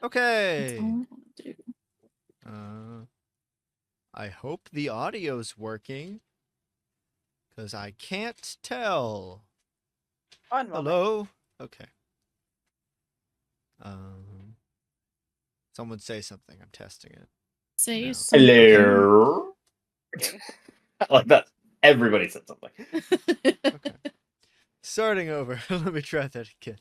Okay. That's all I want to do. I hope the audio's working, because I can't tell. One moment. Hello? Okay. Someone say something. I'm testing it. Say No. something. Hello. I like that. Everybody said something. Okay. Starting over. Let me try that again.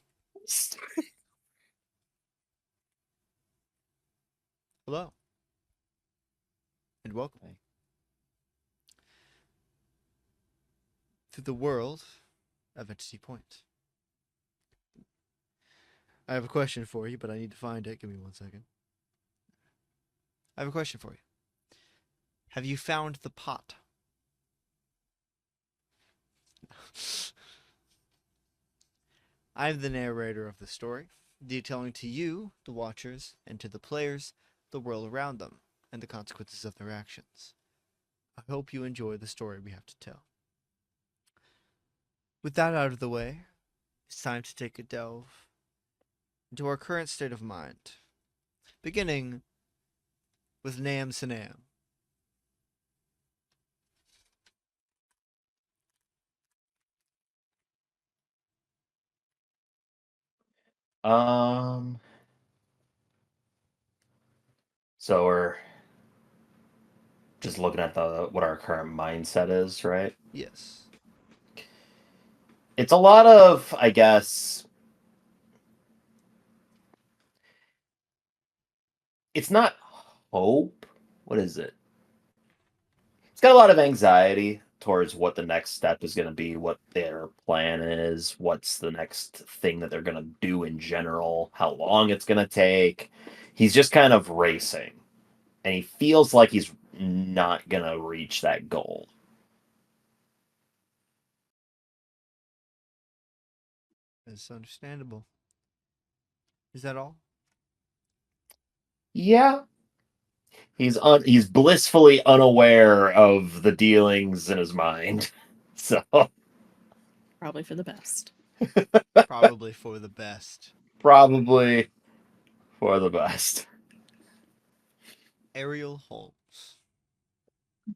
Hello. And welcome to the world of Entity Point. I have a question for you, but I need to find it. Give me 1 second. I have a question for you. Have you found the pot? I'm the narrator of the story, detailing to you, the watchers, and to the players, the world around them, and the consequences of their actions. I hope you enjoy the story we have to tell. With that out of the way, it's time to take a delve into our current state of mind, beginning with Nam Sanam. So we're just looking at what our current mindset is, right? Yes. It's a lot of, I guess, it's not hope. What is it? It's got a lot of anxiety towards what the next step is going to be, what their plan is, what's the next thing that they're going to do in general, how long it's going to take. He's just kind of racing, and he feels like he's not going to reach that goal. That's understandable. Is that all? Yeah. He's blissfully unaware of the dealings in his mind. So Probably for the best. Probably for the best. probably for the best. Ariel Holmes.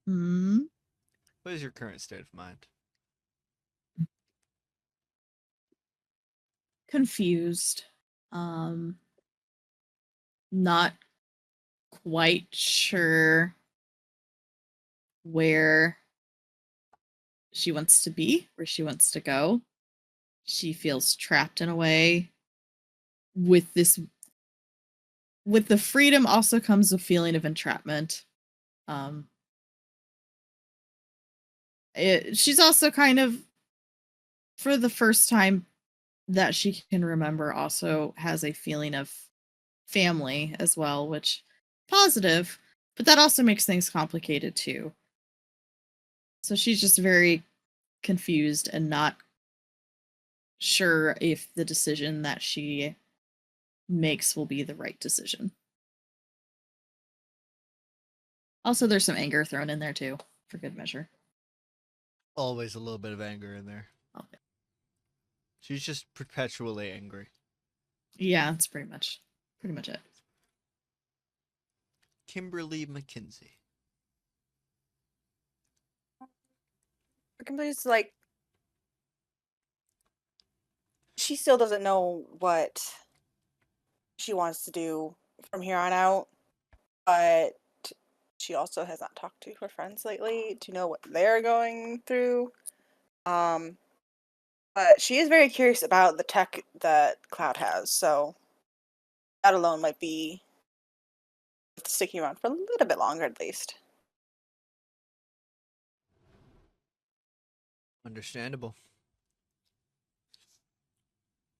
Hmm. What is your current state of mind? Confused. Not quite sure where she wants to be, where she wants to go. She feels trapped in a way. With the freedom also comes a feeling of entrapment. She's also kind of, for the first time that she can remember, also has a feeling of family as well, which positive, but that also makes things complicated too. So she's just very confused and not sure if the decision that she makes will be the right decision. Also, there's some anger thrown in there too, for good measure. Always a little bit of anger in there. Okay. She's just perpetually angry. Yeah, that's pretty much it. Kimberly McKinsey. Kimberly's like, she still doesn't know what she wants to do from here on out, but she also has not talked to her friends lately to know what they're going through. But she is very curious about the tech that Cloud has, so that alone might be sticking around for a little bit longer at least. Understandable.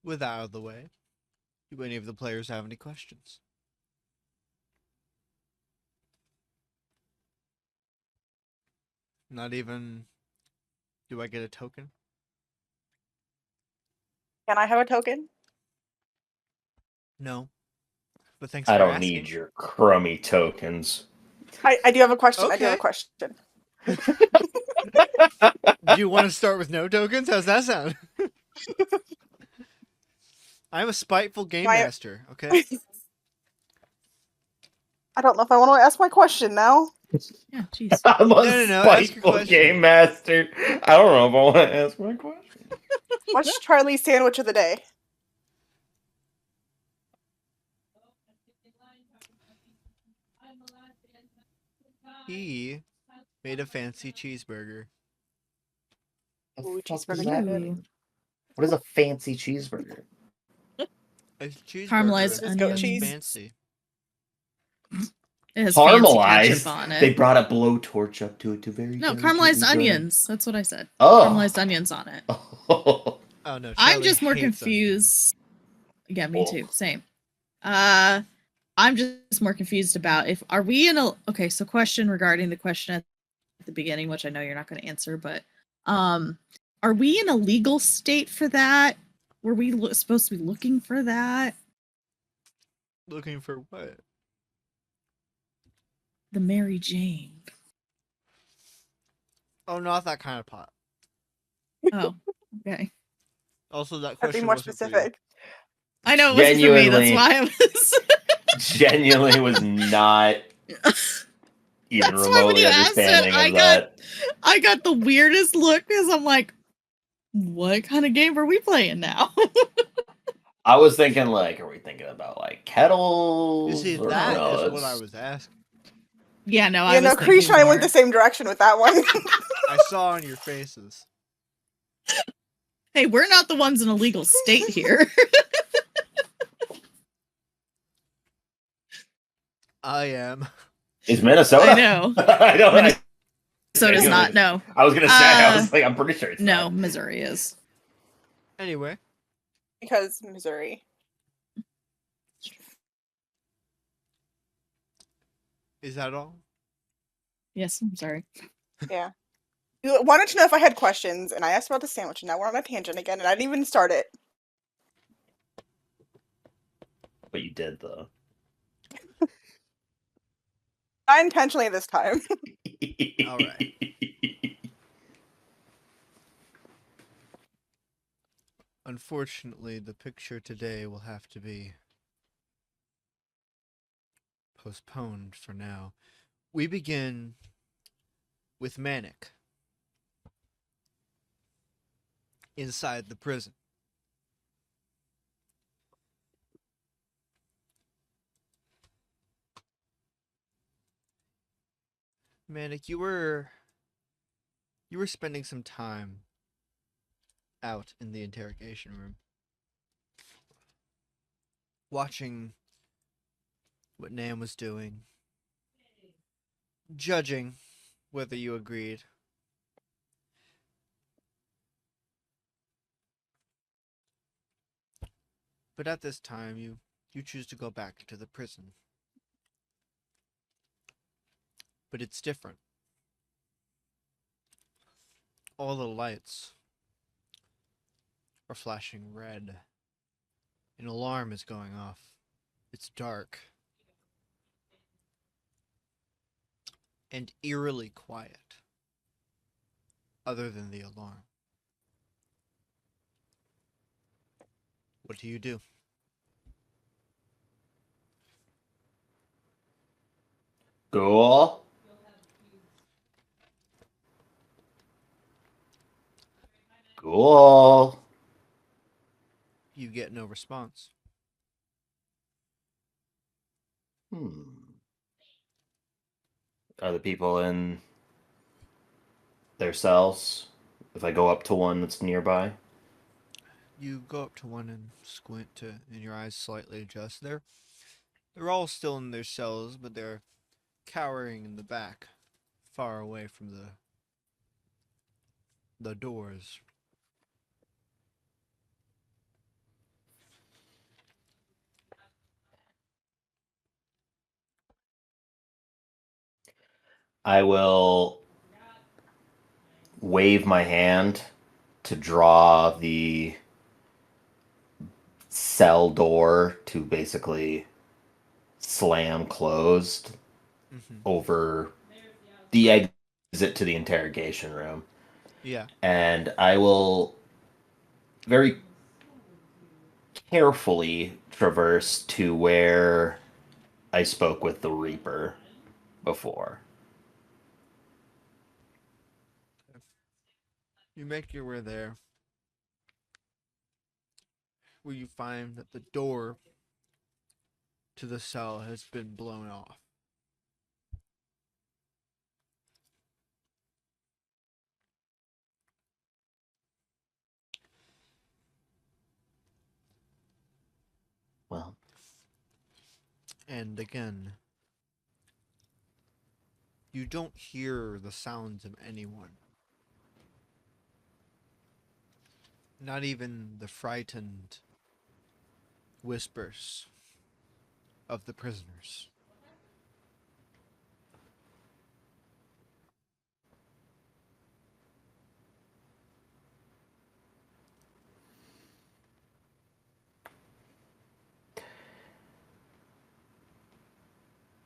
With that out of the way, do any of the players have any questions? Not even, do I get a token? Can I have a token? No. But thanks I for don't asking. need your crummy tokens. I do have a question. I do have a Okay. question. Do you want to start with no tokens? How's that sound? I'm a spiteful game master, okay? I don't know if I want to ask my question now. Yeah, jeez. I'm a No, ask your spiteful question. game master. I don't know if I want to ask my question. What's Charlie's sandwich of the day? He made a fancy cheeseburger. The Ooh, fuck cheeseburger does that Ooh. mean? What is a fancy cheeseburger? A cheeseburger Caramelized Just goat that's cheese. fancy. It has fancy ketchup Caramelized. on They it. brought a blowtorch up to it to very No, delicately caramelized burn it. onions. That's what I said. Oh. Caramelized onions on it. Oh. Oh no, I'm Charlie just more hates confused. Yeah, me Oh. too. Same. I'm just more confused about if are we in a okay, so question regarding the question at the beginning, which I know you're not going to answer, but are we in a legal state for that? Were we supposed to be looking for that? Looking for what? The Mary Jane. Oh, not that kind of pot. Oh, okay. Also, that I'd be question more wasn't for you. specific. I know it wasn't for me. That's Genuinely. why I was. Genuinely was not even That's why when remotely you asked it, understanding of that. I got the weirdest look because I'm like, what kind of game are we playing now? I was thinking, like, are we thinking about like You kettles? see, Or that no, is what it's- I was asking. Yeah, no, Yeah, I was no, Kreesh thinking and I went more. the same direction with that one. I saw on your faces. Hey, we're not the ones in a legal state here. I am. Is Minnesota? I know. I don't. So does genuinely- not. No, I was gonna say. I was like, I'm pretty sure it's no. not. Missouri is. Anyway, Because Missouri. is that all? Yes, I'm sorry. Yeah. You wanted to know if I had questions, and I asked about the sandwich, and now we're on a tangent again, and I didn't even start it. But you did though. Not intentionally this time. All right. Unfortunately, the picture today will have to be postponed for now. We begin with Manic inside the prison. Manic, you were spending some time out in the interrogation room, watching what Nam was doing, judging whether you agreed. But at this time, you choose to go back to the prison. But it's different. All the lights are flashing red. An alarm is going off. It's dark. And eerily quiet. Other than the alarm. What do you do? Cool. Cool. You get no response. Are the people in their cells? If I go up to one that's nearby? You go up to one and squint and your eyes slightly adjust. They're all still in their cells, but they're cowering in the back, far away from the doors. I will wave my hand to draw the cell door to basically slam closed over the exit to the interrogation room. Yeah. And I will very carefully traverse to where I spoke with the Reaper before. You make your way there, where you find that the door to the cell has been blown off. Well, And again, you don't hear the sounds of anyone. Not even the frightened whispers of the prisoners.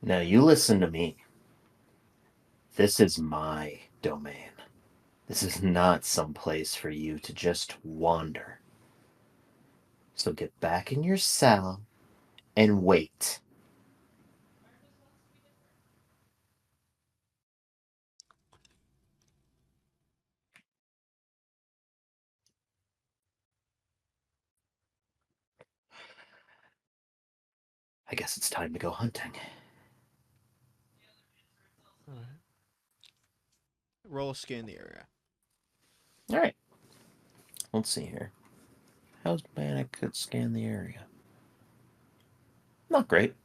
now you listen to me. This is my domain. This is not some place for you to just wander. So get back in your cell and wait. I guess it's time to go hunting. Alright. Roll scan the area. All right. Let's see here. How's Manic could scan the area? Not great.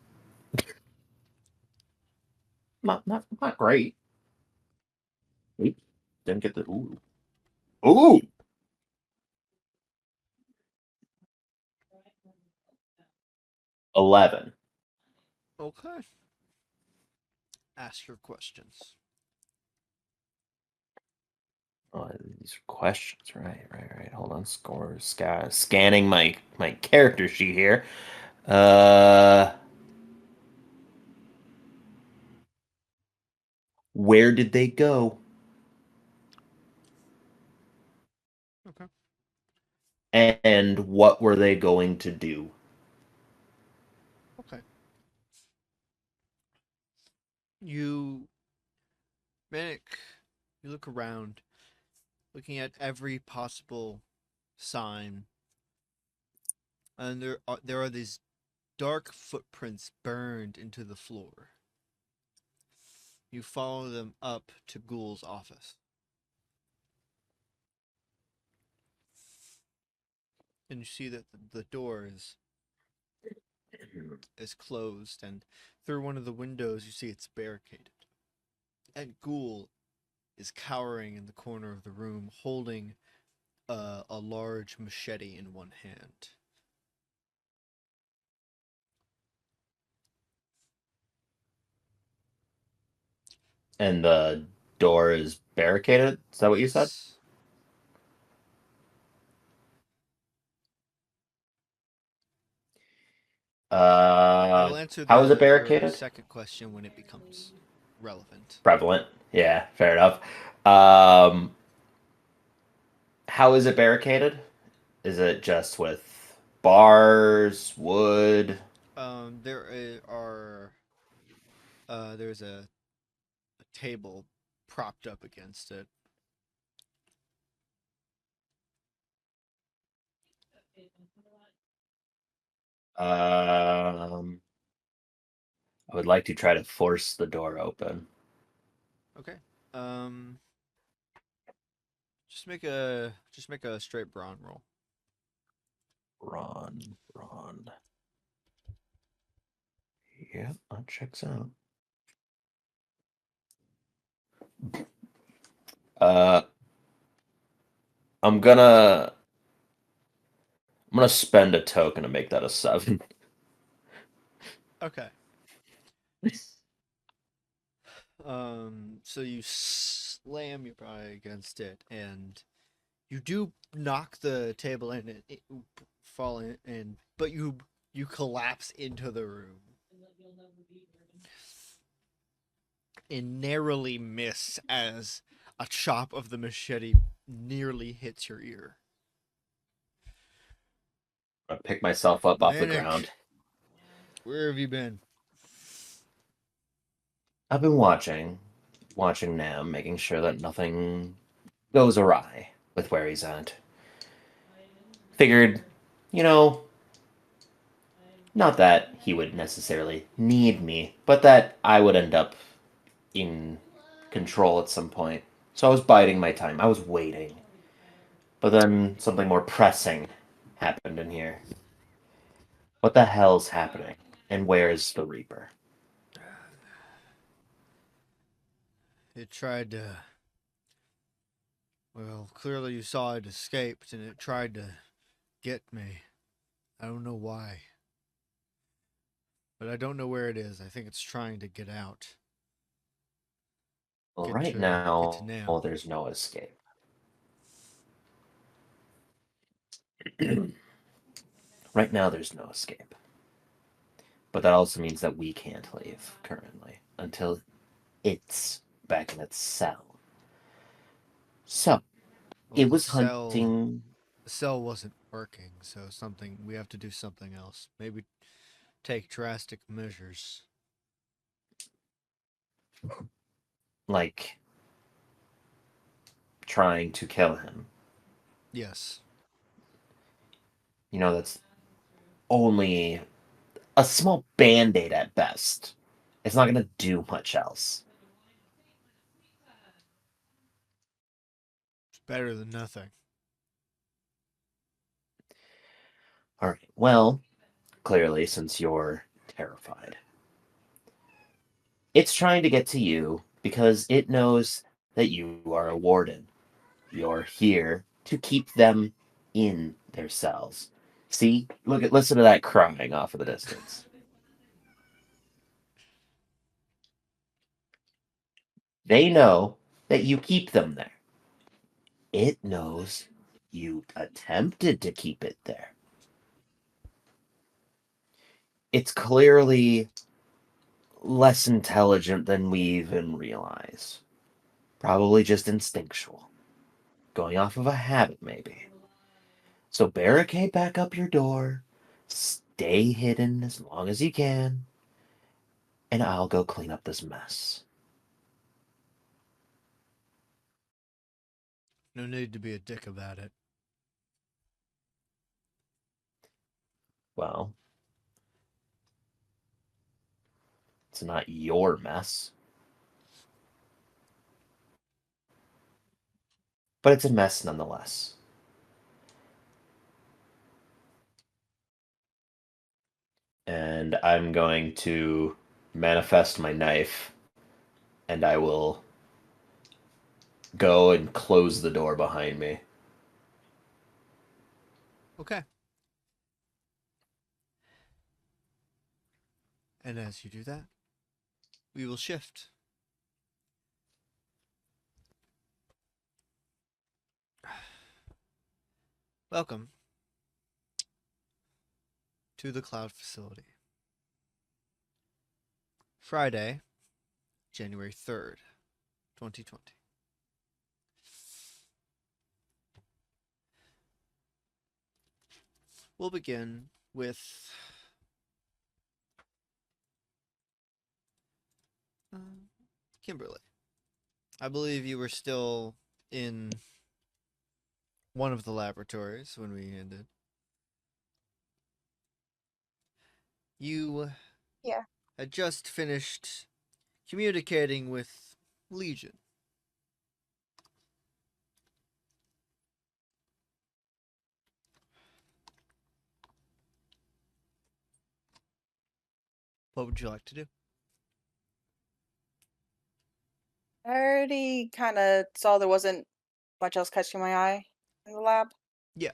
Not great. Oops. Didn't get the ooh. Ooh. $11. Okay. Ask your questions. Oh, these are questions, right. Hold on, scanning my character sheet here. Where did they go? Okay. And what were they going to do? Okay. You, Manic, you look around, looking at every possible sign, and there are these dark footprints burned into the floor. You follow them up to Ghoul's office. And you see that the door is closed, and through one of the windows you see it's barricaded. And Ghoul is cowering in the corner of the room, holding a large machete in one hand. And the door is barricaded? Is that what you said? Yes. We'll answer How is it your barricaded? second question when it becomes relevant. Prevalent. Yeah, fair enough. How is it barricaded? Is it just with bars, wood? There's a table propped up against it. I would like to try to force the door open. Okay. Just make a straight brawn roll. Brawn. Yeah, that checks out. Uh, I'm gonna spend a token to make that a 7. Okay. So you slam your body against it, and you do knock the table in and it fall in, but you collapse into the room and narrowly miss as a chop of the machete nearly hits your ear. I pick myself up off the Manic, ground. where have you been? I've been watching Nam, making sure that nothing goes awry with where he's at. Figured, you know, not that he would necessarily need me, but that I would end up in control at some point. So I was biding my time. I was waiting. But then something more pressing happened in here. What the hell's happening? And where's the Reaper? It tried to. Well, clearly you saw it escaped, and it tried to get me. I don't know why. But I don't know where it is. I think it's trying to get out. Well, Get right to now, Nam. there's no escape. Right now, there's no escape. But that also means that we can't leave currently until it's back in its cell. So, Well, it was hunting. the cell wasn't working, so we have to do something else. Maybe take drastic measures. Like, trying to kill him. Yes. You know, that's only a small band aid at best. It's not going to do much else. It's better than nothing. Alright, well, clearly, since you're terrified, it's trying to get to you because it knows that you are a warden. You're here to keep them in their cells. See? Listen to that crying off in the distance. They know that you keep them there. It knows you attempted to keep it there. It's clearly less intelligent than we even realize. Probably just instinctual. Going off of a habit, maybe. So barricade back up your door, stay hidden as long as you can, and I'll go clean up this mess. No need to be a dick about it. Well, it's not your mess, but it's a mess nonetheless. And I'm going to manifest my knife, and I will go and close the door behind me. Okay. And as you do that, we will shift. Welcome to the cloud facility. Friday, January 3rd, 2020. We'll begin with Kimberly. I believe you were still in one of the laboratories when we ended. You Yeah. had just finished communicating with Legion. What would you like to do? I already kind of saw there wasn't much else catching my eye in the lab. Yeah.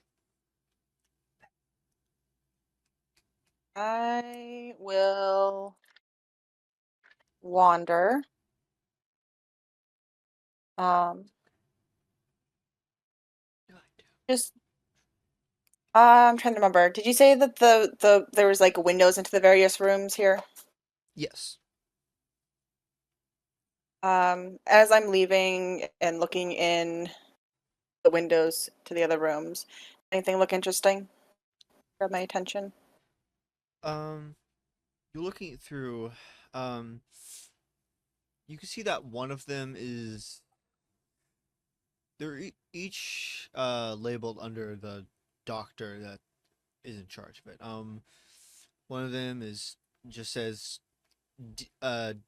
I will wander. Um, just I'm trying to remember. Did you say that there was like windows into the various rooms here? Yes. As I'm leaving and looking in the windows to the other rooms, anything look interesting? Grab my attention. You're looking through. Um, you can see that one of them is they're each labeled under the doctor that is in charge of it. One of them is just says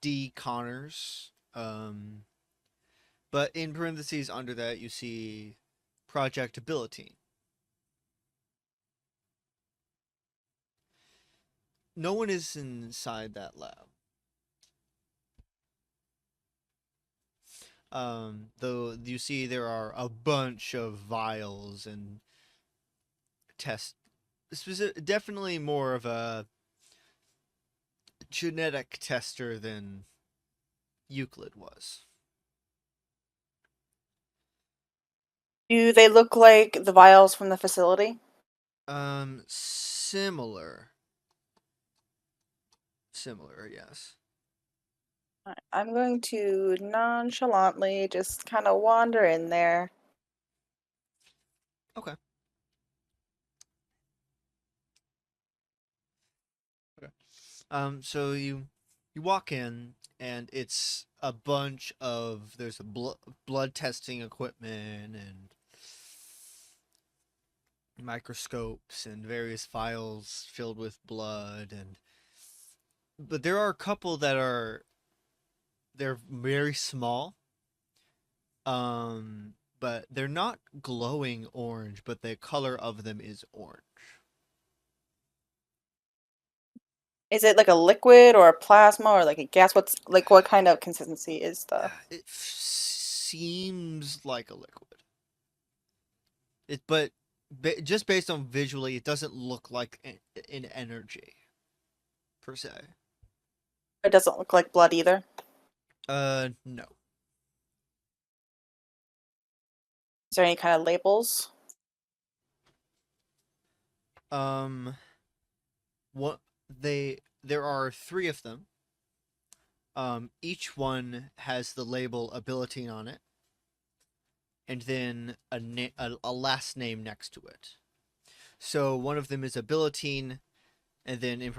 D Connors. But in parentheses under that you see Project Ability. No one is inside that lab. Though you see there are a bunch of vials and tests. Definitely more of a genetic tester than Euclid was. Do they look like the vials from the facility? Similar. Similar, yes. Alright, I'm going to nonchalantly just kind of wander in there. Okay. Okay. So you walk in and it's a bunch of there's a blood testing equipment and microscopes and various vials filled with blood but there are a couple that they're very small. But they're not glowing orange, but the color of them is orange. Is it like a liquid or a plasma or like a gas? What kind of consistency is the? It seems like a liquid. But just based on visually, it doesn't look like an energy per se. It doesn't look like blood either. No. Is there any kind of labels? What there are 3 of them. Each one has the label ability on it, and then a last name next to it. So one of them is abilitine, and then in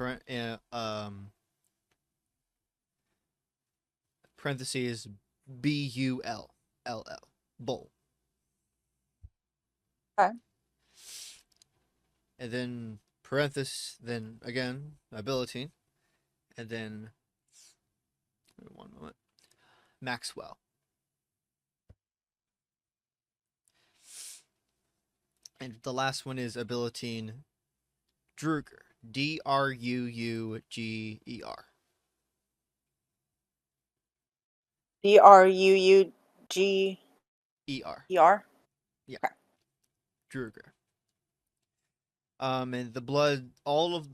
parentheses BULLL bull. Okay. And then parenthesis, then again abilitine, and then one moment Maxwell. And the last one is abilitine Druger. DRUUGER. DRUUGER? Yeah. Okay. Druger. And the blood,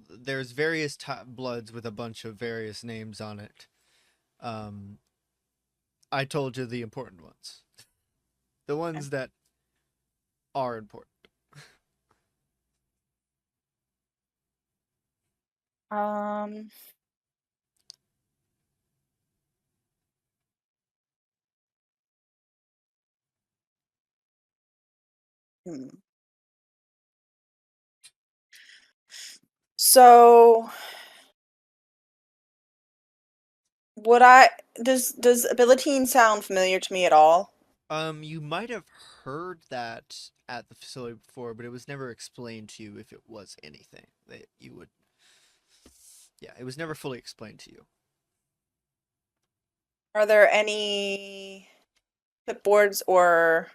there's various bloods with a bunch of various names on it. I told you the important ones. The ones that are important. Um. hmm. So, would I does abilitine sound familiar to me at all? You might have heard that at the facility before, but it was never explained to you if it was anything that you would. Yeah, it was never fully explained to you. Are there any clipboards or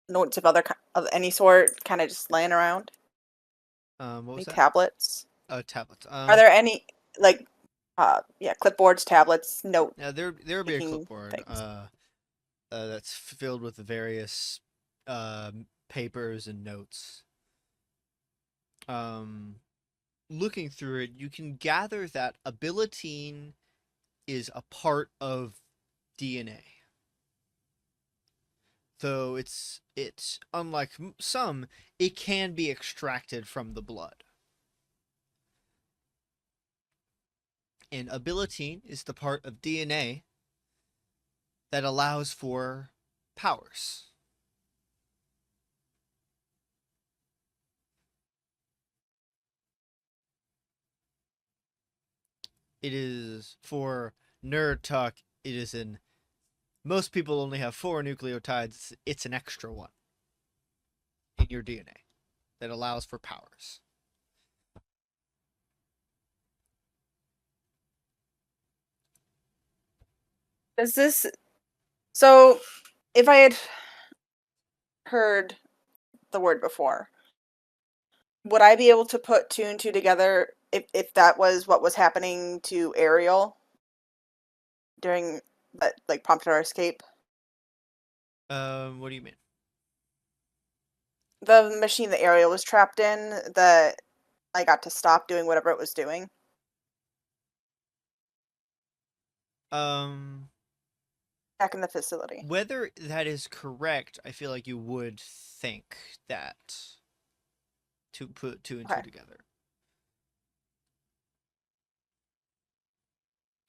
notes of of any sort kind of just laying around? What was Any that? tablets? Tablets. Are there any like clipboards, tablets, note Yeah, there would be a taking clipboard. things? That's filled with various papers and notes. Looking through it, you can gather that abilitine is a part of DNA. Though it's unlike some, it can be extracted from the blood. And abilitine is the part of DNA that allows for powers. It is for nerd talk. it is in. Most people only have 4 nucleotides. It's an extra one in your DNA that allows for powers. Does this? So, if I had heard the word before, would I be able to put 2 and 2 together if that was what was happening to Ariel during that like prompted our escape? What do you mean? The machine that Ariel was trapped in that I got to stop doing whatever it was doing. Back in the facility. Whether that is correct, I feel like you would think that to put 2 and 2 Okay. together.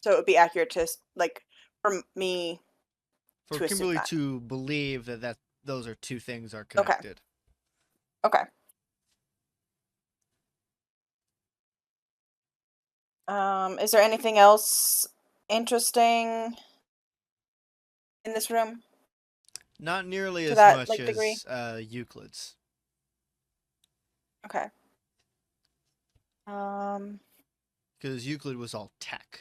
So it would be accurate to like for me For to assume Kimberly that. to believe that those are 2 things are Okay. connected. Okay. Is there anything else interesting in this room? Not nearly To as that, much like, degree? as Euclid's. Okay. Because Euclid was all tech.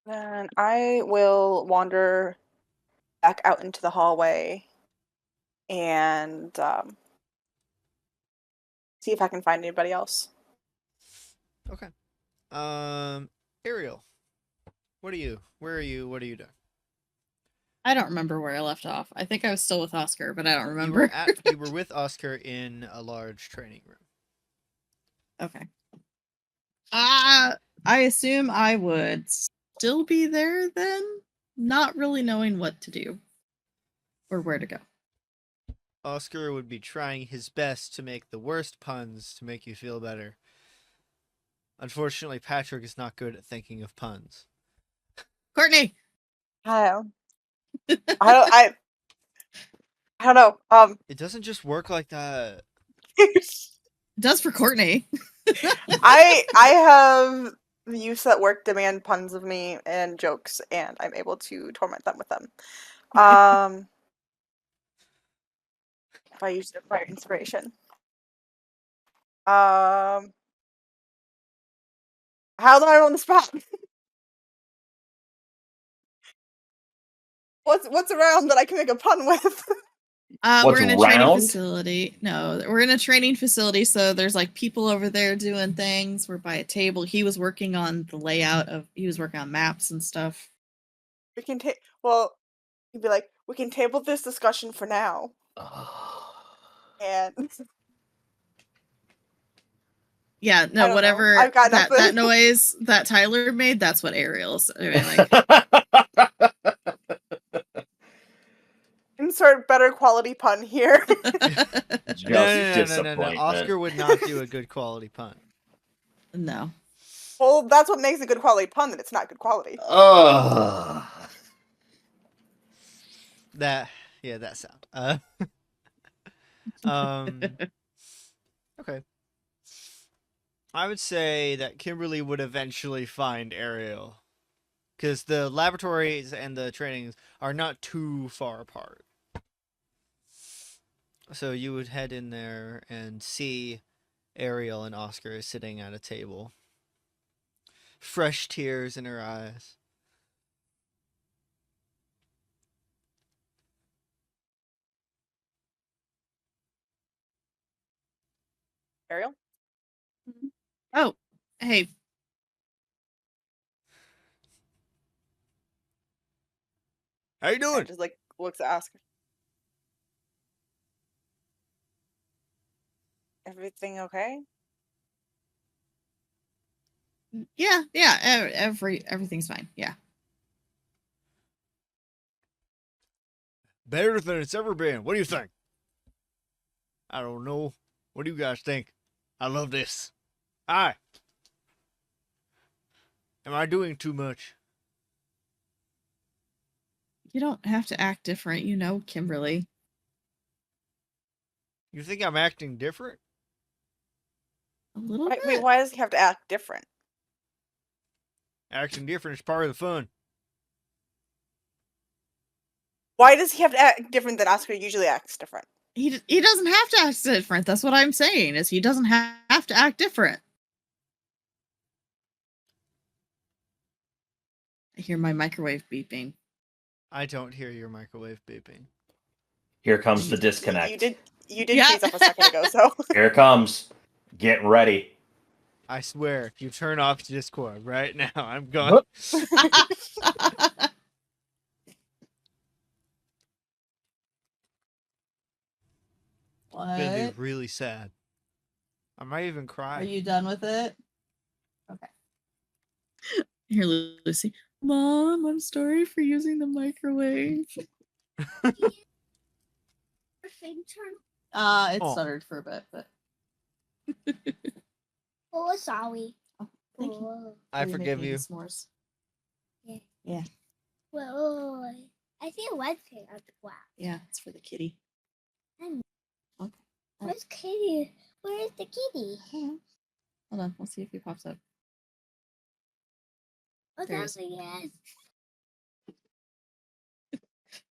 Then I will wander back out into the hallway and see if I can find anybody else. Okay. Ariel, where are you? What are you doing? I don't remember where I left off. I think I was still with Oscar, but I don't You remember. were with Oscar in a large training room. Okay. I assume I would still be there then, not really knowing what to do or where to go. Oscar would be trying his best to make the worst puns to make you feel better. Unfortunately, Patrick is not good at thinking of puns. Courtney. I don't know. It doesn't just work like that. It does for Courtney. I have the youths at work demand puns of me and jokes, and I'm able to torment them with them. If I use it for inspiration. How do I on the spot? What's around that I can make a pun with? We're in a training round? facility. No, we're in a training facility, so there's like people over there doing things. We're by a table. He was working on the layout of. He was working on maps and stuff. We can take. Well, you'd be like, we can table this discussion for now, and Yeah, I no, don't know. whatever I've got that nothing. noise that Tyler made, that's what Ariel's doing. Like, Insert better quality pun here. Just No. disappointment. Oscar would not do a good quality pun. no. Well, that's what makes a good quality pun. That it's not good quality. That sound. Okay. I would say that Kimberly would eventually find Ariel, because the laboratories and the trainings are not too far apart. So you would head in there and see Ariel and Oscar sitting at a table. Fresh tears in her eyes. Ariel? Oh, hey. How you doing? Just like looks at Oscar. Everything okay? Yeah. Everything's fine. Yeah. Better than it's ever been. What do you think? I don't know. What do you guys think? I love this. Hi. Am I doing too much? You don't have to act different, Kimberly. You think I'm acting different? A little Wait, bit. why does he have to act different? Acting different is part of the fun. Why does he have to act different than Oscar usually acts different? He doesn't have to act different. That's what I'm saying. Is he doesn't have to act different. I hear my microwave beeping. I don't hear your microwave beeping. Here comes the disconnect. You did Yeah. freeze up a second ago, so Here it comes. Getting ready. I swear, if you turn off Discord right now, I'm going. It's gonna be really sad. I might even cry. Are you done with it? Here, Lucy. Mom, I'm sorry for using the microwave. It Oh. stuttered for a bit, but Oh, sorry. thank you. Oh, I Will make forgive me the you. S'mores. well, I see a red pig on the ground. Yeah, it's for the kitty. Where's Kitty? Where's the kitty? Hold on, we'll see if he pops up. Oh, There he that's yes.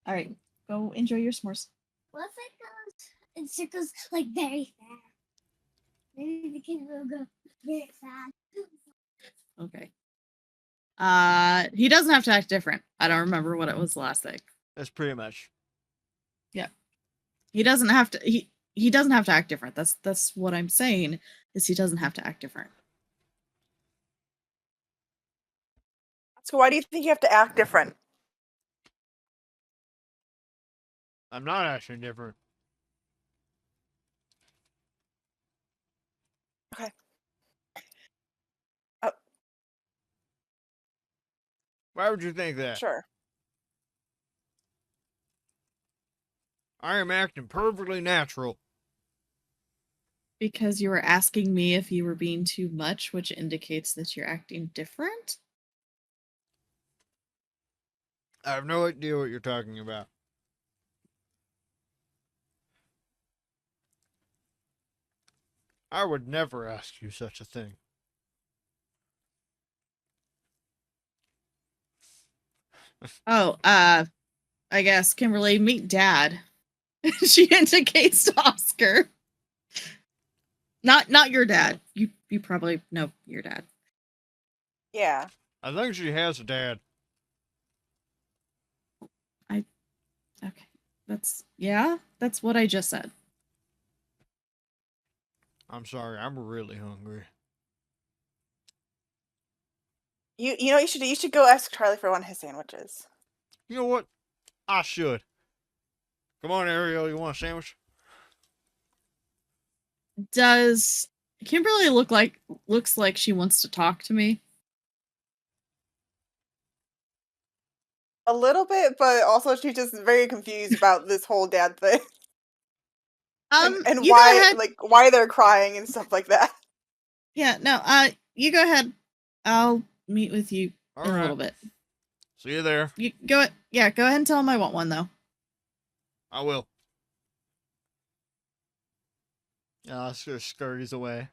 All right, go enjoy your s'mores. What if it goes in circles like very fast? Maybe the kitty will go very fast. Okay. He doesn't have to act different. I don't remember what it was last thing. That's pretty much. He doesn't have to. He doesn't have to act different. That's what I'm saying. Is he doesn't have to act different. So why do you think you have to act different? I'm not acting different. Okay. Why would you think that? Sure. I am acting perfectly natural. Because you were asking me if you were being too much, which indicates that you're acting different. I have no idea what you're talking about. I would never ask you such a thing. Oh, I guess Kimberly, meet Dad. She indicates to Oscar. Not your dad. You probably know your dad. Yeah. I think she has a dad. Okay. That's what I just said. I'm sorry, I'm really hungry. You know what you should go ask Charlie for one of his sandwiches. You know what? I should. Come on, Ariel, you want a sandwich? Does Kimberly looks like she wants to talk to me? A little bit, but also she's just very confused about this whole dad thing. And You go why ahead. why they're crying and stuff like that. Yeah, no, you go ahead. I'll meet with you All in a right. little bit. See you there. You go ahead and tell him I want one though. I will. Oscar scurries away.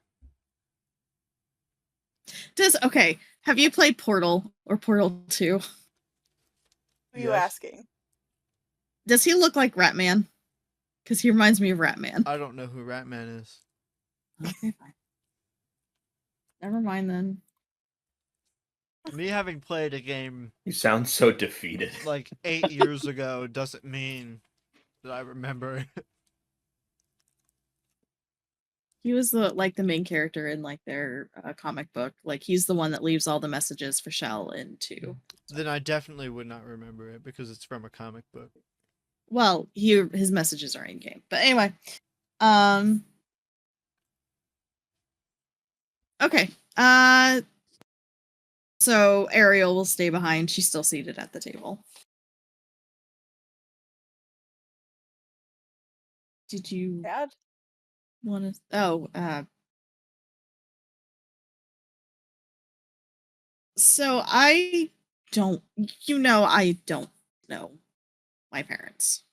Have you played Portal or Portal 2? Who are you Yes. asking? Does he look like Ratman? Because he reminds me of Ratman. I don't know who Ratman is. Okay, fine. Never mind then. Me having played a game You sound so defeated. like 8 years ago doesn't mean that I remember. He was the main character in like their comic book. Like he's the one that leaves all the messages for Shell in 2. Then I definitely would not remember it because it's from a comic book. Well, his messages are in game. But anyway, okay. So Ariel will stay behind. She's still seated at the table. Did you Dad? want to? Oh, so I don't. I don't know my parents.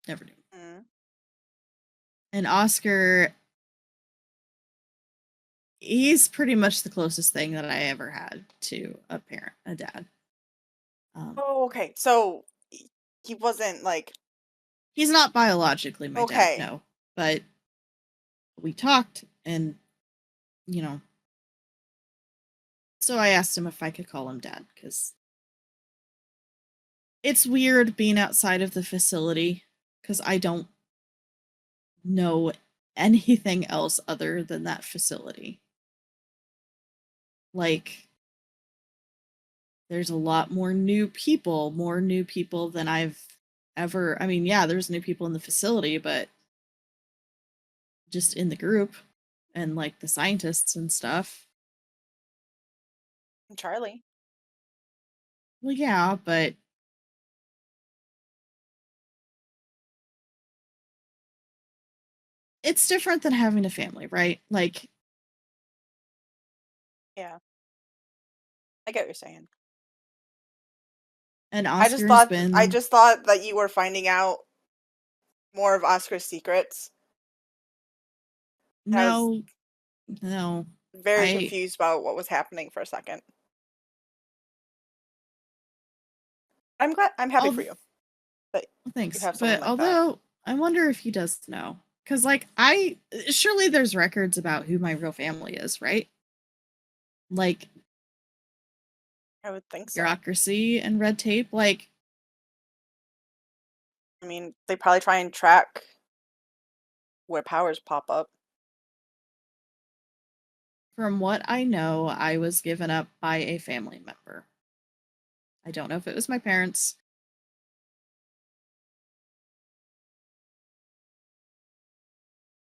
Never do. Mm. And Oscar he's pretty much the closest thing that I ever had to a dad. Oh, okay. So he wasn't like He's not biologically my dad, okay. no, but we talked, and you know, so I asked him if I could call him dad because it's weird being outside of the facility because I don't know anything else other than that facility. Like, there's a lot more new people than I've ever. I mean, yeah, there's new people in the facility, but just in the group and like the scientists and stuff. Charlie. Well, yeah, but it's different than having a family, right? Like, Yeah. I get what you're saying. and I just Oscar's thought been that you were finding out more of Oscar's secrets. I was no, no. very I confused about what was happening for a second. I'm happy for you that you thanks, have someone but like that. although I wonder if he does know, because like surely there's records about who my real family is, right? Like I would think so. bureaucracy and red tape, like I mean, they probably try and track where powers pop up. from what I know, I was given up by a family member. I don't know if it was my parents.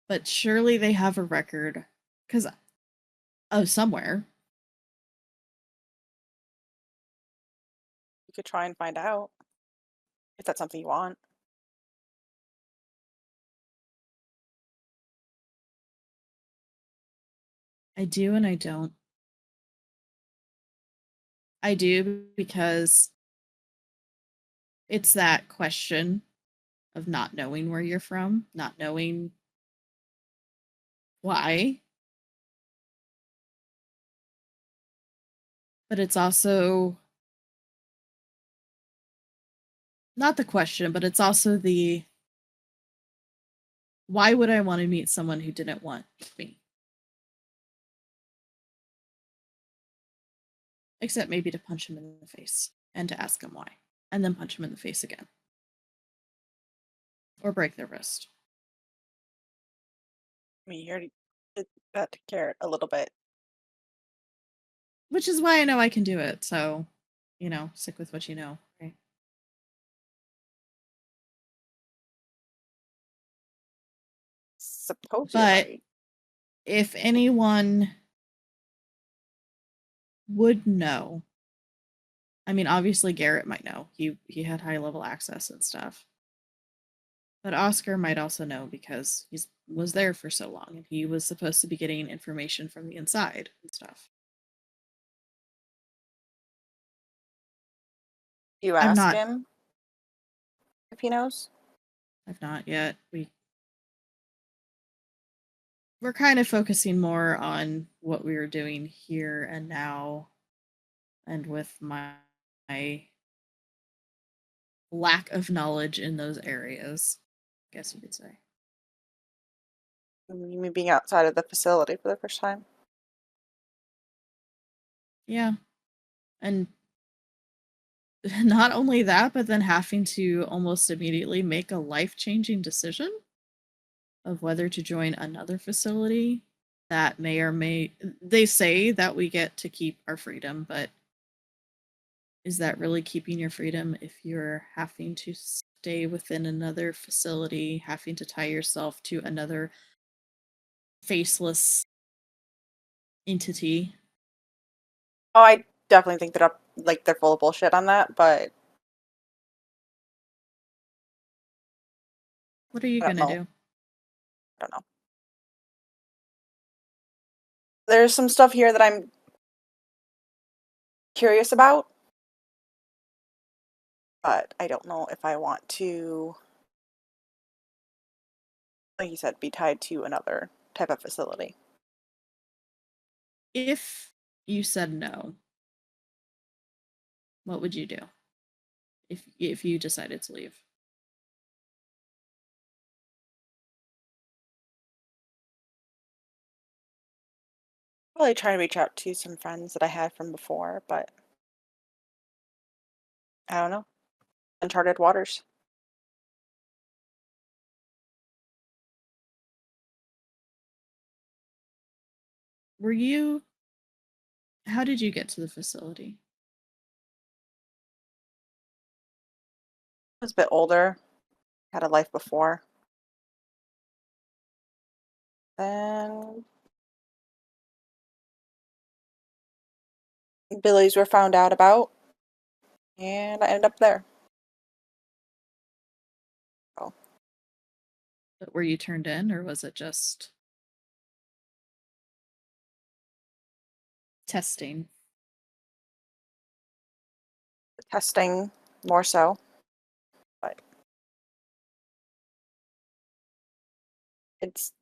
But surely they have a record because somewhere. You could try and find out if that's something you want. I do and I don't. I do because it's that question of not knowing where you're from, not knowing why. But it's also not the question, but it's also the why would I want to meet someone who didn't want me? Except maybe to punch him in the face and to ask him why, and then punch him in the face again. Or break their wrist. I mean, you already did that to Garrett a little bit. Which is why I know I can do it. So, stick with what you know, right? Suppose you're But right. if anyone would know, I mean, obviously Garrett might know. He had high level access and stuff. But Oscar might also know because he was there for so long and he was supposed to be getting information from the inside and stuff. You I've ask not him if he knows? I've not yet. We're kind of focusing more on what we were doing here and now and with my lack of knowledge in those areas, I guess you could say. You mean being outside of the facility for the first time? Yeah. And not only that, but then having to almost immediately make a life-changing decision of whether to join another facility that may or may they say that we get to keep our freedom, but is that really keeping your freedom if you're having to stay within another facility, having to tie yourself to another faceless entity? Oh, I definitely think they're full of bullshit on that, but What are you I don't gonna know. do? I don't know. There's some stuff here that I'm curious about, but I don't know if I want to, like you said, be tied to another type of facility. If you said no, what would you do? If you decided to leave? Probably try to reach out to some friends that I had from before, but I don't know. Uncharted waters. Were you How did you get to the facility? I was a bit older, had a life before. Then Billies were found out about, and I ended up there. But were you turned in, or was it just testing? Testing more so, but it's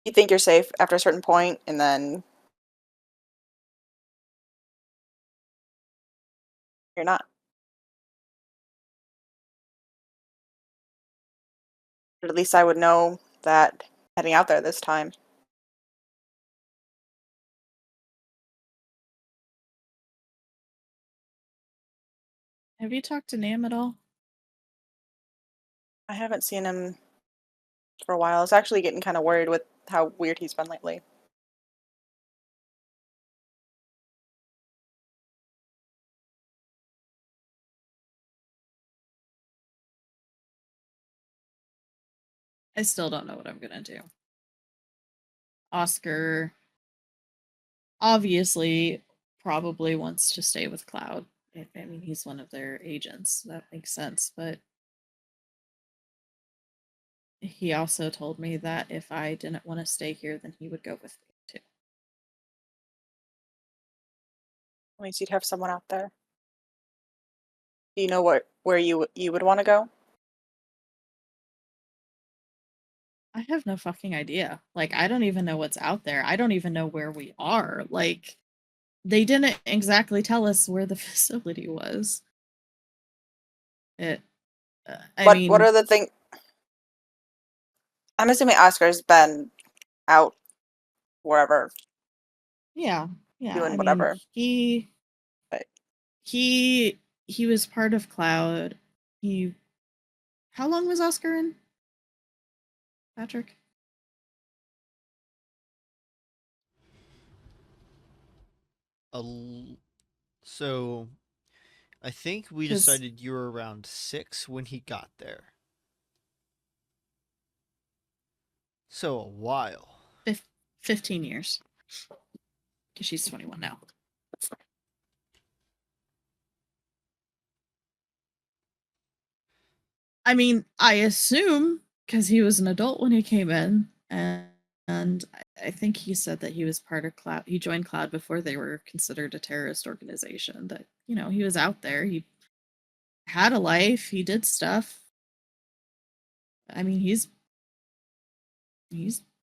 you think you're safe after a certain point, and then you're not. But at least I would know that heading out there this time. Have you talked to Nam at all? I haven't seen him for a while. I was actually getting kind of worried with how weird he's been lately. I still don't know what I'm gonna do. Oscar obviously probably wants to stay with Cloud. I mean, he's one of their agents. That makes sense. But he also told me that if I didn't want to stay here, then he would go with me too. At least you'd have someone out there. Do you know where you would want to go? I have no fucking idea. Like, I don't even know what's out there. I don't even know where we are. Like, they didn't exactly tell us where the facility was. It. I What mean, are the things? I'm assuming Oscar's been out wherever yeah, yeah. doing I mean, whatever. But he was part of Cloud. He. How long was Oscar in? Patrick. So I think we 'Cause- decided you were around 6 when he got there. So a while. 15 years. Because she's 21 now. I mean, I assume because he was an adult when he came in, and I think he said that he was part of Cloud. He joined Cloud before they were considered a terrorist organization. That he was out there. He had a life. He did stuff. I mean, he's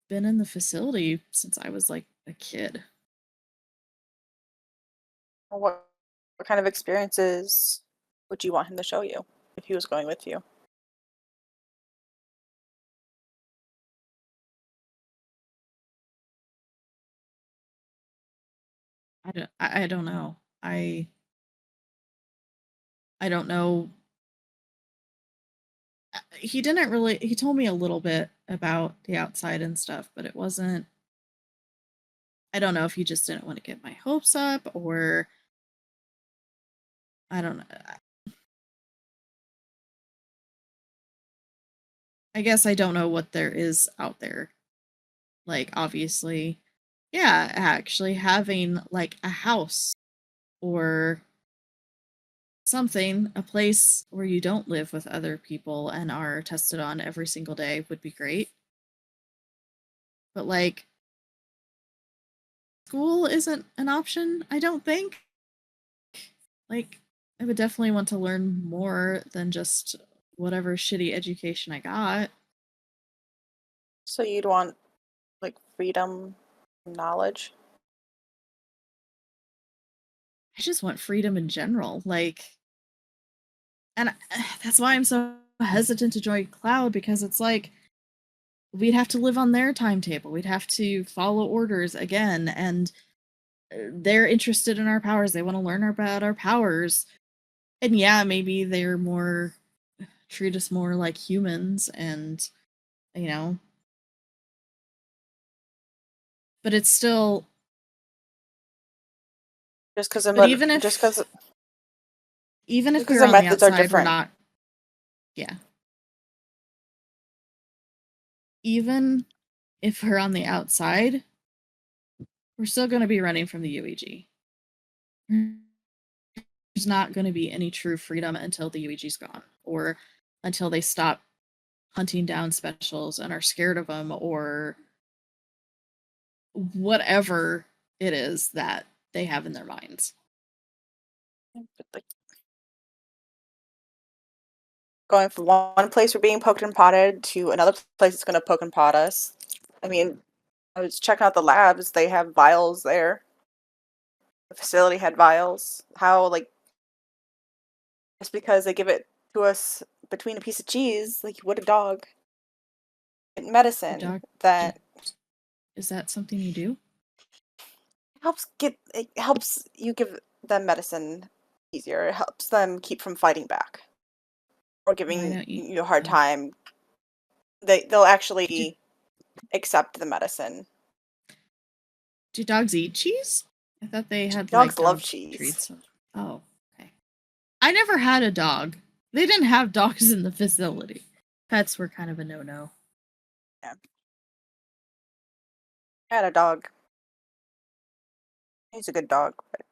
been in the facility since I was like a kid. what kind of experiences would you want him to show you if he was going with you? I don't know. I don't know. He didn't really. He told me a little bit about the outside and stuff, but it wasn't. I don't know if he just didn't want to get my hopes up, or I don't know. I guess I don't know what there is out there. Like, obviously, yeah, actually having like a house or something, a place where you don't live with other people and are tested on every single day would be great. But like, school isn't an option, I don't think. Like, I would definitely want to learn more than just whatever shitty education I got. So you'd want like freedom knowledge. I just want freedom in general. Like, and that's why I'm so hesitant to join Cloud, because it's like we'd have to live on their timetable. We'd have to follow orders again, and they're interested in our powers. They want to learn about our powers. And yeah, maybe they're more treat us more like humans, and you know, but it's still Just because but even if just because we're the on the methods are outside, we're different. not. Yeah. Even if we're on the outside, we're still going to be running from the UEG. There's not going to be any true freedom until the UEG's gone, or until they stop hunting down specials and are scared of them, or whatever it is that they have in their minds. But, like, going from one place we're being poked and potted to another place that's going to poke and pot us. I mean, I was checking out the labs. They have vials there. The facility had vials. How, like, just because they give it to us between a piece of cheese, like you would a dog, medicine dog- that Is that something you do? it helps you give them medicine easier. It helps them keep from fighting back or Why giving don't you? you a hard oh. time. They'll Do, actually accept the medicine. do dogs eat cheese? I thought they had like Dogs love dog cheese. treats. Oh, okay. I never had a dog. They didn't have dogs in the facility. Pets were kind of a no-no. Yeah. I had a dog. He's a good dog, but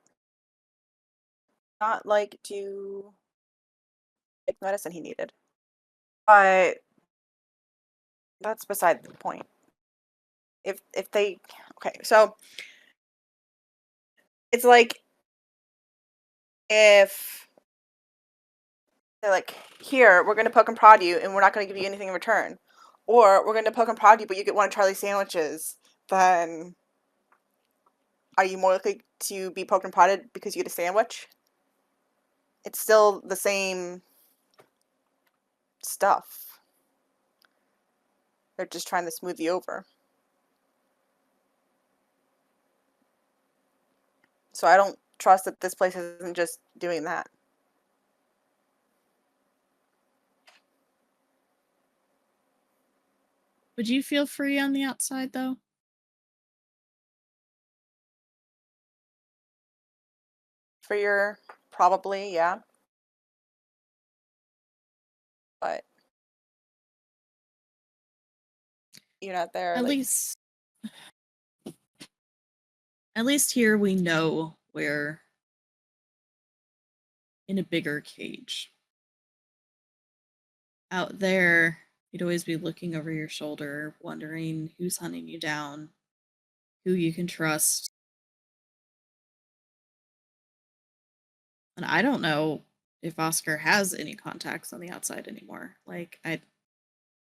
not like to take the medicine he needed. But that's beside the point. If they okay, so it's like if they're like, here, we're gonna poke and prod you and we're not gonna give you anything in return. Or we're gonna poke and prod you, but you get one of Charlie's sandwiches, then are you more likely to be poked and prodded because you get a sandwich? It's still the same stuff. They're just trying to smooth you over. So I don't trust that this place isn't just doing that. Would you feel free on the outside, though? Freer, probably, yeah. But you're not there. At like, least here we know we're in a bigger cage. Out there, you'd always be looking over your shoulder, wondering who's hunting you down, who you can trust. And I don't know if Oscar has any contacts on the outside anymore. Like,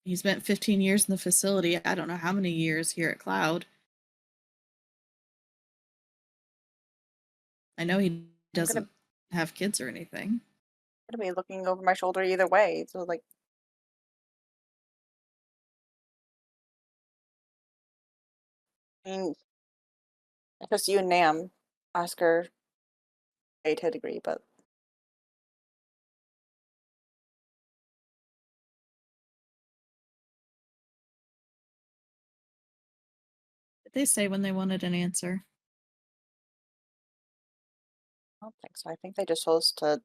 he spent 15 years in the facility. I don't know how many years here at Cloud. I know he doesn't have kids or anything. I'm gonna be looking over my shoulder either way. So like, I mean, just you and Nam, Oscar, to a degree, but Did they say when they wanted an answer? I don't think so. I think they just chose to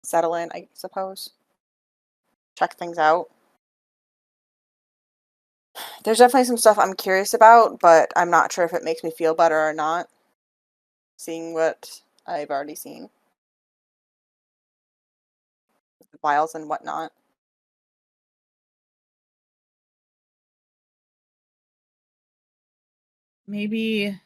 settle in, I suppose. Check things out. There's definitely some stuff I'm curious about, but I'm not sure if it makes me feel better or not. Seeing what I've already seen. The vials and whatnot. Maybe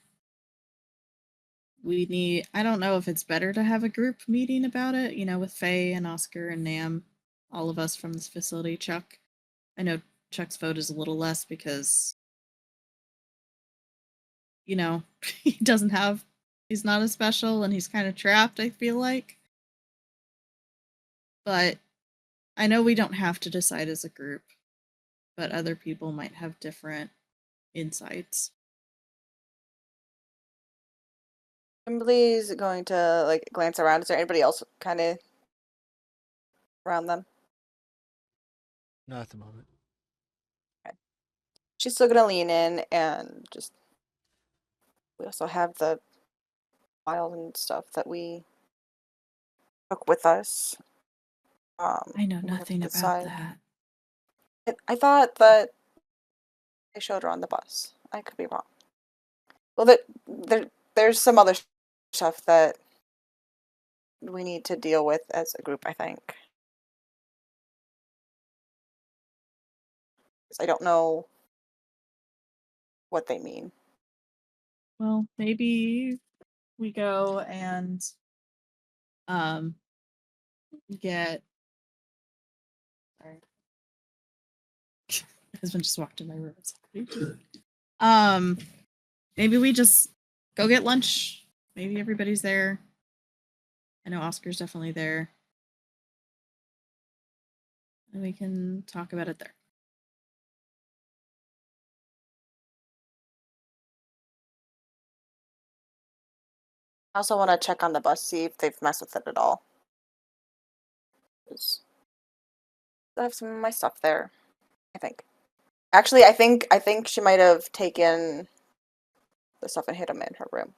we need, I don't know if it's better to have a group meeting about it, with Faye and Oscar and Nam, all of us from this facility. Chuck, I know Chuck's vote is a little less because you know, he's not as special and he's kind of trapped, I feel like. But I know we don't have to decide as a group, but other people might have different insights. Kimberly's going to like glance around. Is there anybody else kind of around them? Not at the moment. She's still gonna lean in and just. We also have the files and stuff that we took with us. I know we'll have to nothing about decide. that. I thought that they showed her on the bus. I could be wrong. Well, there's some other stuff that we need to deal with as a group, I think. 'Cause I don't know what they mean. Well, maybe we go and um get sorry. My husband just walked in my room. It's like, what are you doing? Maybe we just go get lunch. Maybe everybody's there. I know Oscar's definitely there. And we can talk about it there. I also want to check on the bus, see if they've messed with it at all. 'Cause I have some of my stuff there, I think. Actually, I think she might have taken the stuff and hid them in her room.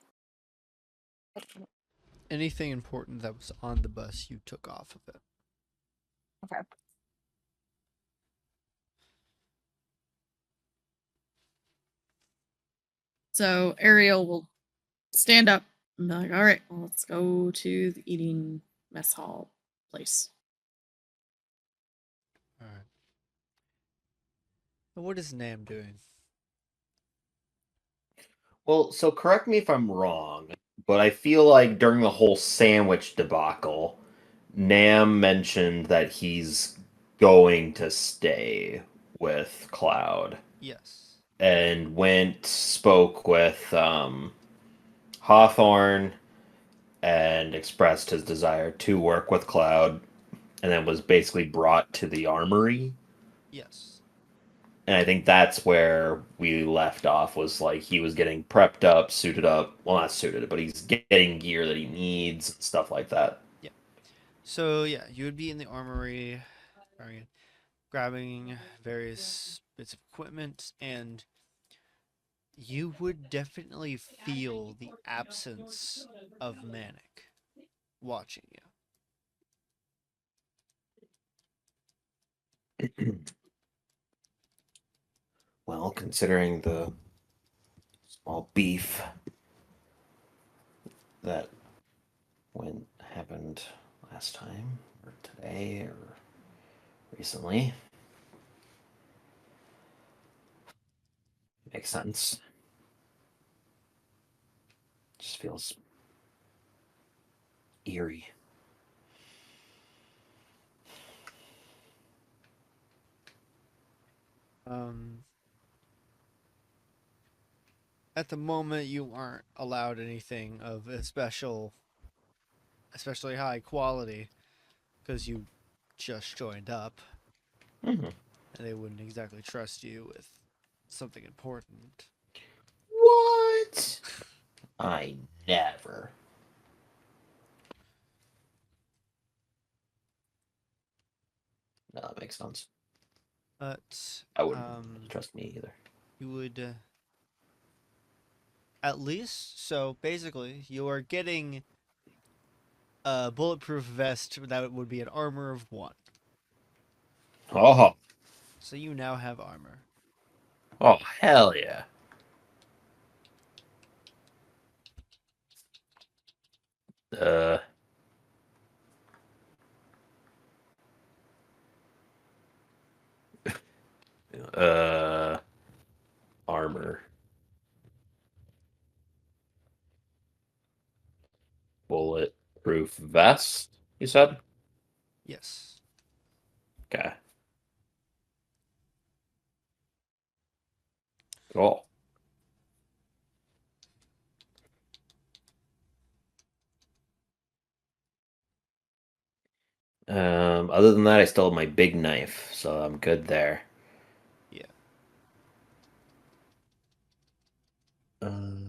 Anything important that was on the bus, you took off of it. Okay. So Ariel will stand up and be like, all right, well, let's go to the eating mess hall place. All right. And what is Nam doing? Well, so correct me if I'm wrong, but I feel like during the whole sandwich debacle, Nam mentioned that he's going to stay with Cloud Yes. and spoke with Hawthorne and expressed his desire to work with Cloud, and then was basically brought to the armory. Yes. And I think that's where we left off, was like he was getting prepped up, suited up. Well, not suited, but he's getting gear that he needs, stuff like that. So yeah, you would be in the armory, grabbing various bits of equipment, and you would definitely feel the absence of Manic watching you. Well, considering the small beef that happened last time, or today, or recently, makes sense. Just feels eerie. At the moment, you aren't allowed anything of especially high quality, because you just joined up, Mm-hmm. and they wouldn't exactly trust you with something important. What? I never. No, that makes sense. But I wouldn't trust me either. you would at least, so basically you are getting a bulletproof vest that would be an armor of 1. Oh, So you now have armor. oh, hell yeah. Uh, uh, armor. Bulletproof vest, you said? Yes. Okay. Cool. Other than that, I still have my big knife, so I'm good there. Yeah. Um,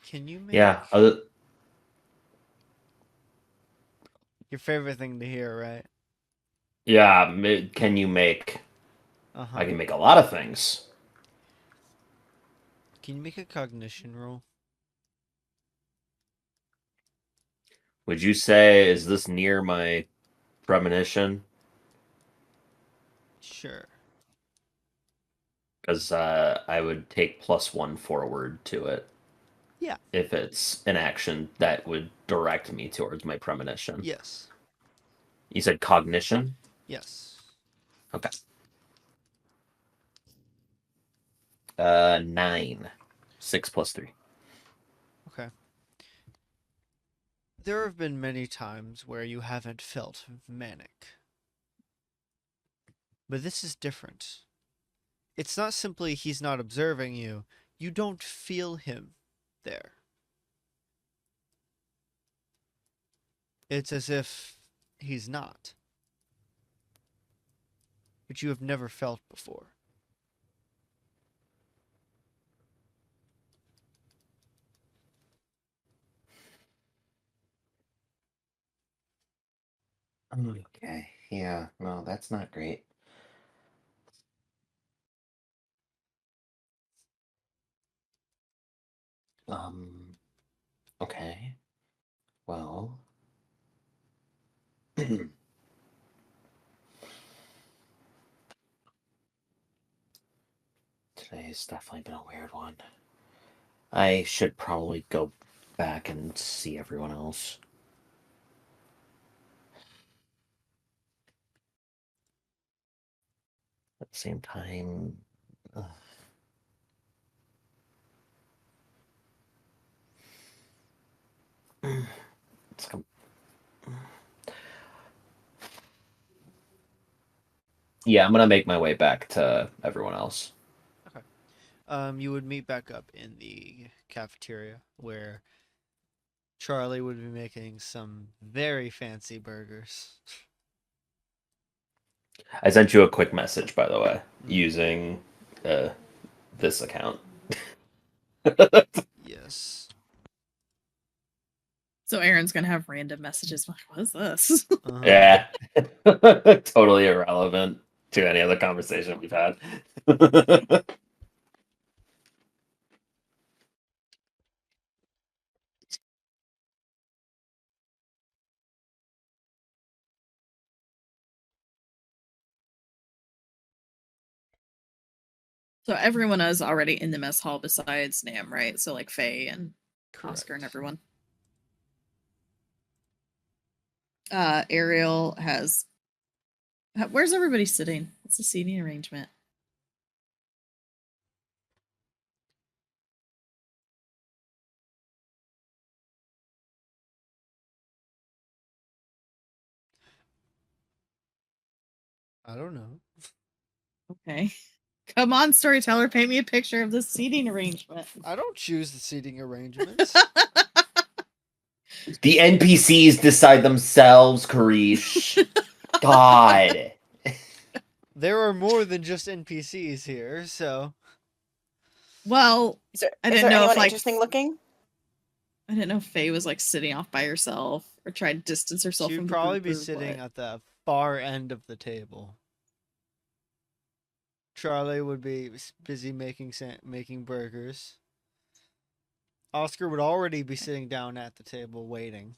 Can you make yeah. your favorite thing to hear, right? Yeah. Can you make? Uh-huh. I can make a lot of things. Can you make a cognition roll? Would you say is this near my premonition? Sure. Because I would take +1 forward to it. Yeah. If it's an action that would direct me towards my premonition. Yes. You said cognition? Yes. Okay. 9. 6 + 3. Okay. There have been many times where you haven't felt manic. But this is different. It's not simply he's not observing you. You don't feel him there. It's as if he's not. Which you have never felt before. Okay. Yeah. No, that's not great. Okay. Well. Today's definitely been a weird one. I should probably go back and see everyone else. At the same time, it's yeah, I'm gonna make my way back to everyone else. You would meet back up in the cafeteria where Charlie would be making some very fancy burgers. I sent you a quick message, by the way, using this account. Yes. So Aaron's gonna have random messages like, what is this? Uh-huh. Yeah, totally irrelevant to any other conversation we've had. So everyone is already in the mess hall besides Nam, right? So like Faye and Oscar and Correct. everyone. Ariel has. Where's everybody sitting? What's the seating arrangement? I don't know. Okay. Come on, storyteller, paint me a picture of the seating arrangement. I don't choose the seating arrangements. The NPCs decide themselves, Karish. God. There are more than just NPCs here, so Well, Is there, I is didn't there know if anyone like interesting looking? I didn't know if Faye was like sitting off by herself or tried to distance herself she'd from the probably group be or sitting what. at the far end of the table. Charlie would be busy making burgers. Oscar would already be sitting down at the table waiting.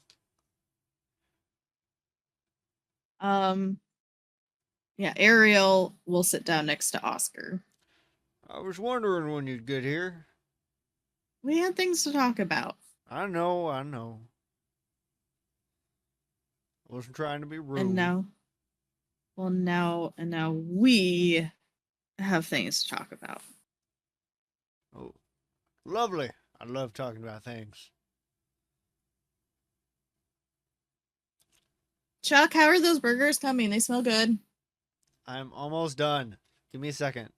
Yeah, Ariel will sit down next to Oscar. I was wondering when you'd get here. We had things to talk about. I know. I wasn't trying to be rude. And now now we have things to talk about. Oh, lovely. I love talking about things. Chuck, how are those burgers coming? They smell good. I'm almost done. Give me a second.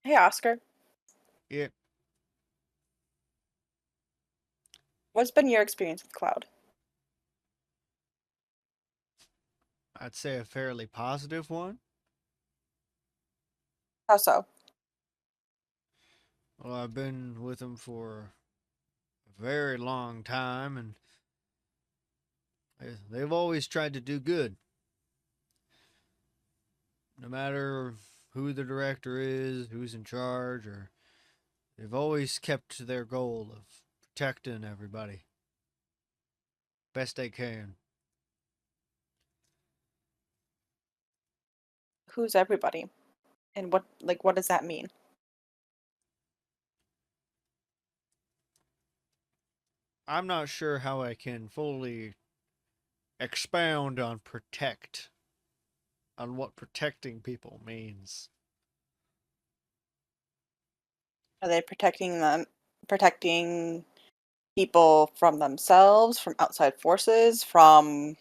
Hey, Oscar. Yeah, What's been your experience with Cloud? I'd say a fairly positive one. How so? Well, I've been with him for a very long time, and they've always tried to do good. No matter who the director is, who's in charge, or they've always kept to their goal of protecting everybody best they can. Who's everybody? And what does that mean? I'm not sure how I can fully expound on what protecting people means. Are they protecting people from themselves, from outside forces, from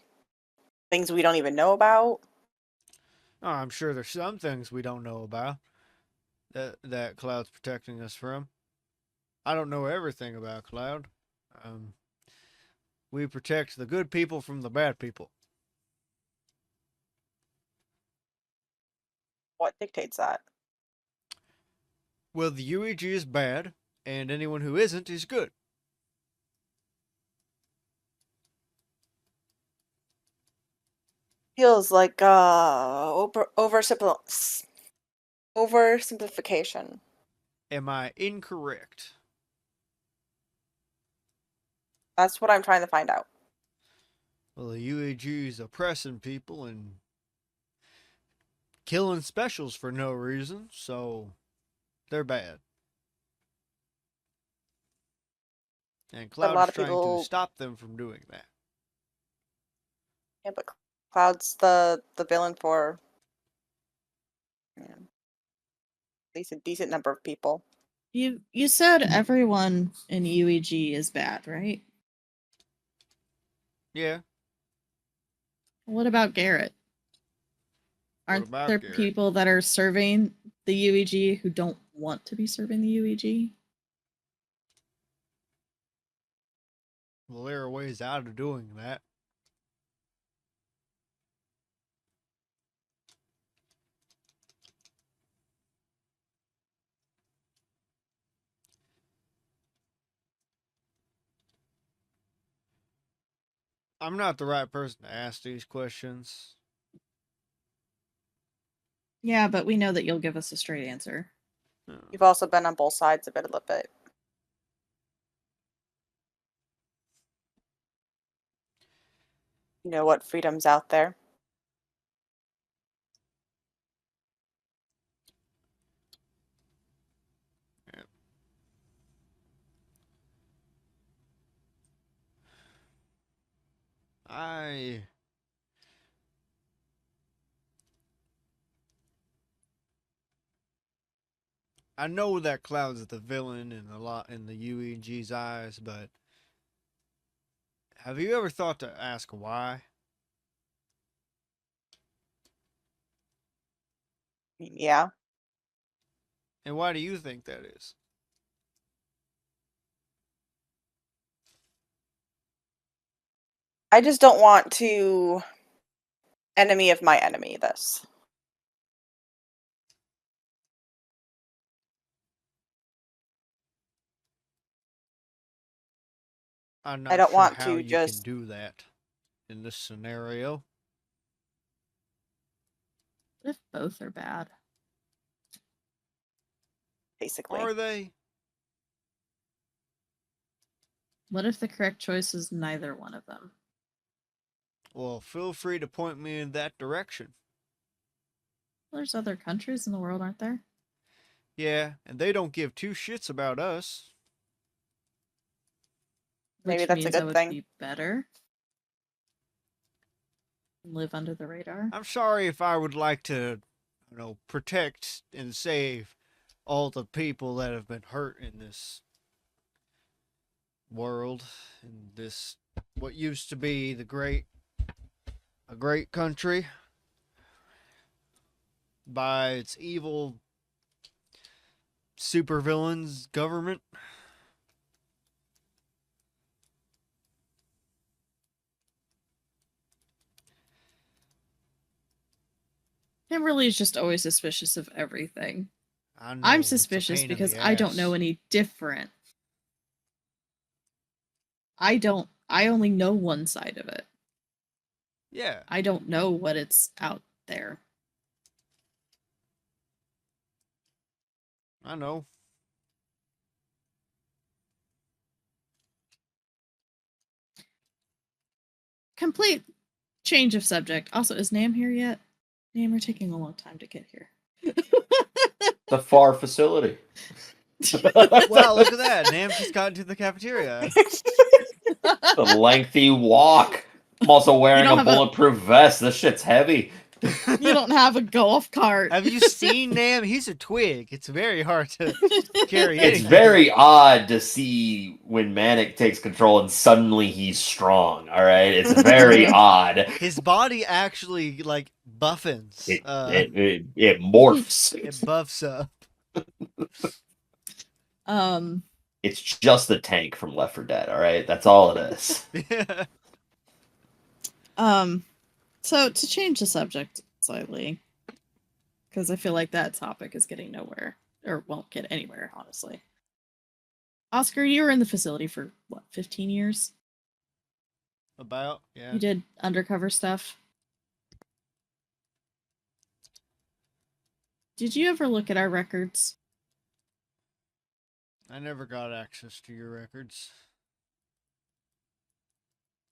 things we don't even know about? Oh, I'm sure there's some things we don't know about that Cloud's protecting us from. I don't know everything about Cloud. Um, we protect the good people from the bad people. What dictates that? Well, the UEG is bad, and anyone who isn't is good. Feels like oversimplification. Am I incorrect? That's what I'm trying to find out. Well, the UEG is oppressing people and killing specials for no reason, so they're bad. And But a Cloud is lot of trying to people, stop them from doing that. yeah, but Cloud's the villain for at least a decent number of people. You said everyone in UEG is bad, right? Yeah, What about Garrett? what Aren't about there Garrett? people that are serving the UEG who don't want to be serving the UEG? Well, there are ways out of doing that. I'm not the right person to ask these questions. Yeah, but we know that you'll give us a straight answer. You've also been on both sides of it a little bit. You know what freedom's out there. Yeah. I know that Cloud's the villain in the UEG's eyes, but have you ever thought to ask why? Yeah. And why do you think that is? I just don't want to enemy of my enemy this. I'm I not don't sure want how to you can just do that in this scenario. What if both are bad? basically. Are they? What if the correct choice is neither one of them? Well, feel free to point me in that direction. There's other countries in the world, aren't there? Yeah, and they don't give two shits about us. Maybe Which that's a means I good would thing. be better. Live under the radar. I'm sorry if I would like to, protect and save all the people that have been hurt in this world, in this what used to be a great country by its evil supervillains government. Kimberly is just always suspicious of everything. I know, I'm it's a suspicious pain in because the I don't know ass. any different. I only know one side of it. Yeah, I don't know what it's out there. I know. Complete change of subject. Also, is Nam here yet? Nam, we're taking a long time to get here. The far facility. Wow, look at that. Nam just got into the cafeteria. The lengthy walk. I'm also wearing don't a have a- bulletproof vest. This shit's heavy. You don't have a golf cart. Have you seen Nam? He's a twig. It's very hard to carry It's anything. very odd to see when Manic takes control and suddenly he's strong. All right, it's very odd. His body actually like buffins. It morphs. It buffs up. It's just the tank from Left 4 Dead. All right, that's all it is. So to change the subject slightly, because I feel like that topic is getting nowhere, or won't get anywhere, honestly. Oscar, you were in the facility for what, 15 years? About, yeah. You did undercover stuff. Did you ever look at our records? I never got access to your records.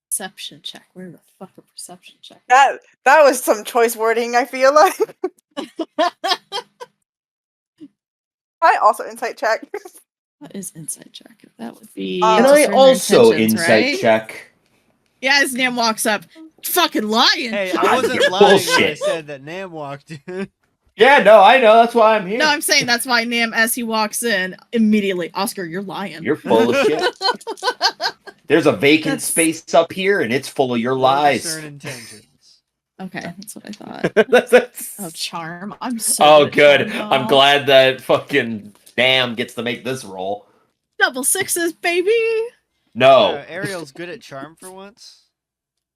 Perception check. Where the fuck a perception check? That was some choice wording, I feel like. I also insight check. What is insight check? That would be. And And to I discern their also intentions, insight right? check. Yeah, as Nam walks up, fucking lying. Hey, God, I wasn't you're lying when I bullshit. said that Nam walked in. Yeah, no, I know. That's why I'm here. No, I'm saying that's why Nam, as he walks in, immediately, Oscar, you're lying. You're full of shit. There's a vacant That's- space up here, and it's full of your Or lies. discern intentions. Okay, that's what I thought. That's- Oh, charm. I'm so oh, good. at good. charm, I'm y'all. glad that fucking Damn gets to make this roll. Double sixes, baby. No. Ariel's good at charm for once.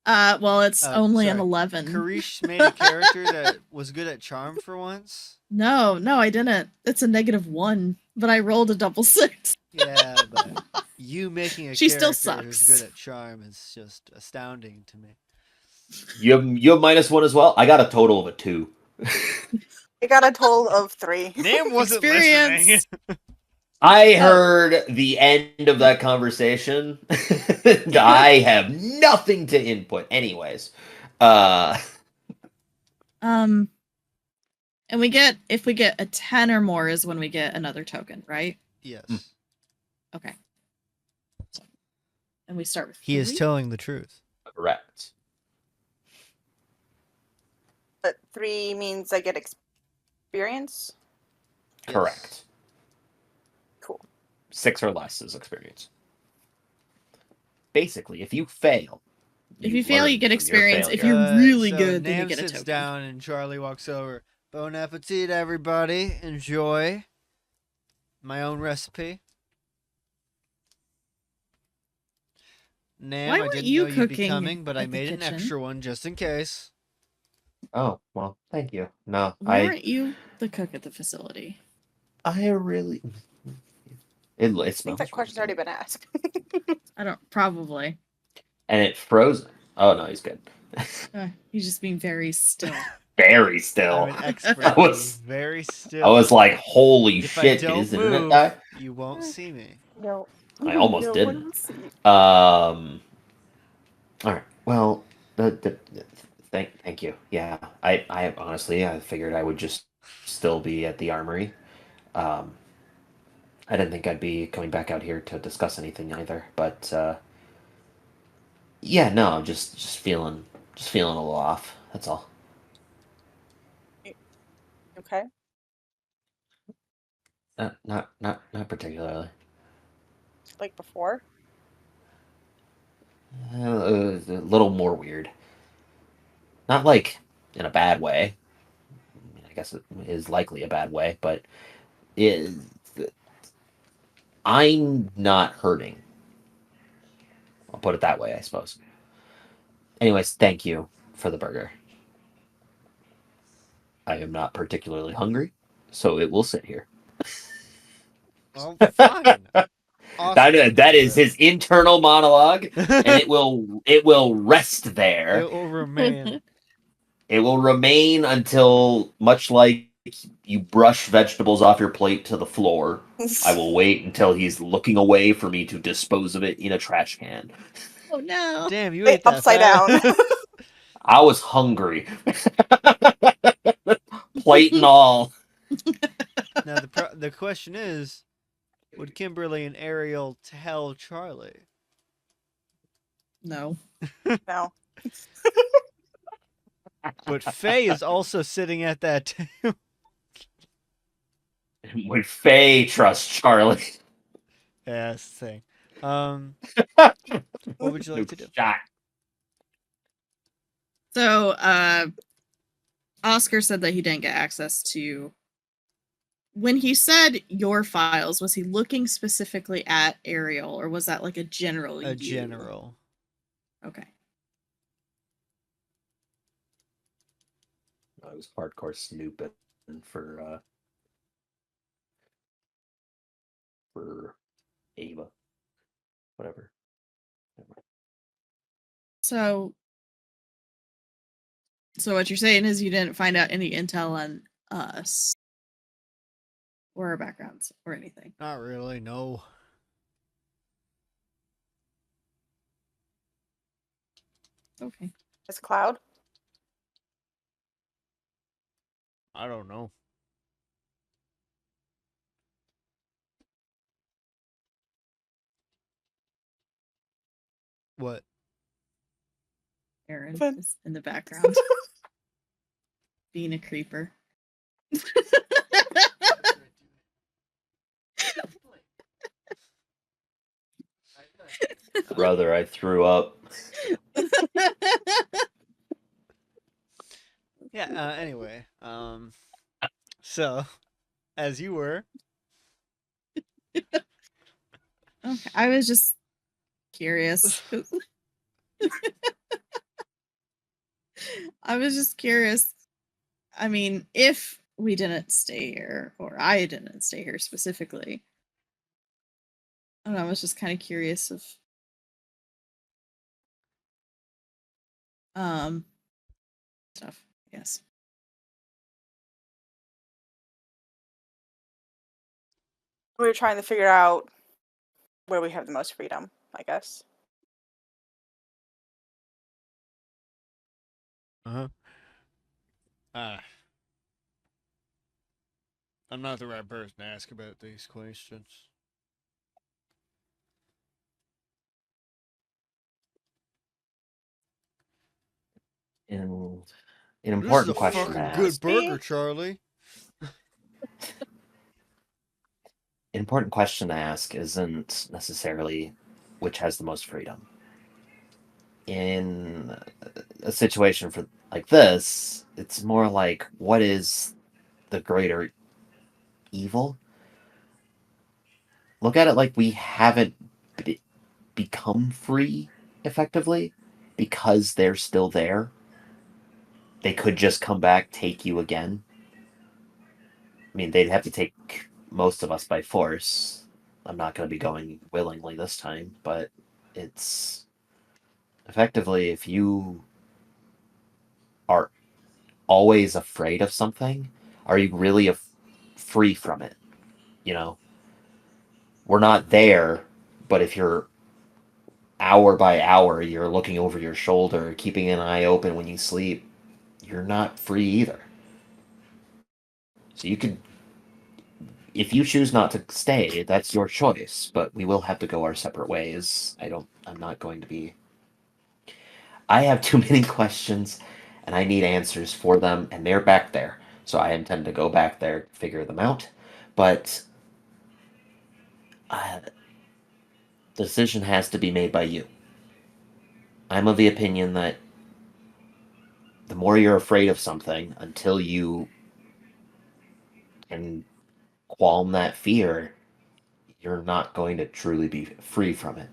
Well, it's only an sorry. 11. Karish made a character that was good at charm for once. No, I didn't. It's a -1, but I rolled a double six. Yeah, but you making a She character still who's sucks. good at charm is just astounding to me. You have -1 as well? I got a total of a 2. I got a total of 3. Nam wasn't Experience. listening. I heard the end of that conversation. And I have nothing to input. Anyways. And if we get a 10 or more is when we get another token, right? Yes. Okay. And we start with He is 3? telling the truth. Correct. But 3 means I get experience. Yes. Correct. Cool. 6 or less is experience. Basically, if you fail, If you fail, learn you get from your experience. If failure. you're really so good, then Nam you get a sits token. down and Charlie walks over. Bon appetit, everybody. Enjoy. My own recipe. Nam, Why I weren't didn't you know you'd be cooking coming, but I at the made an kitchen? extra one just in case. Oh, well, thank you. No, Why weren't you the cook at the facility? I really. It I smells. think that question's already been asked. I don't. Probably. And it's frozen. Oh no, he's good. He's just being very still. Very still. I'm an expert. I was- Being very still. I was like, holy if shit! I don't Is the internet move, die? you won't see me. No. I almost No, didn't. what else? All right. Well, thank you. Yeah, I honestly, I figured I would just still be at the armory. I didn't think I'd be coming back out here to discuss anything either. But yeah, no, I'm just feeling a little off. That's all. Okay. Not particularly. Like before? A little more weird. Not like in a bad way. I mean, I guess it is likely a bad way, but it, I'm not hurting. I'll put it that way, I suppose. Anyways, thank you for the burger. I am not particularly hungry, so it will sit here. Oh, fine. Oscar That is does his internal monologue, and it. it will rest there. It will remain. It will remain until, much like you brush vegetables off your plate to the floor, I will wait until he's looking away for me to dispose of it in a trash can. Oh no. Damn, you Wait, ate that upside down. fast. I was hungry. Plate and all. Now the question is, would Kimberly and Ariel tell Charlie? No. No. But Faye is also sitting at that table. Would Faye trust Charlie? Yeah, that's the thing. What would you like to do? Shot. So, Oscar said that he didn't get access to. When he said your files, was he looking specifically at Ariel, or was that like a general? A view? general. Okay. I was hardcore snooping for Ava. Whatever. So what you're saying is you didn't find out any intel on us or our backgrounds or anything. Not really, no. Okay. It's Cloud. I don't know. What? Aaron Fun. is in the background. Being a creeper. Brother, I threw up. Yeah, anyway. So, as you were. Okay. I was just curious. I was just curious. I mean, if we didn't stay here, or I didn't stay here specifically, I don't know, I was just kind of curious of stuff, I guess. We were trying to figure out where we have the most freedom, I guess. Uh-huh. I'm not the right person to ask about these questions. An This is important a question to fucking ask. good burger, Charlie. An important question to ask isn't necessarily which has the most freedom. In a situation like this, it's more like what is the greater evil? Look at it like we haven't become free effectively because they're still there. They could just come back, take you again. I mean, they'd have to take most of us by force. I'm not going to be going willingly this time, but it's effectively if you are always afraid of something, are you really free from it? You know, we're not there, but if you're hour by hour, you're looking over your shoulder, keeping an eye open when you sleep, you're not free either. So you could, if you choose not to stay, that's your choice, but we will have to go our separate ways. I'm not going to be. I have too many questions and I need answers for them, and they're back there. So I intend to go back there, figure them out. But The decision has to be made by you. I'm of the opinion that the more you're afraid of something, until you can qualm that fear, you're not going to truly be free from it.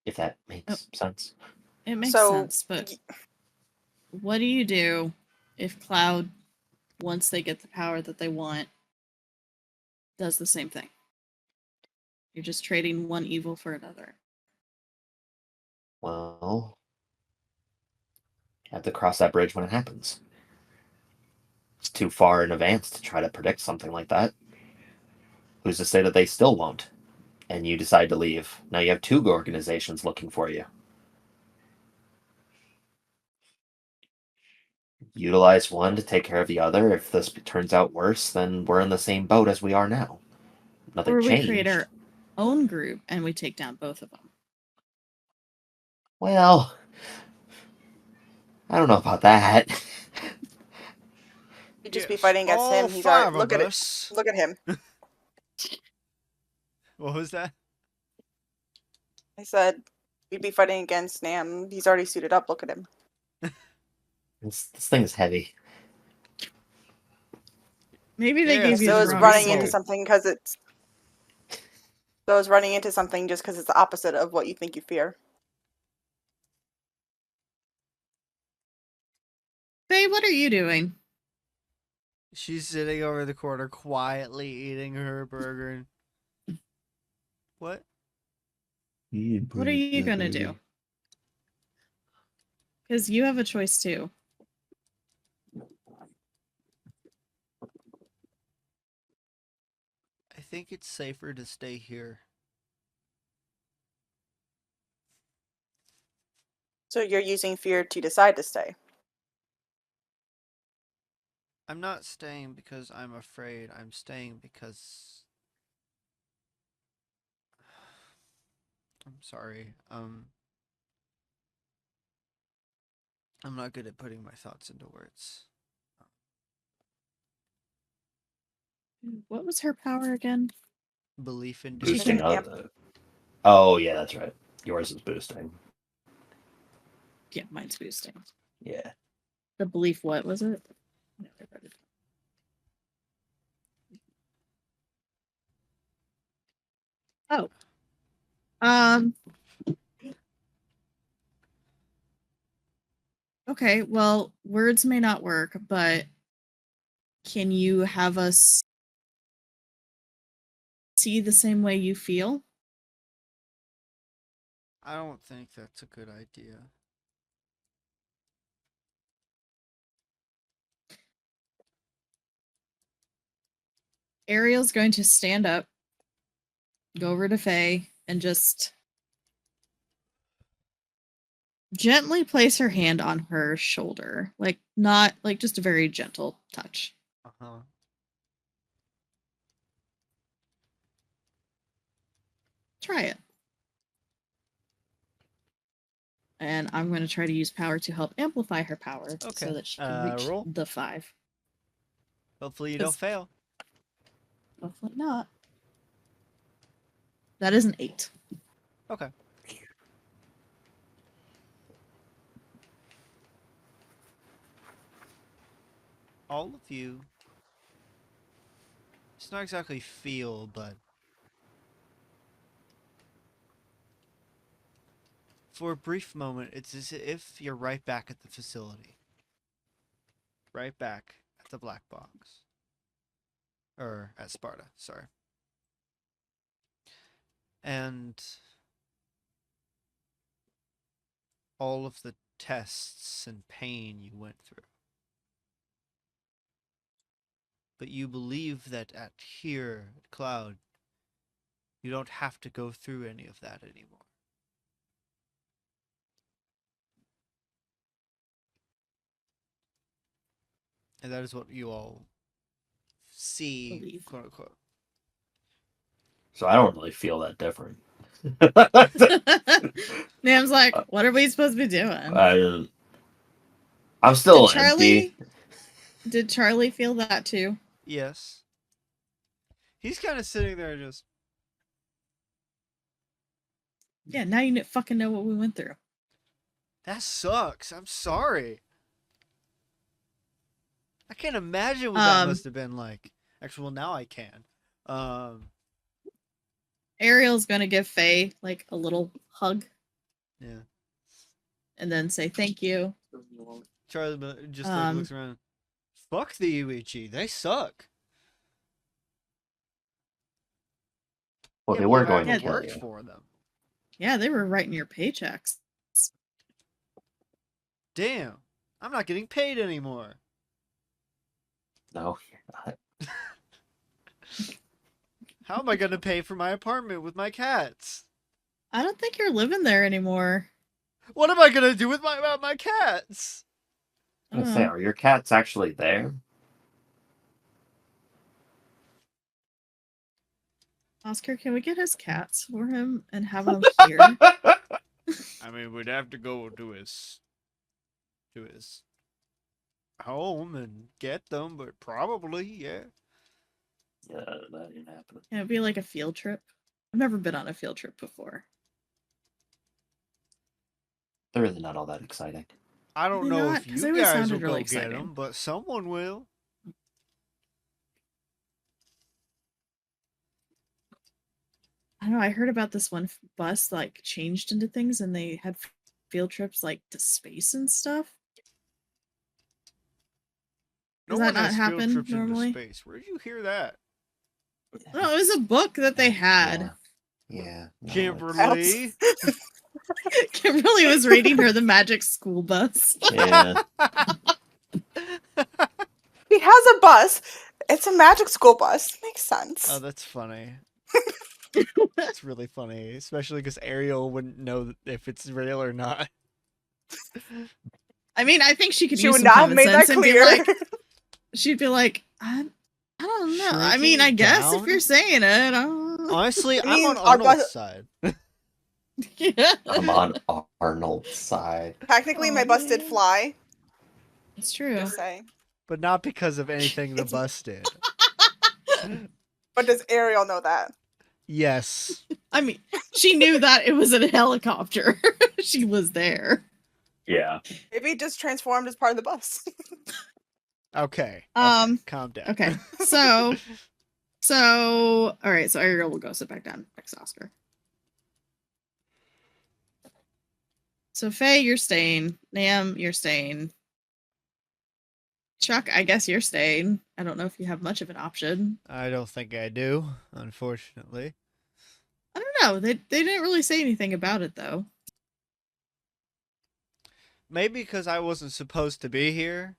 If that makes sense. It makes So, sense, but what do you do if Cloud, once they get the power that they want, does the same thing? You're just trading one evil for another. Well, you have to cross that bridge when it happens. It's too far in advance to try to predict something like that. Who's to say that they still won't? And you decide to leave. Now you have two organizations looking for you. Utilize one to take care of the other. If this turns out worse, then we're in the same boat as we are now. Nothing Or we changed. create our own group and we take down both of them. Well, I don't know about that. you'd just be Yes, fighting against all him. He's five already, look of at it. us. Look at him. What was that? I said we'd be fighting against Nam. He's already suited up. Look at him. This thing is heavy. Maybe they Yeah, gave you So the is wrong running into soul. something because it's. So is running into something just because it's the opposite of what you think you fear. Faye, what are you doing? She's sitting over the corner quietly eating her burger. What? What are you going to do? Because you have a choice too. I think it's safer to stay here. So you're using fear to decide to stay. I'm not staying because I'm afraid. I'm staying because I'm sorry. I'm not good at putting my thoughts into words. What was her power again? Belief in She Boosting can- other. Oh yeah, that's right. Yours is boosting. Yeah, mine's boosting. Yeah. The belief, what was it? Oh. Okay, well, words may not work, but can you have us see the same way you feel? I don't think that's a good idea. Ariel's going to stand up, go over to Faye, and just gently place her hand on her shoulder. Like, not like just a very gentle touch. Uh-huh. Try it. And I'm going to try to use power to help amplify her power Okay. so that she can reach Roll. the 5. Hopefully you don't 'Cause- fail. Hopefully not. That is an 8. Okay. All of you. It's not exactly feel, but for a brief moment, it's as if you're right back at the facility. Right back at the black box. Or at Sparta, sorry. And all of the tests and pain you went through. But you believe that at here, at Cloud, you don't have to go through any of that anymore. And that is what you all see, Believe. quote unquote. So I don't really feel that different. Nam's like, what are we supposed to be doing? I I'm still Did empty. Charlie feel that too? Yes. He's kind of sitting there just. Yeah, now you fucking know what we went through. That sucks. I'm sorry. I can't imagine what that Um, must have been like. Actually, well, now I can. Ariel's gonna give Faye like a little hug Yeah. and then say thank you. Charlie just like looks around. Fuck the UHG. They suck. Well, Yeah, they but were I going to haven't kill worked you. for them. Yeah, they were writing your paychecks. Damn. I'm not getting paid anymore. No, you're not. How am I going to pay for my apartment with my cats? I don't think you're living there anymore. What am I going to do with my cats? I'm gonna say, are your cats actually there? Oscar, can we get his cats for him and have them here? I mean, we'd have to go to his home and get them, but probably, yeah. Yeah, that ain't happening. Yeah, it'd be like a field trip. I've never been on a field trip before. They're really not all that exciting. I don't They're know not, if 'cause they you always guys will sounded go really get exciting. them, but someone will. I don't know. I heard about this one bus like changed into things, and they had field trips like to space and stuff. No Does that one not has field happen trips normally? into space. Where did you hear that? No, it was a book that they had. Yeah. No, Kimberly. Kimberly was reading her the Magic School Bus. Yeah. He has a bus. It's a magic school bus. Makes sense. Oh, that's funny. That's really funny, especially because Ariel wouldn't know if it's real or not. I mean, I think she could She use would some not have common made that sense and be clear. like, she'd be like, I don't know. I mean, Shrinking I guess if down? you're saying it, I don't know. Honestly, I'm mean, on our Arnold's bus- side. Yeah. I'm on Arnold's side. Technically, my bus did fly. It's true. Just saying. But not because of anything the It's- bus did. But does Ariel know that? Yes. I mean, she knew that it was a helicopter. She was there. Yeah. Maybe it just transformed as part of the bus. Okay. Calm down. Okay. So all right, so Ariel will go sit back down next to Oscar. So Faye, you're staying. Nam, you're staying. Chuck, I guess you're staying. I don't know if you have much of an option. I don't think I do, unfortunately. I don't know. They didn't really say anything about it though. Maybe because I wasn't supposed to be here.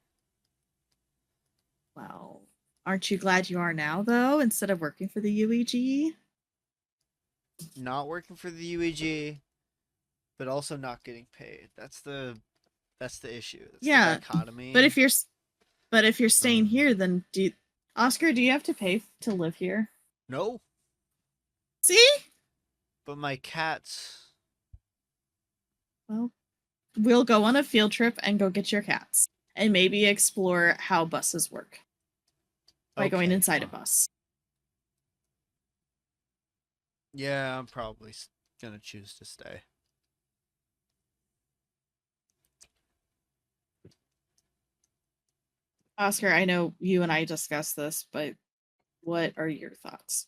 Well, aren't you glad you are now though, instead of working for the UEG? Not working for the UEG, but also not getting paid. That's the issue. That's Yeah, the dichotomy. But if you're staying Um, here, then Oscar, do you have to pay to live here? No, See? but my cats. Well, we'll go on a field trip and go get your cats and maybe explore how buses work by going Okay, inside a fine. bus. Yeah, I'm probably gonna choose to stay. Oscar, I know you and I discussed this, but what are your thoughts?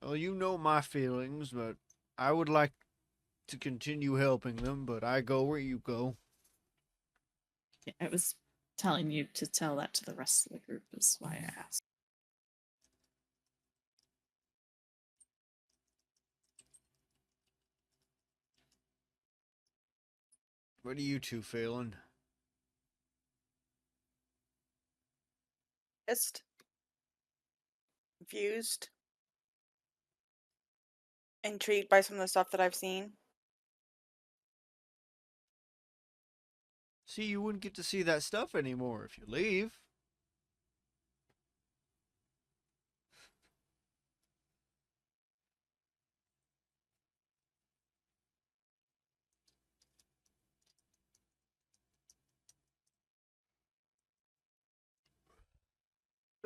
Well, you know my feelings, but I would like to continue helping them, but I go where you go. Yeah, I was telling you to tell that to the rest of the group is why I asked. What are you two feeling? Just confused. Intrigued by some of the stuff that I've seen. See, you wouldn't get to see that stuff anymore if you leave.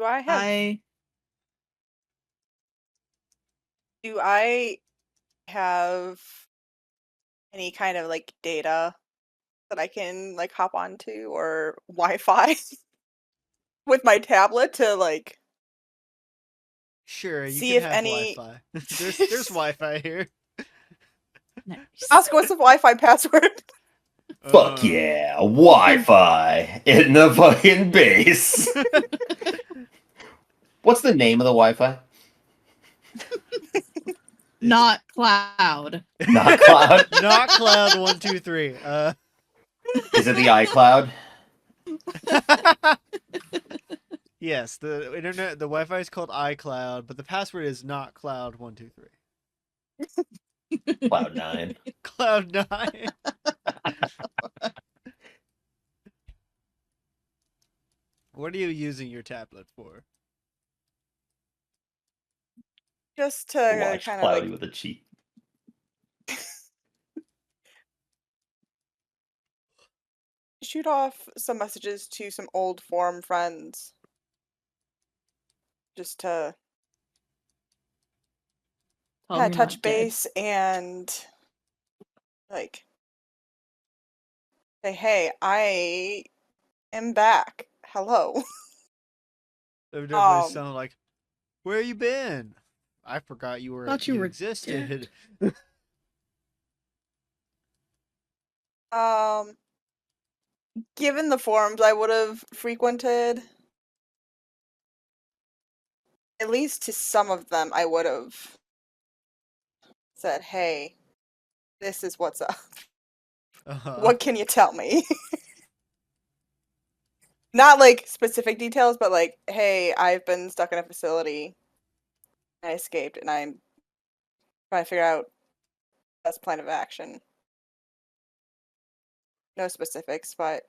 Do I have I do I have any kind of like data that I can like hop onto or Wi-Fi with my tablet to like Sure, you see can if have any Wi-Fi. there's Wi-Fi here. nice. ask what's the Wi-Fi password? Fuck Uh. yeah, Wi-Fi in the fucking base. What's the name of the Wi-Fi? Not cloud. Not Cloud. Not Cloud 123. Is it the iCloud? Yes, the internet, the Wi-Fi is called iCloud, but the password is not Cloud 123. Cloud9. Cloud9. What are you using your tablet for? Just to Watch kind of Cloudy like with a cheat. shoot off some messages to some old forum friends. Just to Tell kind 'em of you're touch not dead. base and like say, hey, I am back. Hello. There definitely Um, sound like, where you been? I forgot you Thought you were existed. um, given the forums I would have frequented, at least to some of them, I would have said, hey, this is what's up. What can you tell me? Not like specific details, but like, hey, I've been stuck in a facility. I escaped and I'm trying to figure out best plan of action. No specifics, but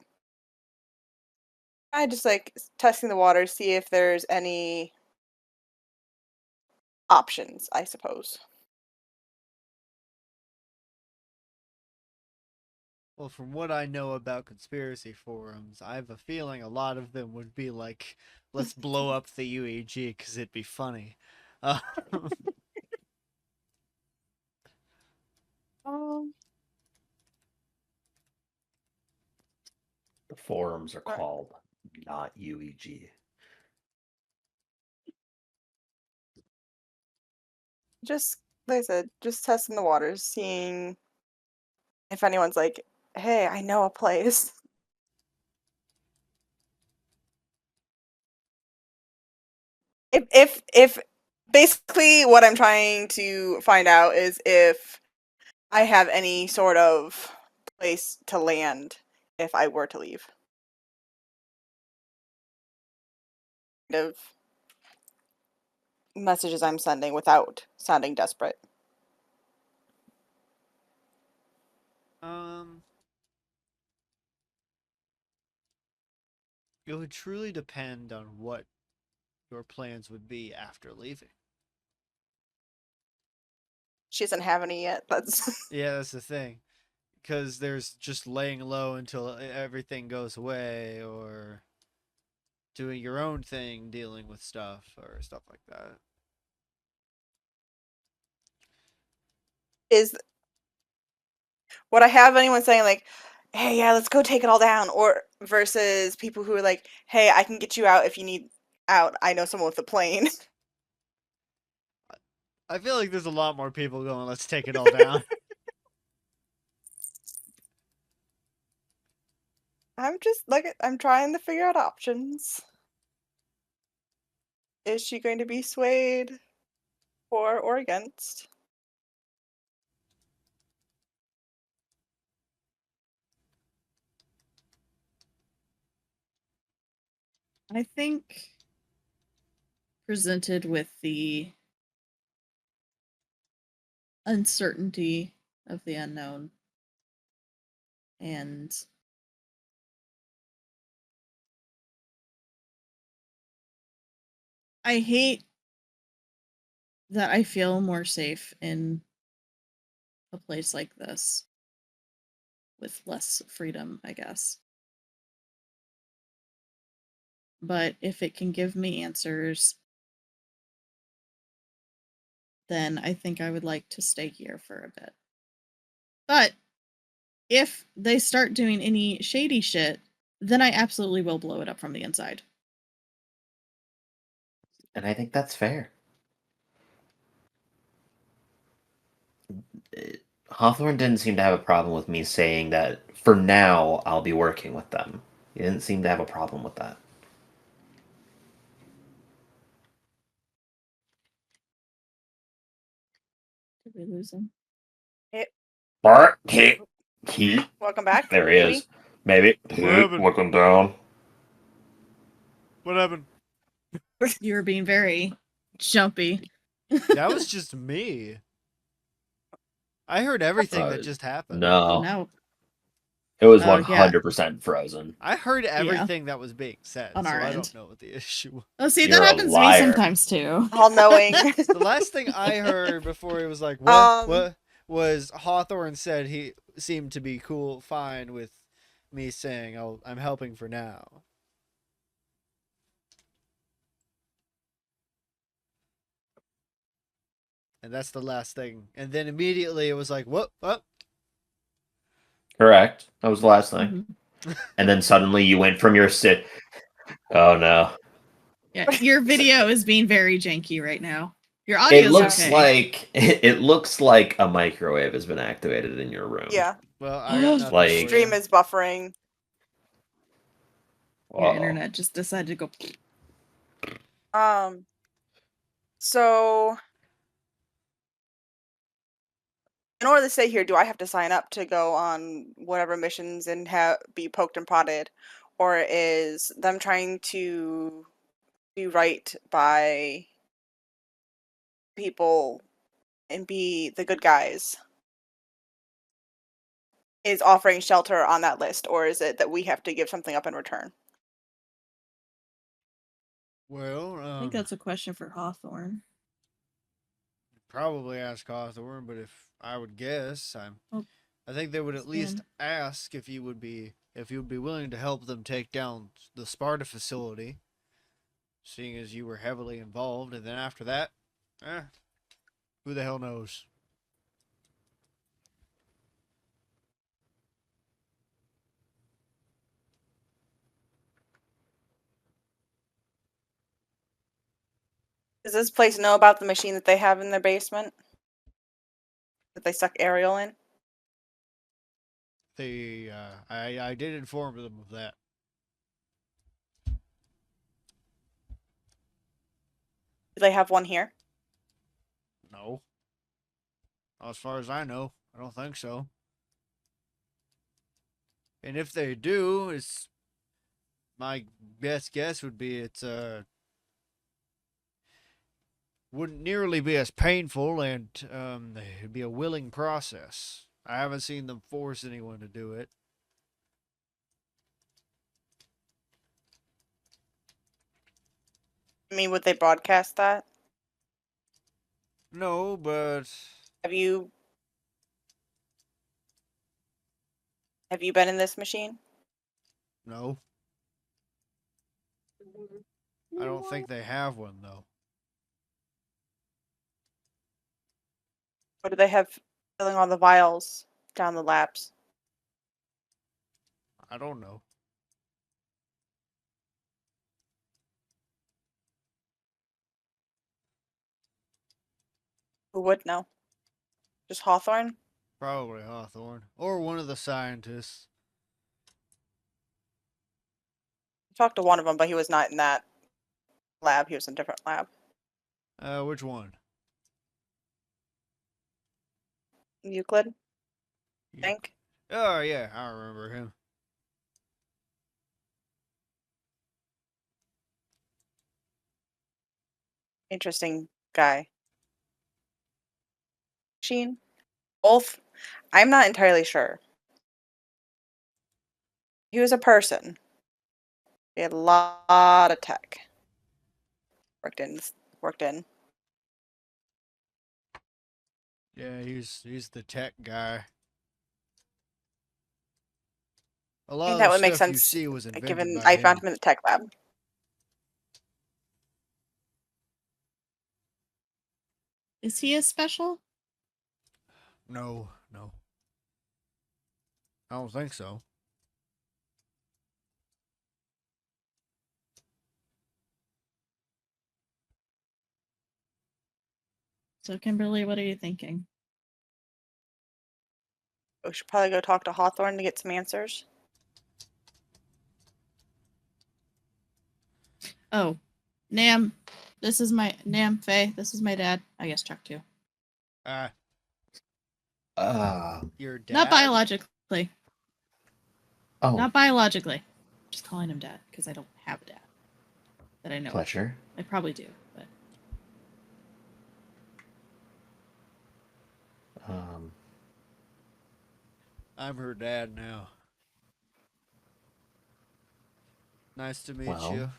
I just like testing the water, see if there's any options, I suppose. Well, from what I know about conspiracy forums, I have a feeling a lot of them would be like, let's blow up the UEG because it'd be funny. Uh, Um, The forums are Right. called not UEG. just like I said, just testing the waters, seeing if anyone's like, hey, I know a place. If basically what I'm trying to find out is if I have any sort of place to land if I were to leave. Kind of messages I'm sending without sounding desperate. um, it would truly depend on what your plans would be after leaving. She doesn't have any yet. That's Yeah, that's the thing. Because there's just laying low until everything goes away, or doing your own thing, dealing with stuff, or stuff like that. is would I have anyone saying like, "Hey, yeah, let's go take it all down," or versus people who are like, "Hey, I can get you out if you need out. I know someone with a plane." I feel like there's a lot more people going, let's take it all down. I'm just like I'm trying to figure out options. Is she going to be swayed for or against? I think presented with the uncertainty of the unknown and I hate that I feel more safe in a place like this with less freedom, I guess. but if it can give me answers, then I think I would like to stay here for a bit. But if they start doing any shady shit, then I absolutely will blow it up from the inside. And I think that's fair. Hawthorne didn't seem to have a problem with me saying that for now I'll be working with them. He didn't seem to have a problem with that. Did we lose him? Bart, Welcome back. there he maybe? is. Maybe. happened? Looking down. What happened? You were being very jumpy. That was just me. I heard everything that just happened. Oh, No. no. It was Oh, yeah. 100% frozen. I heard everything that was being said, On so our I end. don't know what the issue was. Oh, see, You're that a happens to me liar. sometimes too. All knowing. The last thing I heard before he was like, what? Um, What? Was Hawthorne said he seemed to be cool, fine with me saying, "Oh, I'm helping for now." And that's the last thing. And then immediately it was like, what? What? Correct. That was the last thing. Mhm. And then suddenly you went from your sit. Oh no. Yeah, your video is being very janky right now. Your It audio's looks okay. like it looks like a microwave has been activated in your room. Yeah. Well, I got nothing Like- for Stream you. is buffering. Your Uh-oh. internet just decided to go. So in order to stay here, do I have to sign up to go on whatever missions and be poked and prodded, or is them trying to do right by people and be the good guys is offering shelter on that list, or is it that we have to give something up in return? Well, I think that's a question for Hawthorne. probably ask Hawthorne, but if I would guess, Oh, I think they would at least Stan. ask if you would be willing to help them take down the Sparta facility, seeing as you were heavily involved, and then after that, who the hell knows? Does this place know about the machine that they have in their basement that they stuck Ariel in? They, I did inform them of that. Do they have one here? No. As far as I know, I don't think so. And if they do, it's my best guess would be it's wouldn't nearly be as painful, and it'd be a willing process. I haven't seen them force anyone to do it. I mean, would they broadcast that? No, but Have you been in this machine? no. I don't think they have one though. Or do they have filling all the vials down the labs? I don't know. Who would know? Just Hawthorne? Probably Hawthorne or one of the scientists. I talked to one of them, but he was not in that lab. He was in a different lab. Which one? Euclid, I You- think. Oh yeah, I remember him. Interesting guy. Machine? Both? I'm not entirely sure. He was a person. He had a lot of tech. Worked in. Yeah, he's the tech guy. A I lot think of that the would make stuff you sense see was invented given by I found him. him in the tech lab. Is he as special? No. I don't think so. So, Kimberly, what are you thinking? We should probably go talk to Hawthorne to get some answers. Oh, Nam, this is my Faye. This is my dad. I guess Chuck too. Your dad? Not biologically. Oh, Not biologically. Just calling him dad because I don't have a dad that I know. of. pleasure. I probably do, but I'm her dad now. Nice to meet well, you.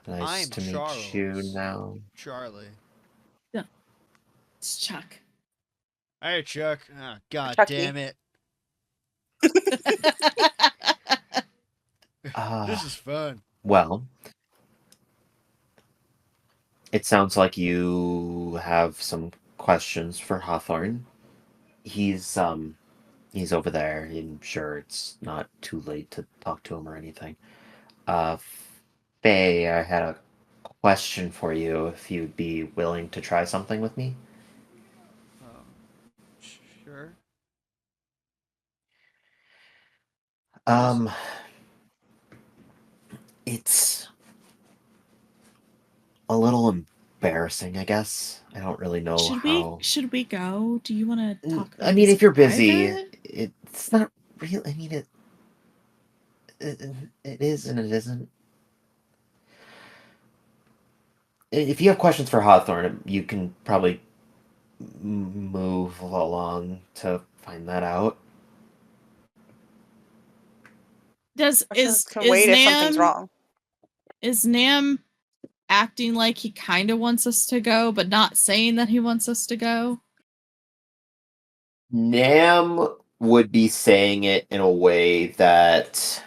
nice I'm to meet you Charles. now. Charlie. it's Chuck. Hey, Chuck. Ah, God Chucky. damn it. This is fun. Well, it sounds like you have some questions for Hawthorne. He's over there. I'm sure it's not too late to talk to him or anything. Faye, I had a question for you. If you'd be willing to try something with me. Sure. Um, it's a little embarrassing, I guess. I don't really know how. Should we go? Do you want to talk about I mean, this if you're in busy, private? it's not real. I mean, it is and it isn't. If you have questions for Hawthorne, you can probably move along to find that out. Questions can wait if something's wrong. Is Nam acting like he kind of wants us to go, but not saying that he wants us to go? Nam would be saying it in a way that.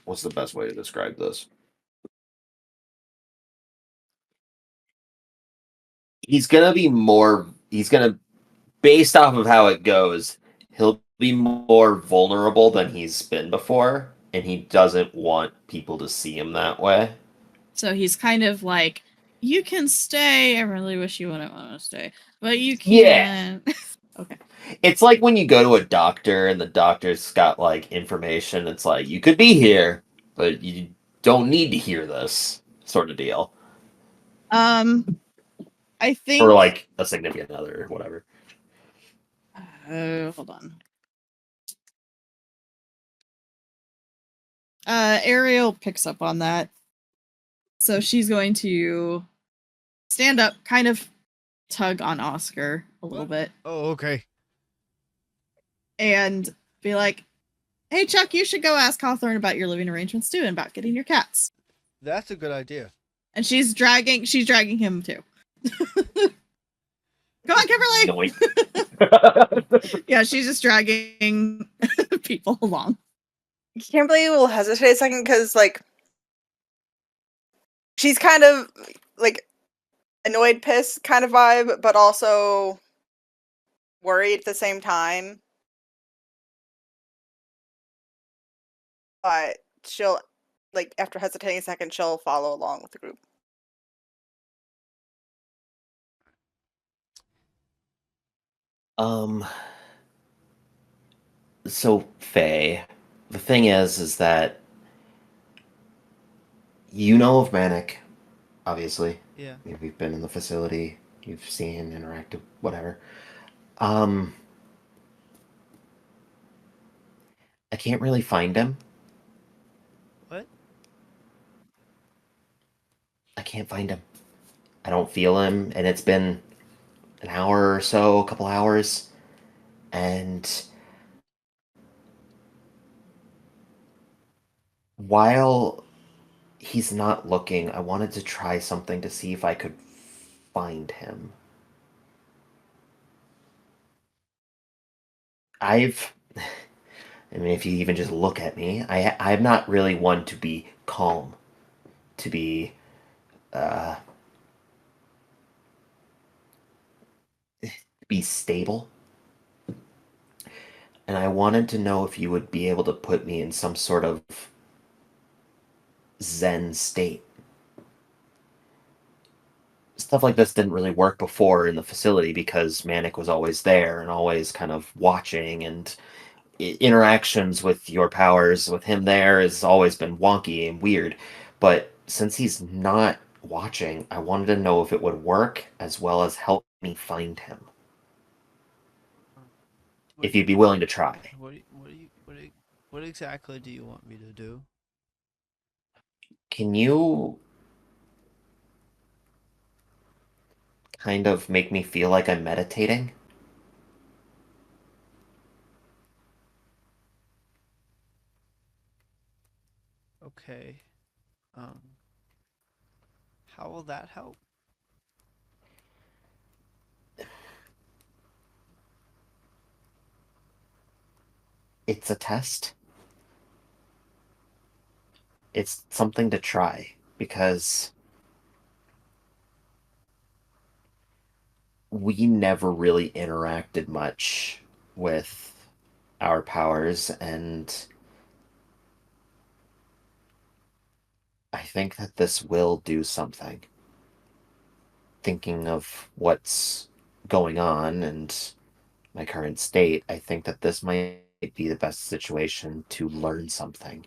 What's the best way to describe this? He's gonna be more. He's gonna, based off of how it goes, he'll be more vulnerable than he's been before, and he doesn't want people to see him that way. So he's kind of like, you can stay. I really wish you wouldn't want to stay, but you Yeah. can't. Okay. It's like when you go to a doctor and the doctor's got like information. It's like, you could be here, but you don't need to hear this sort of deal. I think. Or like a significant other or whatever. Hold on. Ariel picks up on that. So she's going to stand up, kind of tug on Oscar a little bit, Oh, okay. and be like, hey, Chuck, you should go ask Hawthorne about your living arrangements too and about getting your cats. That's a good idea. And she's dragging him too. Come on, Kimberly! Yeah, she's just dragging people along. Kimberly will hesitate a second because, like, she's kind of like annoyed, pissed kind of vibe, but also worried at the same time. But she'll, like, after hesitating a second, she'll follow along with the group. So Faye, the thing is that you know of Manic, obviously. Yeah. We've been in the facility. You've seen, interacted, whatever. I can't really find him. What? I can't find him. I don't feel him, and it's been an hour or so, a couple hours, and while he's not looking, I wanted to try something to see if I could find him. I mean, if you even just look at me, I'm not really one to be calm, to be, be stable. And I wanted to know if you would be able to put me in some sort of Zen state. Stuff like this didn't really work before in the facility because Manic was always there and always kind of watching, and interactions with your powers with him there has always been wonky and weird. But since he's not watching, I wanted to know if it would work as well as help me find him. If you'd be willing to try. What exactly do you want me to do? Can you kind of make me feel like I'm meditating? Okay. Um, how will that help? It's a test. It's something to try because we never really interacted much with our powers, and I think that this will do something. Thinking of what's going on and my current state, I think that this might be the best situation to learn something.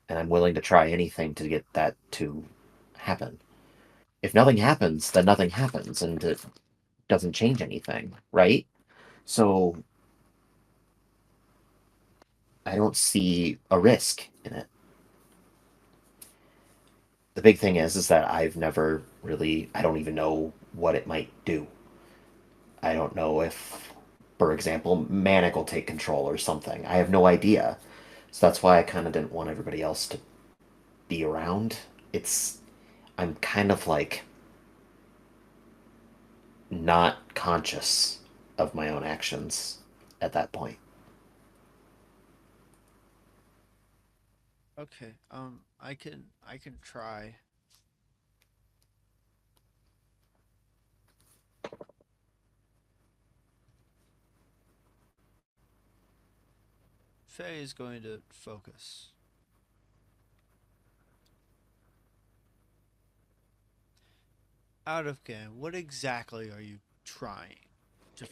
And I'm willing to try anything to get that to happen. If nothing happens, then nothing happens, and it doesn't change anything, right? So I don't see a risk in it. The big thing is that I've never really, I don't even know what it might do. I don't know if, for example, Manic will take control or something. I have no idea. So that's why I kind of didn't want everybody else to be around. I'm kind of like not conscious of my own actions at that point. Okay. I can try. Faye is going to focus. Out of game, what exactly are you trying to?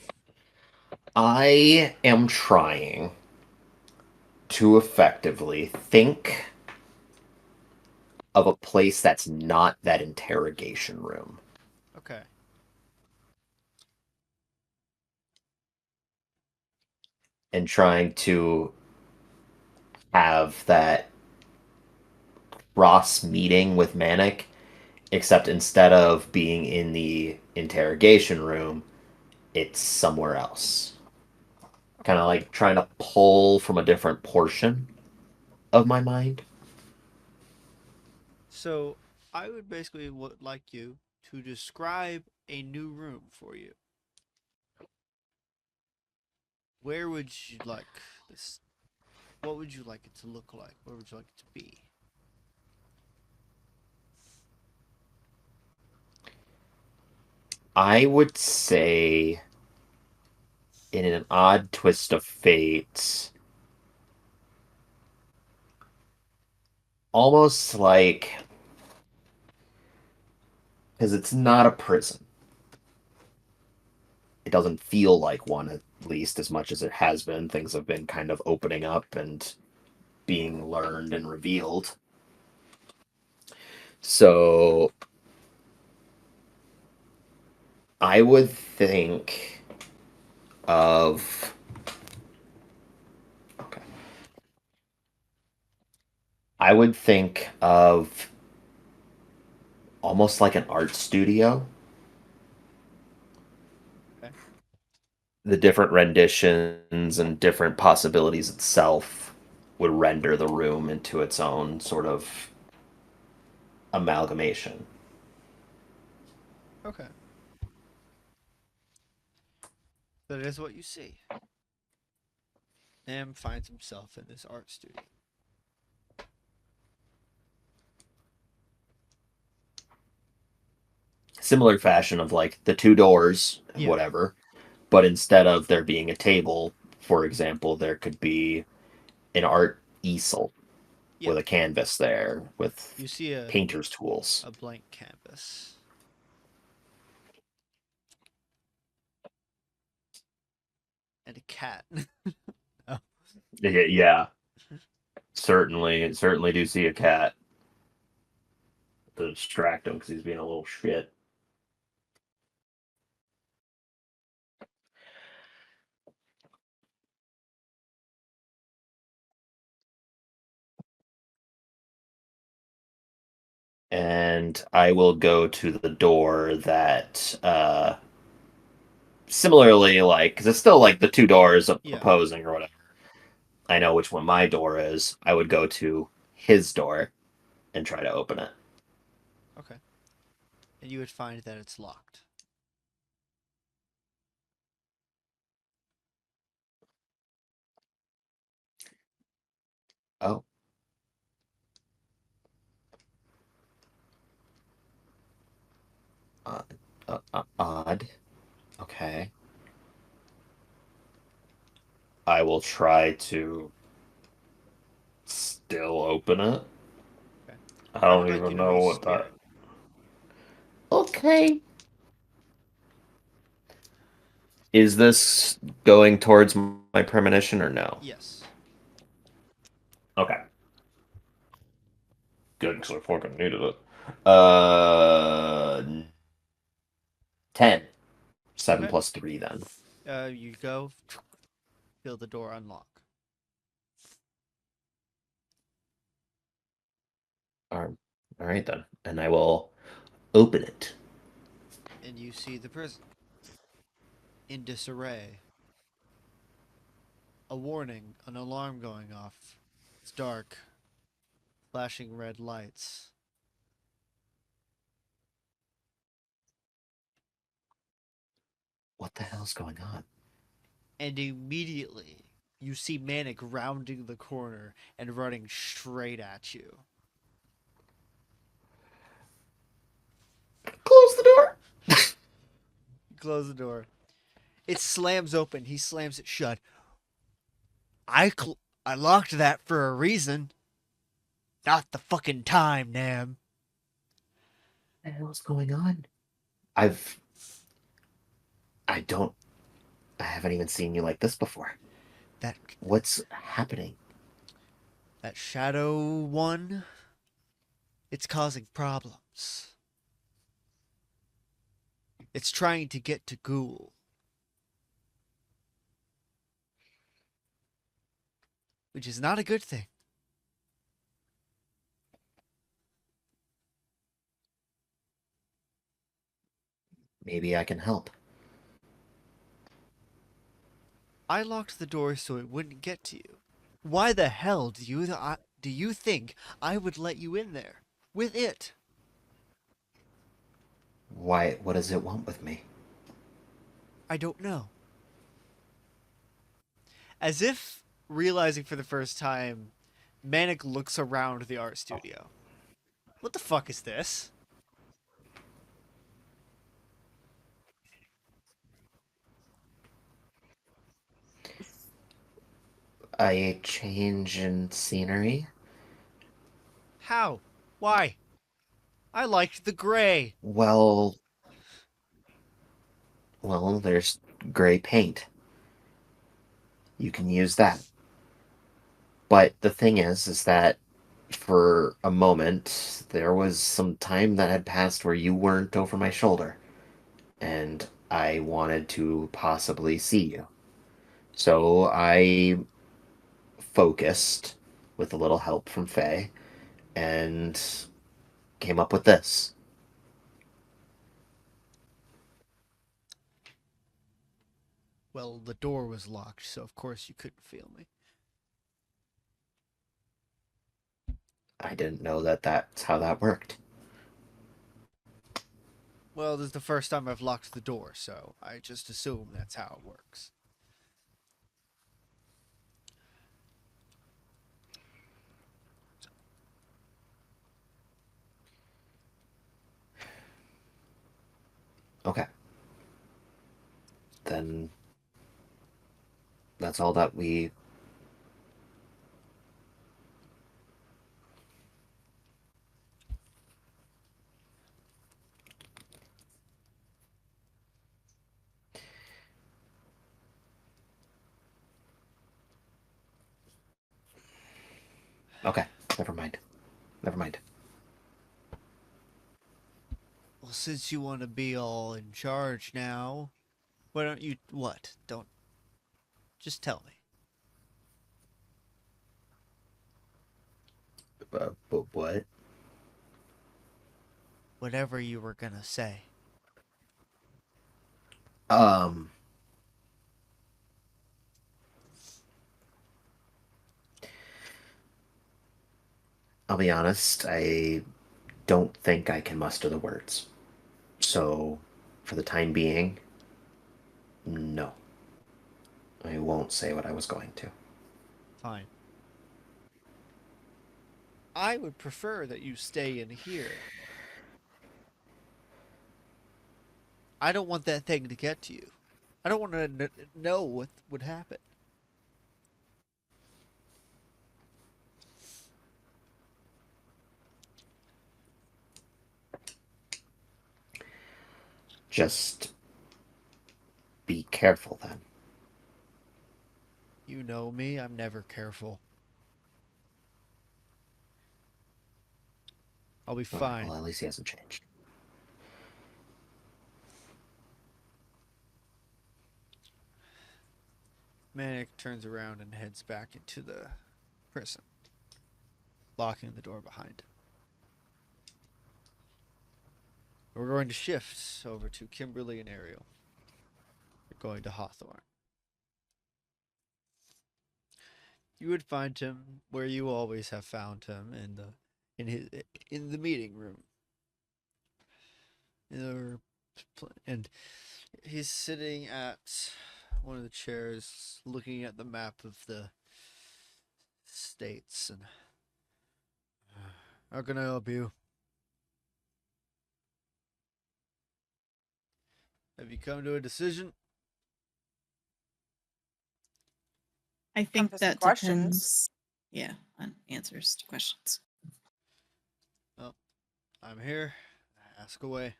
I am trying to effectively think of a place that's not that interrogation room. Okay. And trying to have that Ross meeting with Manic, except instead of being in the interrogation room, it's somewhere else. Kind of like trying to pull from a different portion of my mind. So I would basically would like you to describe a new room for you. Where would you like this? What would you like it to look like? What would you like it to be? I would say, in an odd twist of fate, almost like, because it's not a prison. It doesn't feel like one, at least as much as it has been. Things have been kind of opening up and being learned and revealed. So I would think of. Okay. I would think of almost like an art studio. Okay. The different renditions and different possibilities itself would render the room into its own sort of amalgamation. Okay. That is what you see. Nam finds himself in this art studio. similar fashion of like the two doors, Yeah. whatever. But instead of there being a table, for example, there could be an art easel Yeah. with a canvas there with You see painter's tools. a blank canvas. And a cat. Oh. Yeah, certainly do see a cat to distract him because he's being a little shit. And I will go to the door that similarly like because it's still like the two doors Yeah. opposing or whatever. I know which one my door is. I would go to his door and try to open it. Okay. And you would find that it's locked. Oh. Odd. Okay. I will try to still open it. Okay. I I don't would like you even to know roll what that. spirit. Okay. Is this going towards my premonition or no? Yes. Okay. Good, because I fucking needed it. 10. 7 Okay. plus 3 then. You go, feel the door unlock. All right then. And I will open it. And you see the prison. In disarray. A warning, an alarm going off. It's dark. Flashing red lights. What the hell's going on? And immediately, you see Manic rounding the corner and running straight at you. Close the door. Close the door. It slams open. He slams it shut. I locked that for a reason. Not the fucking time, Nam. What the hell's going on? I've. I don't. I haven't even seen you like this before. That What's happening? that shadow one. It's causing problems. It's trying to get to Ghoul. Which is not a good thing. Maybe I can help. I locked the door so it wouldn't get to you. Why the hell do you think I would let you in there with it? Why? What does it want with me? I don't know. As if realizing for the first time, Manic looks around the art studio. What the fuck is this? A change in scenery? How? Why? I liked the gray. Well, there's gray paint. You can use that. But the thing is that for a moment, there was some time that had passed where you weren't over my shoulder. And I wanted to possibly see you. So I focused with a little help from Faye and came up with this. Well, the door was locked, so of course you couldn't feel me. I didn't know that that's how that worked. Well, this is the first time I've locked the door, so I just assume that's how it works. Okay. Then that's all that we. Okay, never mind. Never mind. Well, since you want to be all in charge now, why don't you. What? Don't. Just tell me. But what? Whatever you were gonna say. Um. I'll be honest. I don't think I can muster the words. So, for the time being, no. I won't say what I was going to. Fine. I would prefer that you stay in here. I don't want that thing to get to you. I don't want to know what would happen. Just be careful then. You know me, I'm never careful. I'll be All right, fine. well, at least he hasn't changed. Manic turns around and heads back into the prison, locking the door behind him. We're going to shift over to Kimberly and Ariel. We're going to Hawthorne. You would find him where you always have found him, in the meeting room. And he's sitting at one of the chairs, looking at the map of the states. And how can I help you? Have you come to a decision? I think for some that questions. depends. Yeah, on answers to questions. Well, I'm here. Ask away.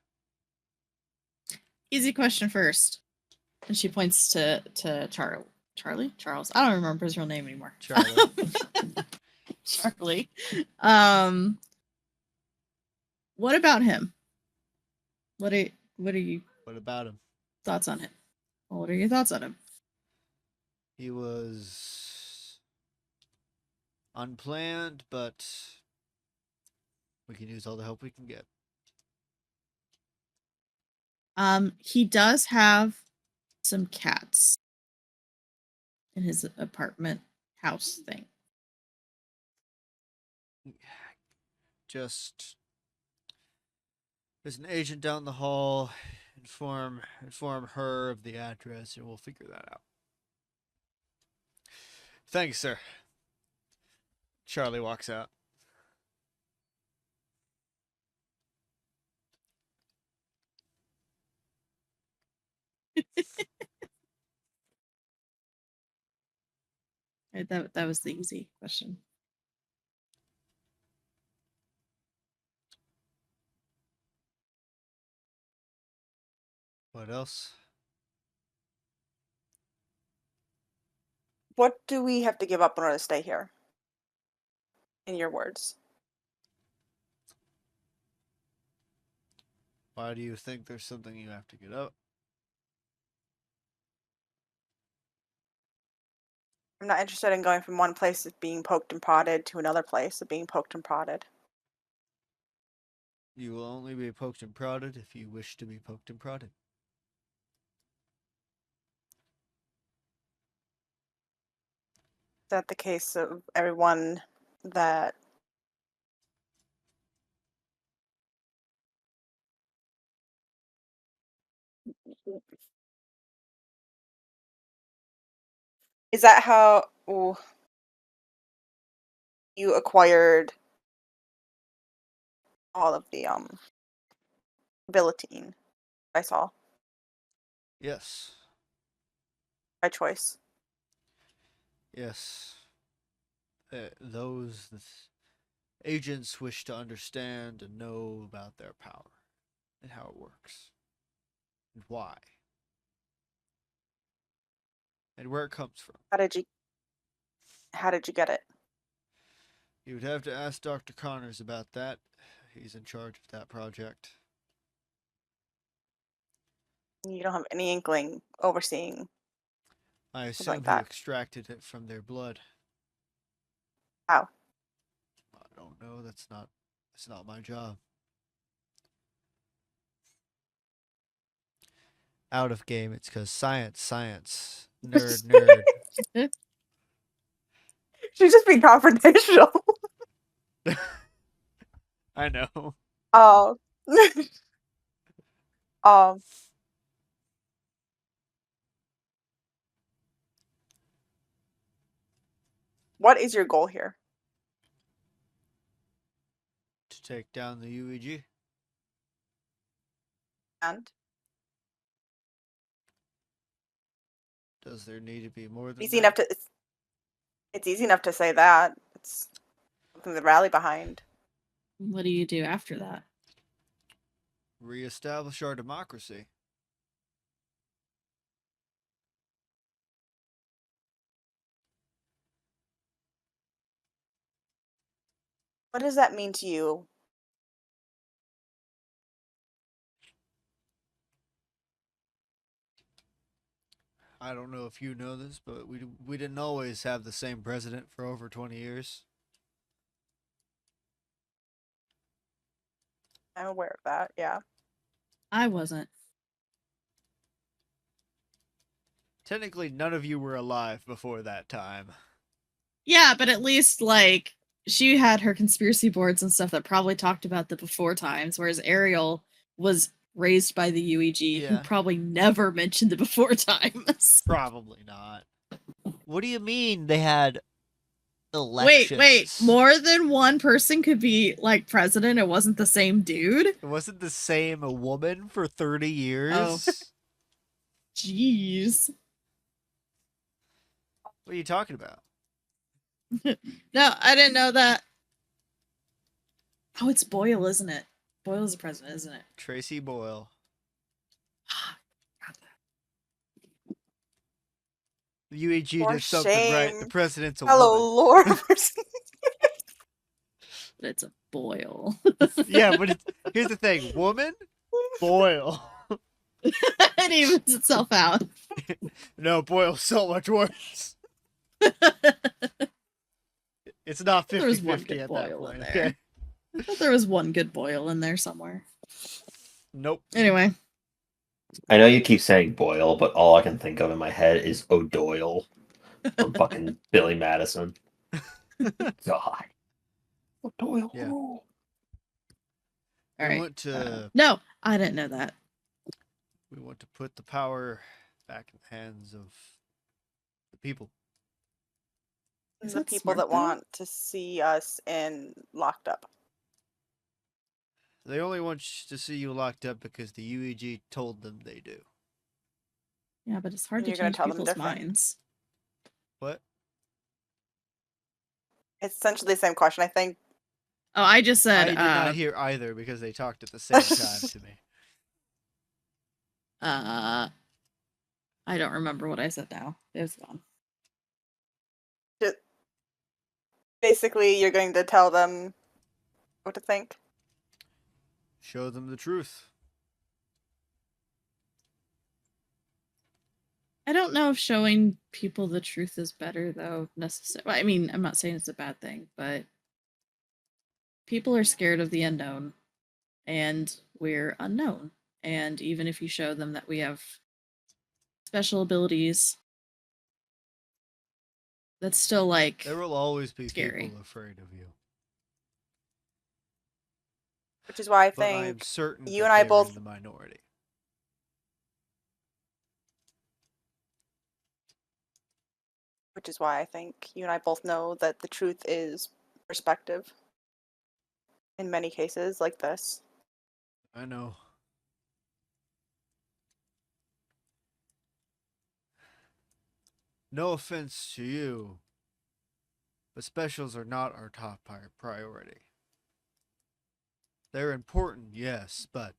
Easy question first. And she points to Charlie? Charles. I don't remember his real name anymore. Charlie. Charlie. What about him? What are you What about him? thoughts on him? What are your thoughts on him? He was unplanned, but we can use all the help we can get. He does have some cats in his apartment house thing. Just there's an agent down the hall. Inform her of the address, and we'll figure that out. Thanks, sir. Charlie walks out. Right, that was the easy question. What else? What do we have to give up in order to stay here? In your words. Why do you think there's something you have to get up? I'm not interested in going from one place of being poked and prodded to another place of being poked and prodded. You will only be poked and prodded if you wish to be poked and prodded. Is that the case of everyone that is that how you acquired all of the Villatine I saw? Yes. By choice. Yes. Those agents wish to understand and know about their power and how it works and why and where it comes from. How did you get it? You would have to ask Dr. Connors about that. He's in charge of that project. You don't have any inkling overseeing. I Something like assume he that. extracted it from their blood. How? I don't know. That's not my job. Out of game, it's because science. Nerd. She's just being confrontational. I know. Oh. um. What is your goal here? To take down the UEG. And Does there need to be more than easy that? enough to. It's easy enough to say that. It's something to rally behind. What do you do after that? Reestablish our democracy. What does that mean to you? I don't know if you know this, but we didn't always have the same president for over 20 years. I'm aware of that. Yeah. I wasn't. Technically, none of you were alive before that time. Yeah, but at least like she had her conspiracy boards and stuff that probably talked about the before times, whereas Ariel was raised by the UEG, who Yeah. probably never mentioned the before times. Probably not. What do you mean they had elections? Wait, more than one person could be like president. It wasn't the same dude. It wasn't the same woman for 30 years? Oh. Jeez. What are you talking about? No, I didn't know that. Oh, it's Boyle, isn't it? Boyle's the president, isn't it? Tracy Boyle. The UEG For did something right. The shame. president's a Hello, woman. Lord. But it's a Boyle. Yeah, but here's the thing. Woman? Boyle. It evens itself out. No, Boyle's so much worse. It's not 50-50 There was one at good that Boyle point. in Okay. there. I thought there was one good Boyle in there somewhere. Nope. Anyway, I know you keep saying Boyle, but all I can think of in my head is O'Doyle from fucking Billy Madison. God. O'Doyle. Yeah. all We right. want to No, I didn't know that. put the power back in the hands of the people. Is The that people smart, that though? want to see us in locked up. They only want to see you locked up because the UEG told them they do. Yeah, but it's hard And to you're gonna change tell them people's different. minds. What? It's essentially the same question, I think. Oh, I just I said. did not hear either because they talked at the same time to me. I don't remember what I said now. It's gone. Basically, you're going to tell them what to think. Show them the truth. I don't know if showing people the truth is better, though, necessarily. I mean, I'm not saying it's a bad thing, but people are scared of the unknown, and we're unknown. And even if you show them that we have special abilities, that's still like There will always be scary. people afraid of you. Which is why I But I am think certain you that and I they're both. in the minority. Which is why I think you and I both know that the truth is perspective. In many cases like this. I know. No offense to you, but specials are not our top priority. They're important, yes, but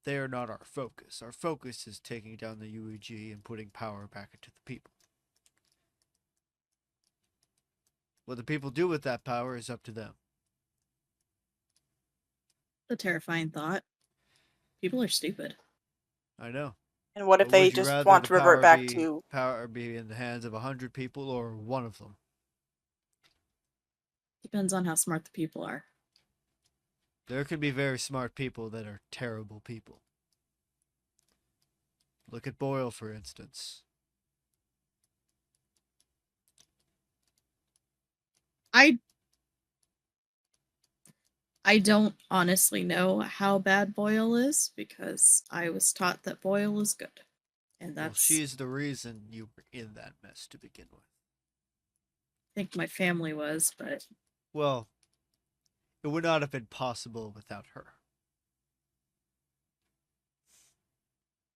they are not our focus. Our focus is taking down the UEG and putting power back into the people. What the people do with that power is up to them. A terrifying thought. People are stupid. I know. And what if But they would you just rather want the to revert power back be to? power be in the hands of 100 people or one of them? Depends on how smart the people are. There can be very smart people that are terrible people. Look at Boyle, for instance. I don't honestly know how bad Boyle is because I was taught that Boyle is good. And Well, that's she's the reason you were in that mess to begin with. I think my family was, but Well, it would not have been possible without her.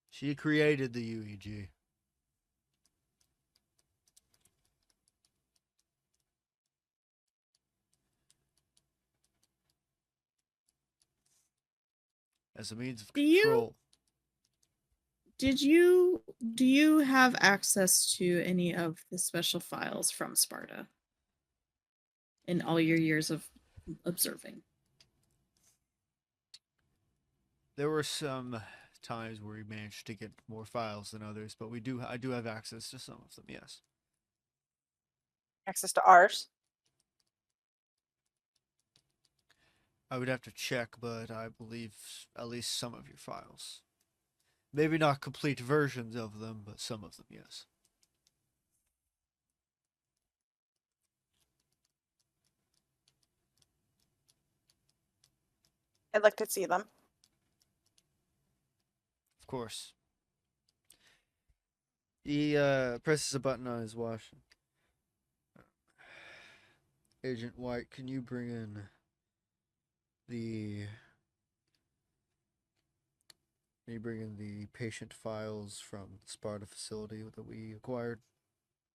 She created the UEG. As a means of Do you- control. do you have access to any of the special files from Sparta in all your years of observing? There were some times where we managed to get more files than others, but I do have access to some of them, yes. Access to ours. I would have to check, but I believe at least some of your files. Maybe not complete versions of them, but some of them, yes. I'd like to see them. Of course. He presses a button on his watch. Agent White, can you bring in the patient files from the Sparta facility that we acquired?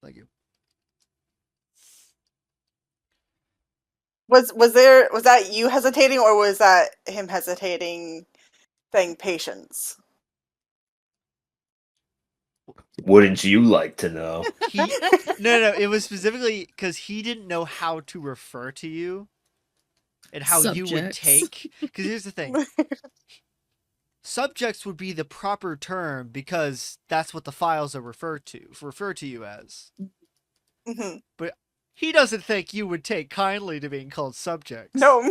Thank you. Was that you hesitating, or was that him hesitating, saying patience? Wouldn't you like to know? No, it was specifically because he didn't know how to refer to you and how you would Subjects. take. Because here's the thing. Subjects would be the proper term because that's what the files are refer to you as. Mhm. But he doesn't think you would take kindly to being called subjects. No,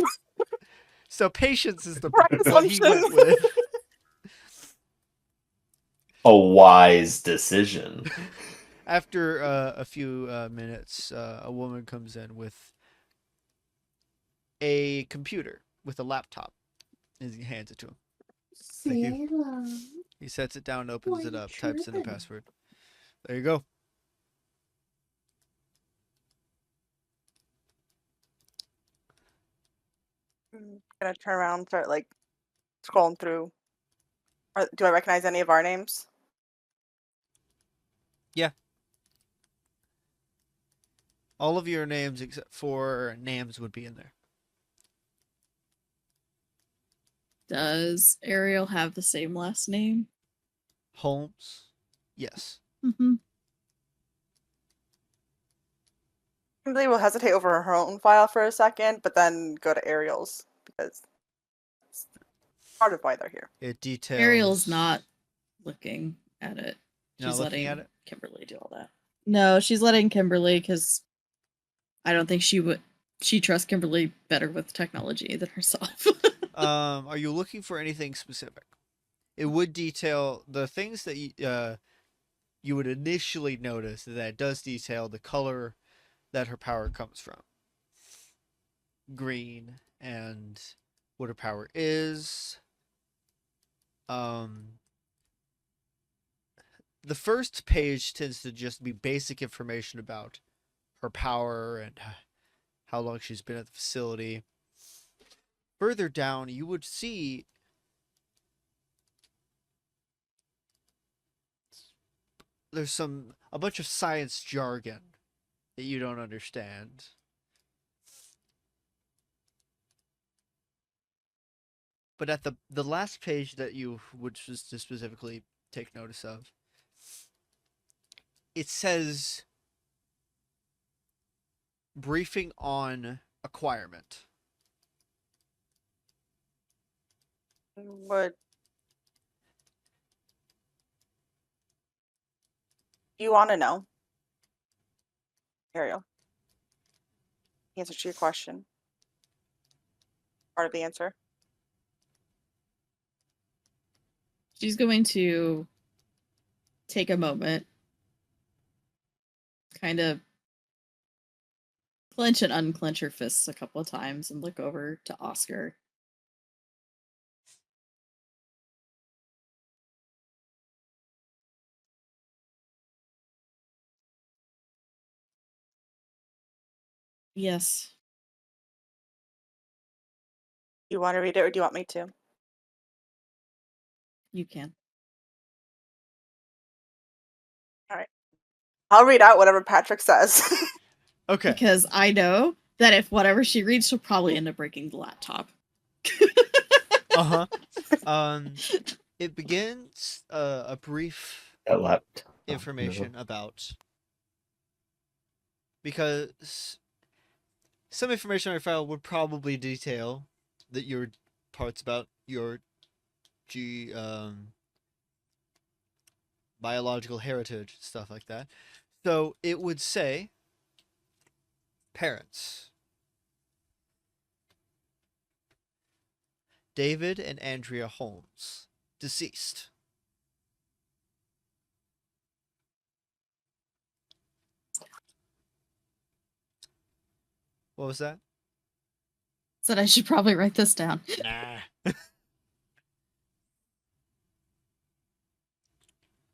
So patience is the Correct what he went assumption. with. A wise decision. After a few minutes, a woman comes in with a computer with a laptop, and he hands it to him. Thank you. Hello. He sets it down, opens it Why up, types in the tripping? password. There you go. I'm gonna turn around and start like scrolling through. Do I recognize any of our names? All of your names except for names would be in there. Does Ariel have the same last name? Holmes? Yes. Mm-hmm. Kimberly will hesitate over her own file for a second, but then go to Ariel's because it's part of why they're here. It details. Ariel's not looking at it. Not She's looking letting at it? Kimberly do all that. No, she's letting Kimberly because I don't think she trusts Kimberly better with technology than herself. Are you looking for anything specific? It would detail the things that you would initially notice that it does detail the color that her power comes from. Green and what her power is. The first page tends to just be basic information about her power and how long she's been at the facility. Further down, you would see there's a bunch of science jargon that you don't understand. But at the last page that you would just specifically take notice of, it says briefing on acquirement. What do you want to know, Ariel? Answer to your question. Part of the answer. She's going to take a moment, kind of clench and unclench her fists a couple of times, and look over to Oscar. Yes, You want to read it, or do you want me to? you can. I'll read out whatever Patrick says. Okay. Because I know that if whatever she reads, she'll probably end up breaking the laptop. Uh-huh. It begins a brief That leapt. information about, because some information on your file would probably detail that your parts about your biological heritage, stuff like that. So it would say parents. David and Andrea Holmes, deceased. What was that? Said I should probably write this down. Nah.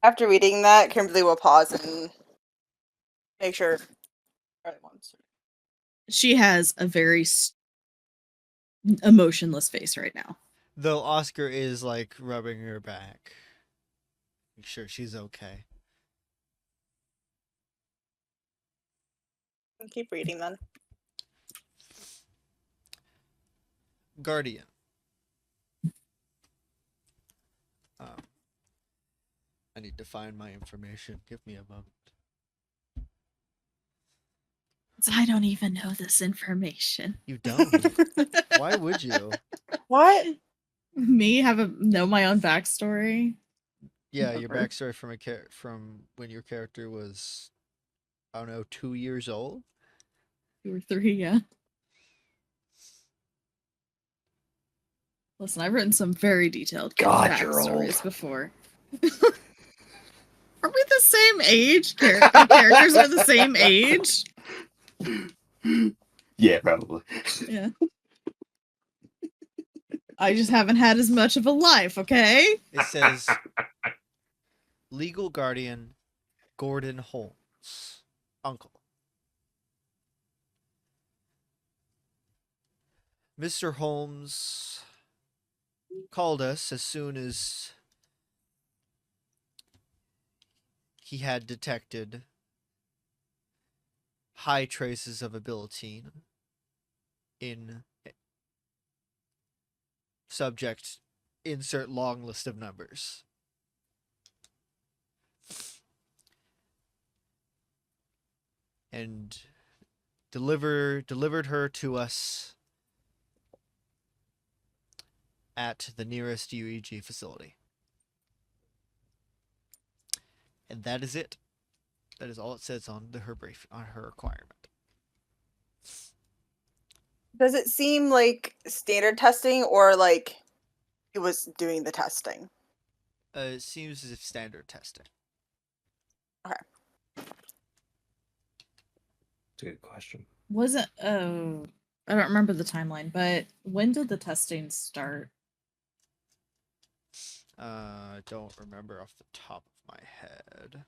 After reading that, Kimberly will pause and make sure everyone's. She has a very emotionless face right now. Though Oscar is like rubbing her back. Make sure she's okay. Keep reading then. Guardian. I need to find my information. Give me a moment. I don't even know this information. You don't? Why would you? What? Me know my own backstory. Yeah, your Never. backstory from when your character was, I don't know, 2 years old. 2 or 3, yeah. Listen, I've written some very detailed God, you're backstories old. before. Are we the same age? Our characters are the same age? Yeah, probably. Yeah. I just haven't had as much of a life, okay? It says legal guardian Gordon Holmes, uncle. Mr. Holmes called us as soon as he had detected high traces of abilitine in subject insert long list of numbers. And delivered her to us at the nearest UEG facility. And that is it. That is all it says on her brief, on her requirement. Does it seem like standard testing, or like he was doing the testing? It seems as if standard testing. That's a good question. Wasn't I don't remember the timeline, but when did the testing start? I don't remember off the top of my head.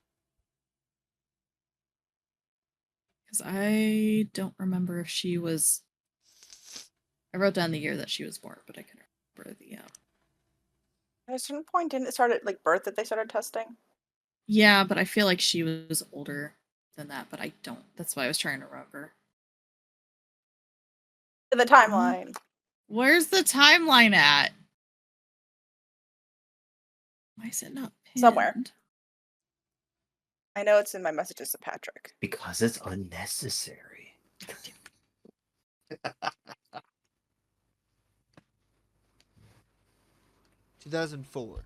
Because I don't remember if she was. I wrote down the year that she was born, but I couldn't remember the. At a certain point, didn't it start at like birth that they started testing? Yeah, but I feel like she was older than that, but I don't. That's why I was trying to remember. The timeline. Where's the timeline at? Why is it not pinned? Somewhere. I know it's in my messages to Patrick. Because it's unnecessary. 2004.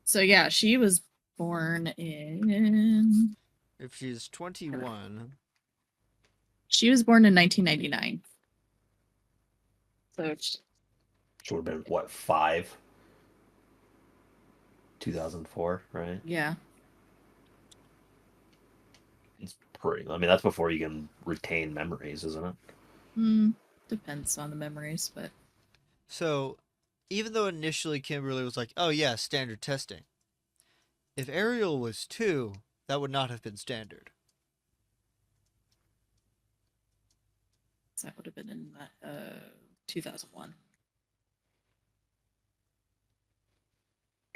So yeah, she was born in. If she's 21, She was born in 1999. So She would have been, what, 5? 2004, right? yeah. It's pretty. I mean, that's before you can retain memories, isn't it? Depends on the memories, but so even though initially Kimberly was like, "Oh yeah, standard testing," if Ariel was 2, that would not have been standard. that would have been in 2001.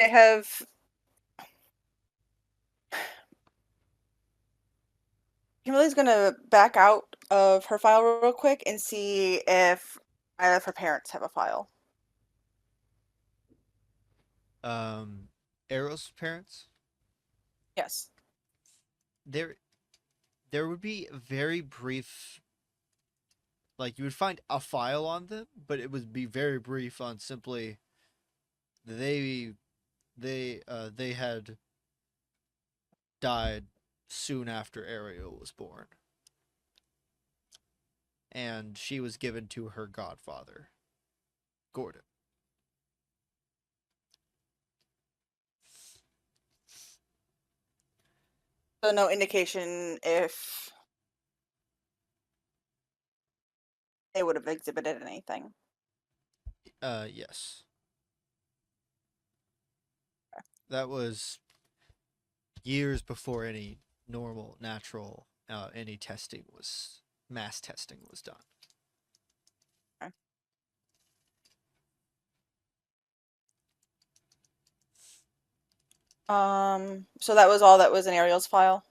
I have. Kimberly's gonna back out of her file real quick and see if either of her parents have a file. Ariel's parents, Yes. there would be a very brief, like you would find a file on them, but it would be very brief on simply they had died soon after Ariel was born, and she was given to her godfather, Gordon. So no indication if they would have exhibited anything. Yes. That was years before any normal, natural, any testing was, mass testing was done. So that was all that was in Ariel's file.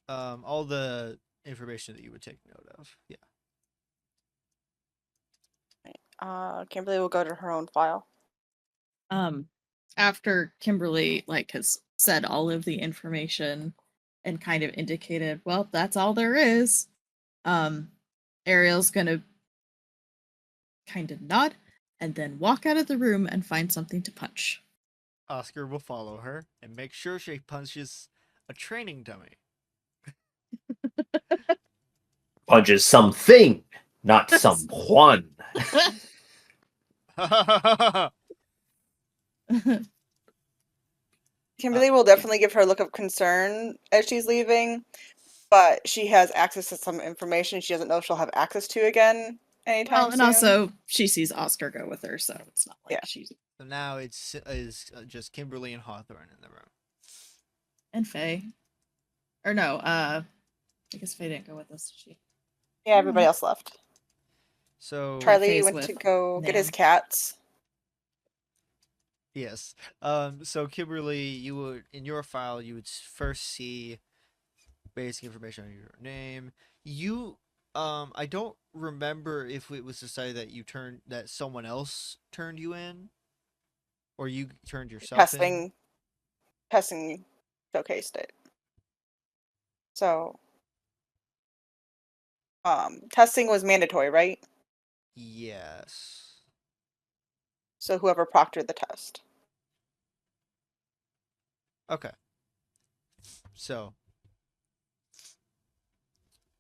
All the information that you would take note of. Yeah. Kimberly will go to her own file. After Kimberly has said all of the information and kind of indicated, well, that's all there is. Ariel's gonna kind of nod and then walk out of the room and find something to punch. Oscar will follow her and make sure she punches a training dummy. Punches something, not someone. Kimberly will definitely give her a look of concern as she's leaving, but she has access to some information she doesn't know if she'll have access to again anytime Well, and soon. also she sees Oscar go with her, so it's not like Yeah. she's So now it's just Kimberly and Hawthorne in the room. and Faye. Or no, I guess Faye didn't go with us, did she? Yeah, everybody else left. So Charlie Faye's went with to go get his Nan. cats. yes. So Kimberly, you would, in your file, you would first see basic information on your name. You I don't remember if it was decided that someone else turned you in, or you turned yourself in. Testing showcased it. So testing was mandatory, right? Yes. So whoever proctored the test. Okay. So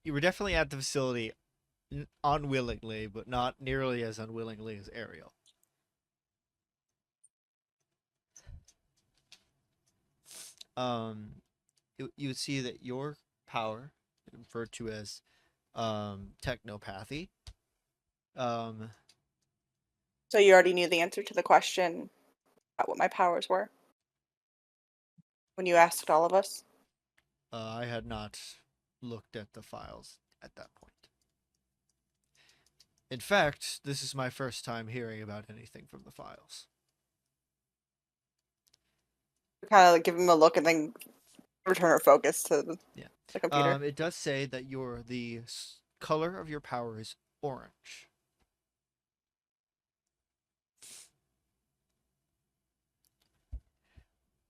you were definitely at the facility unwillingly, but not nearly as unwillingly as Ariel. You would see that your power, referred to as technopathy. So you already knew the answer to the question about what my powers were when you asked all of us. I had not looked at the files at that point. In fact, this is my first time hearing about anything from the files. Kind of like give him a look and then return her focus to Yeah. the computer. It does say that the color of your power is orange.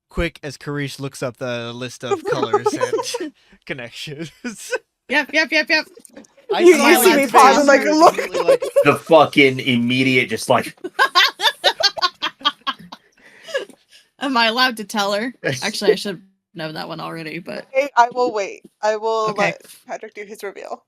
Quick, as Karish looks up the list of colors and connections. Yep. I You saw see your me face, pause and, like, you're look. immediately like, The fucking immediate, just like. Am I allowed to tell her? Actually, I should have known that one already, but Okay, I will wait. I will Okay. let Patrick do his reveal.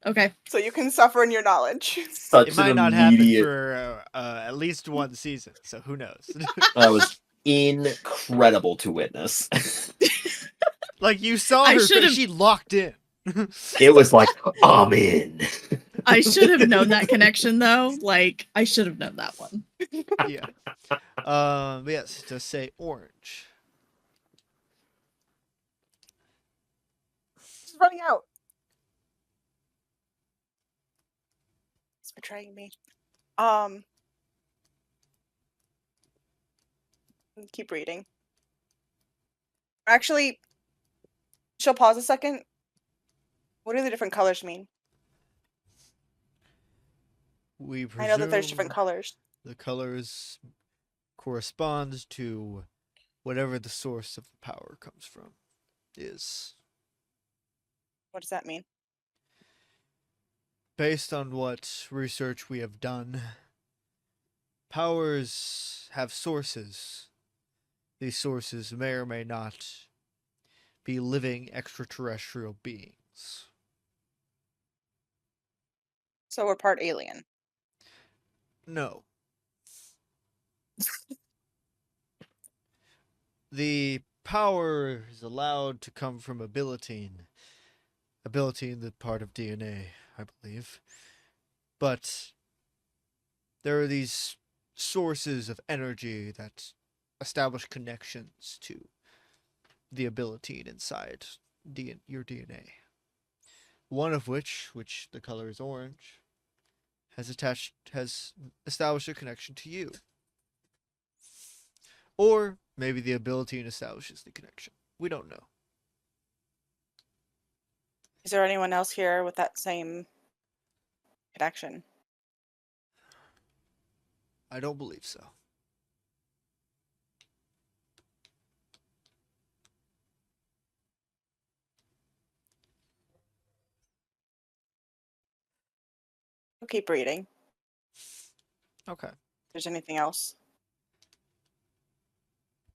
okay. So you can suffer in your knowledge. Such it might an not happen immediate. for at least one season, so who knows? That was incredible to witness. Like, you saw I her should've- face, she locked in. It was like, I'm in. I should have known that connection though. Like, I should have known that one. Yeah. But yes, it does say orange. He's running out. He's betraying me. Keep reading. Actually, she'll pause a second. What do the different colors mean? We presume I know that there's different colors. the colors correspond to whatever the source of the power comes from is. What does that mean? Based on what research we have done, powers have sources. These sources may or may not be living extraterrestrial beings. So we're part alien. No. The power is allowed to come from ability in the part of DNA, I believe. But there are these sources of energy that establish connections to the ability inside your DNA. One of which the color is orange, has established a connection to you. Or maybe the ability establishes the connection. We don't know. Is there anyone else here with that same connection? I don't believe so. We'll keep reading. Okay. If there's anything else.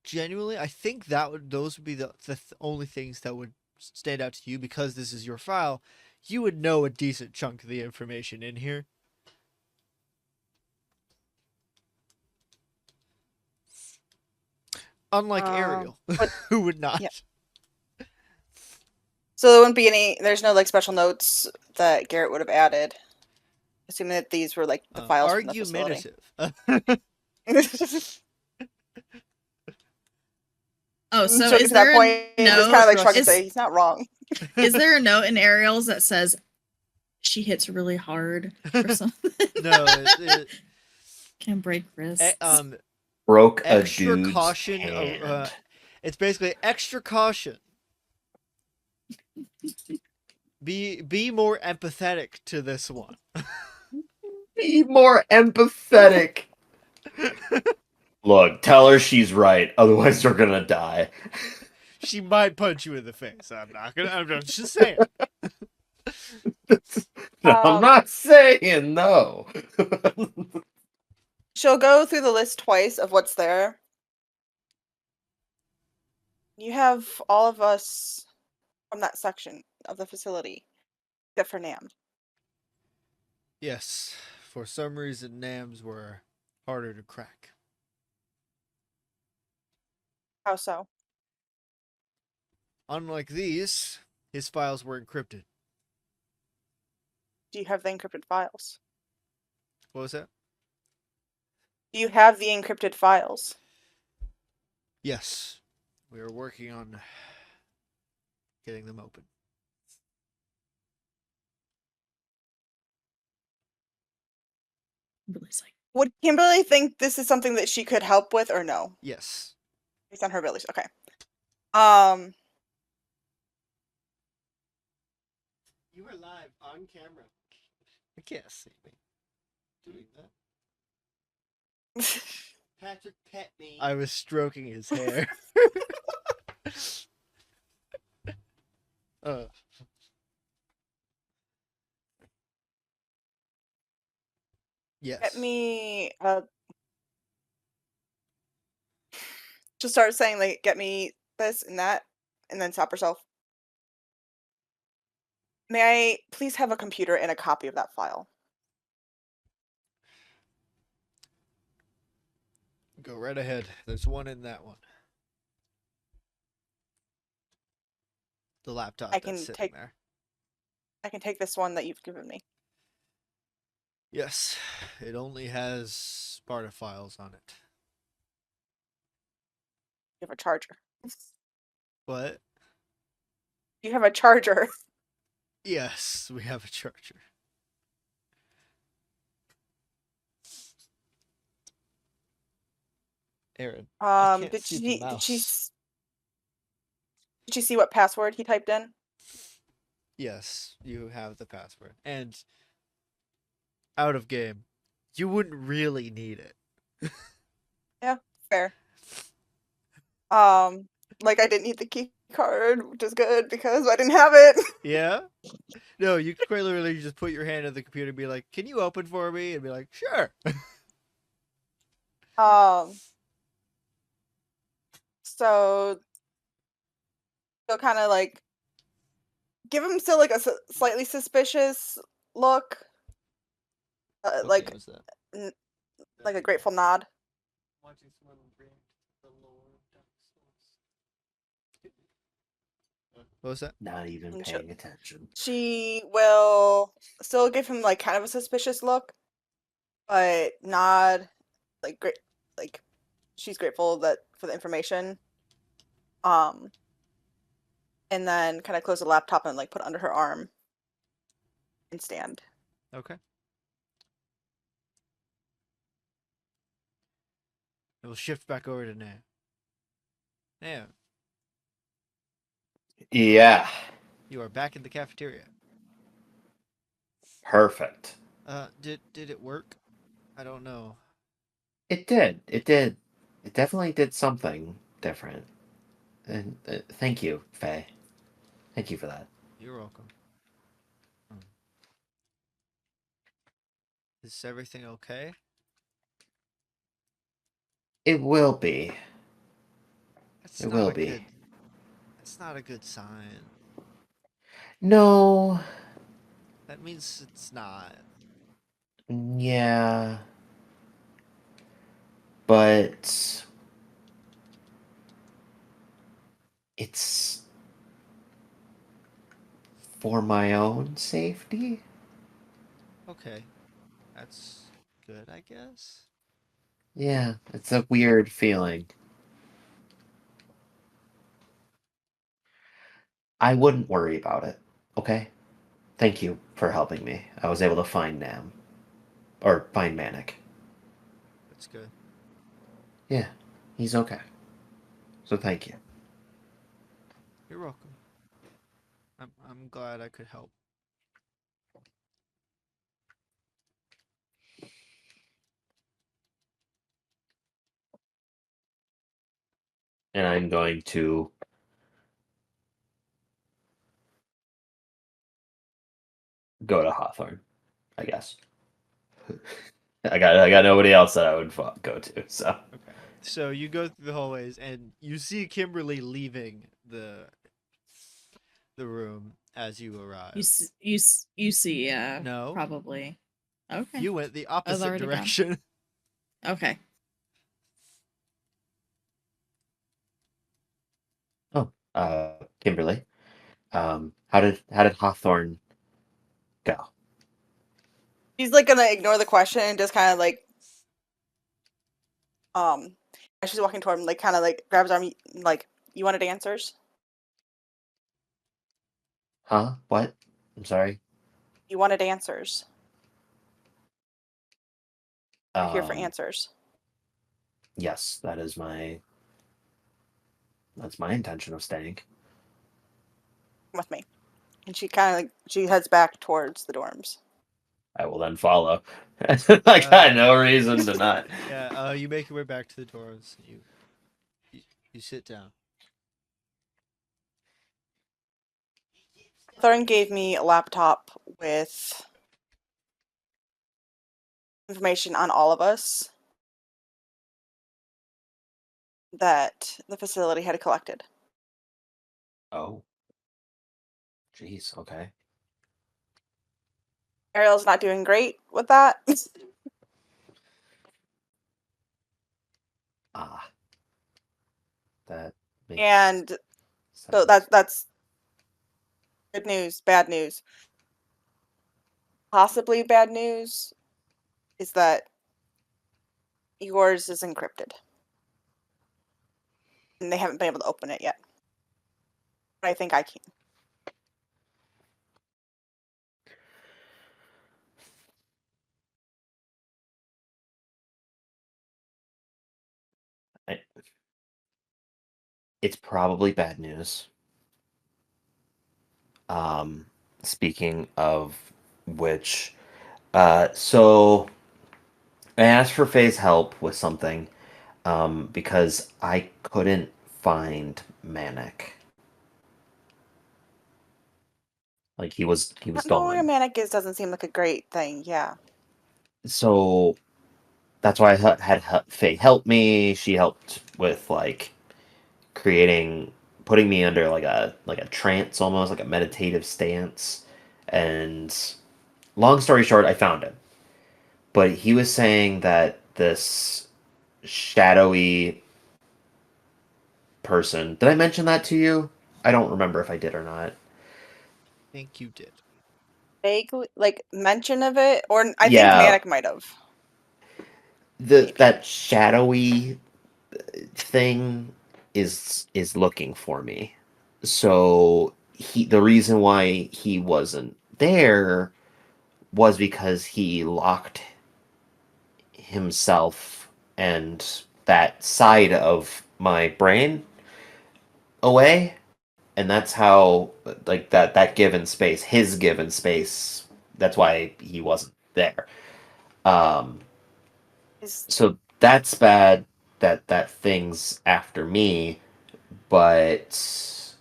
Genuinely, I think those would be the only things that would stand out to you, because this is your file. You would know a decent chunk of the information in here. Unlike Ariel, but- who would not. yeah. So there wouldn't be there's no like special notes that Garrett would have added. Assuming that these were like the files from the facility. Argumentative. Oh, so to is that there point, a just note? kind of like shrug and Is- say he's not wrong. Is there a note in Ariel's that says she hits really hard or something? No, Can break wrists. Broke a extra dude's caution. hand. It's basically extra caution. Be more empathetic to this one. Be more empathetic. Look, tell her she's right, otherwise they're gonna die. She might punch you in the face. I'm just saying. No, I'm not saying no. She'll go through the list twice of what's there. You have all of us from that section of the facility, except for Nam. Yes, for some reason, NAMs were harder to crack. How so? Unlike these, his files were encrypted. Do you have the encrypted files? What was that? Do you have the encrypted files? Yes, we are working on getting them open. Kimberly's like, Would Kimberly think this is something that she could help with or no? Yes. Based on her abilities. Okay. You were live on camera. I can't see me doing that. Patrick pet me. I was stroking his hair. uh. Yes. Get me just start saying like get me this and that and then stop herself. May I please have a computer and a copy of that file? Go right ahead. There's one in that one. The laptop I that's can sitting take- there. I can take this one that you've given me. Yes. It only has Sparta files on it. You have a charger. What? You have a charger. Yes, we have a charger. Aaron, I can't Did see she the mouse. did you see what password he typed in? Yes, you have the password. And out of game, you wouldn't really need it. Fair. Like I didn't need the key card, which is good because I didn't have it. Yeah? No, you could quite literally just put your hand on the computer and be like, "Can you open for me?" And be like, "Sure." So they'll kind of like give him still like a slightly suspicious look, What like game is that? like a grateful nod. Watching someone react to the lore of Dark Souls. What was that? Not even And she'll- paying attention. She will still give him like kind of a suspicious look, but nod like great, like she's grateful that for the information. And then kind of close the laptop and like put it under her arm and stand. Okay. It will shift back over to Nam. Nam, Yeah, you are back in the cafeteria. perfect. Did it work? I don't know. It did. It did. It definitely did something different. And thank you, Faye. Thank you for that. You're welcome. Is everything okay? It will be. That's It not will a be. good. That's not a good sign. No. That means it's not. Yeah. But it's for my own safety. Okay. That's good, I guess. Yeah, it's a weird feeling. I wouldn't worry about it, okay? Thank you for helping me. I was able to find Nam. Or find Manic. That's good. Yeah, he's okay. So thank you. You're welcome. I'm glad I could help. And I'm going to go to Hawthorne, I guess. I got nobody else that I would go to, so. Okay. So you go through the hallways and you see Kimberly leaving the room as you arrive. You see, yeah. No. Probably. Okay. You went the opposite already gone. direction. Okay. Oh, Kimberly. How did Hawthorne go? She's like gonna ignore the question and just kind of like, as she's walking toward him, like kind of like grabs his arm, like, you wanted answers? Huh? What? I'm sorry. You wanted answers. You're here for Um, answers. Yes, that is my That's my intention of staying. Come with me. And she kind of like she heads back towards the dorms. I will then follow. I got no reason to not. Yeah, you make your way back to the doors. You sit down. Thorn gave me a laptop with information on all of us that the facility had collected. Oh. Jeez, okay. Ariel's not doing great with that. Ah. That makes And so sense. that's good news, bad news. Possibly bad news is that yours is encrypted. And they haven't been able to open it yet. But I think I can. It's probably bad news. Speaking of which, so I asked for Faye's help with something, because I couldn't find Manic. Like he was Not knowing where gone. Manic is doesn't seem like a great thing, yeah. So that's why I had Faye help me. She helped with like putting me under like a trance, almost like a meditative stance. And long story short, I found him. But he was saying that this shadowy person. Did I mention that to you? I don't remember if I did or not. Think you did. Vaguely, like mention of it, or I think Yeah, Manic might have. Maybe. that shadowy thing is looking for me. So the reason why he wasn't there was because he locked himself and that side of my brain away, and that's how like that given space, his given space, that's why he wasn't there. um Is so that's bad that thing's after me, but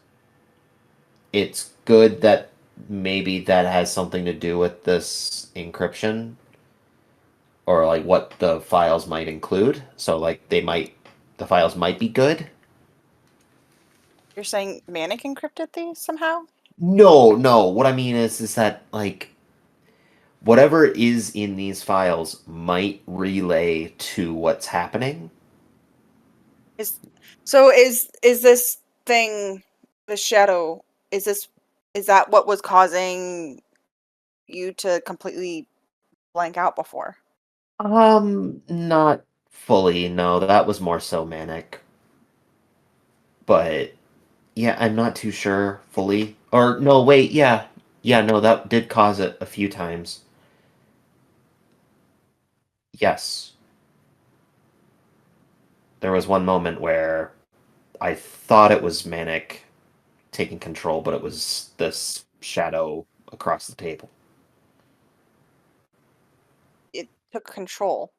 it's good that maybe that has something to do with this encryption, or like what the files might include. So like the files might be good. you're saying Manic encrypted these somehow? No, what I mean is that like whatever is in these files might relay to what's happening. Is so is this thing the shadow, is this is that what was causing you to completely blank out before? Not fully, no. That was more so Manic. But yeah, I'm not too sure fully. Or no, wait, yeah. Yeah, no, that did cause it a few times. Yes. There was one moment where I thought it was Manic taking control, but it was this shadow across the table. It took control.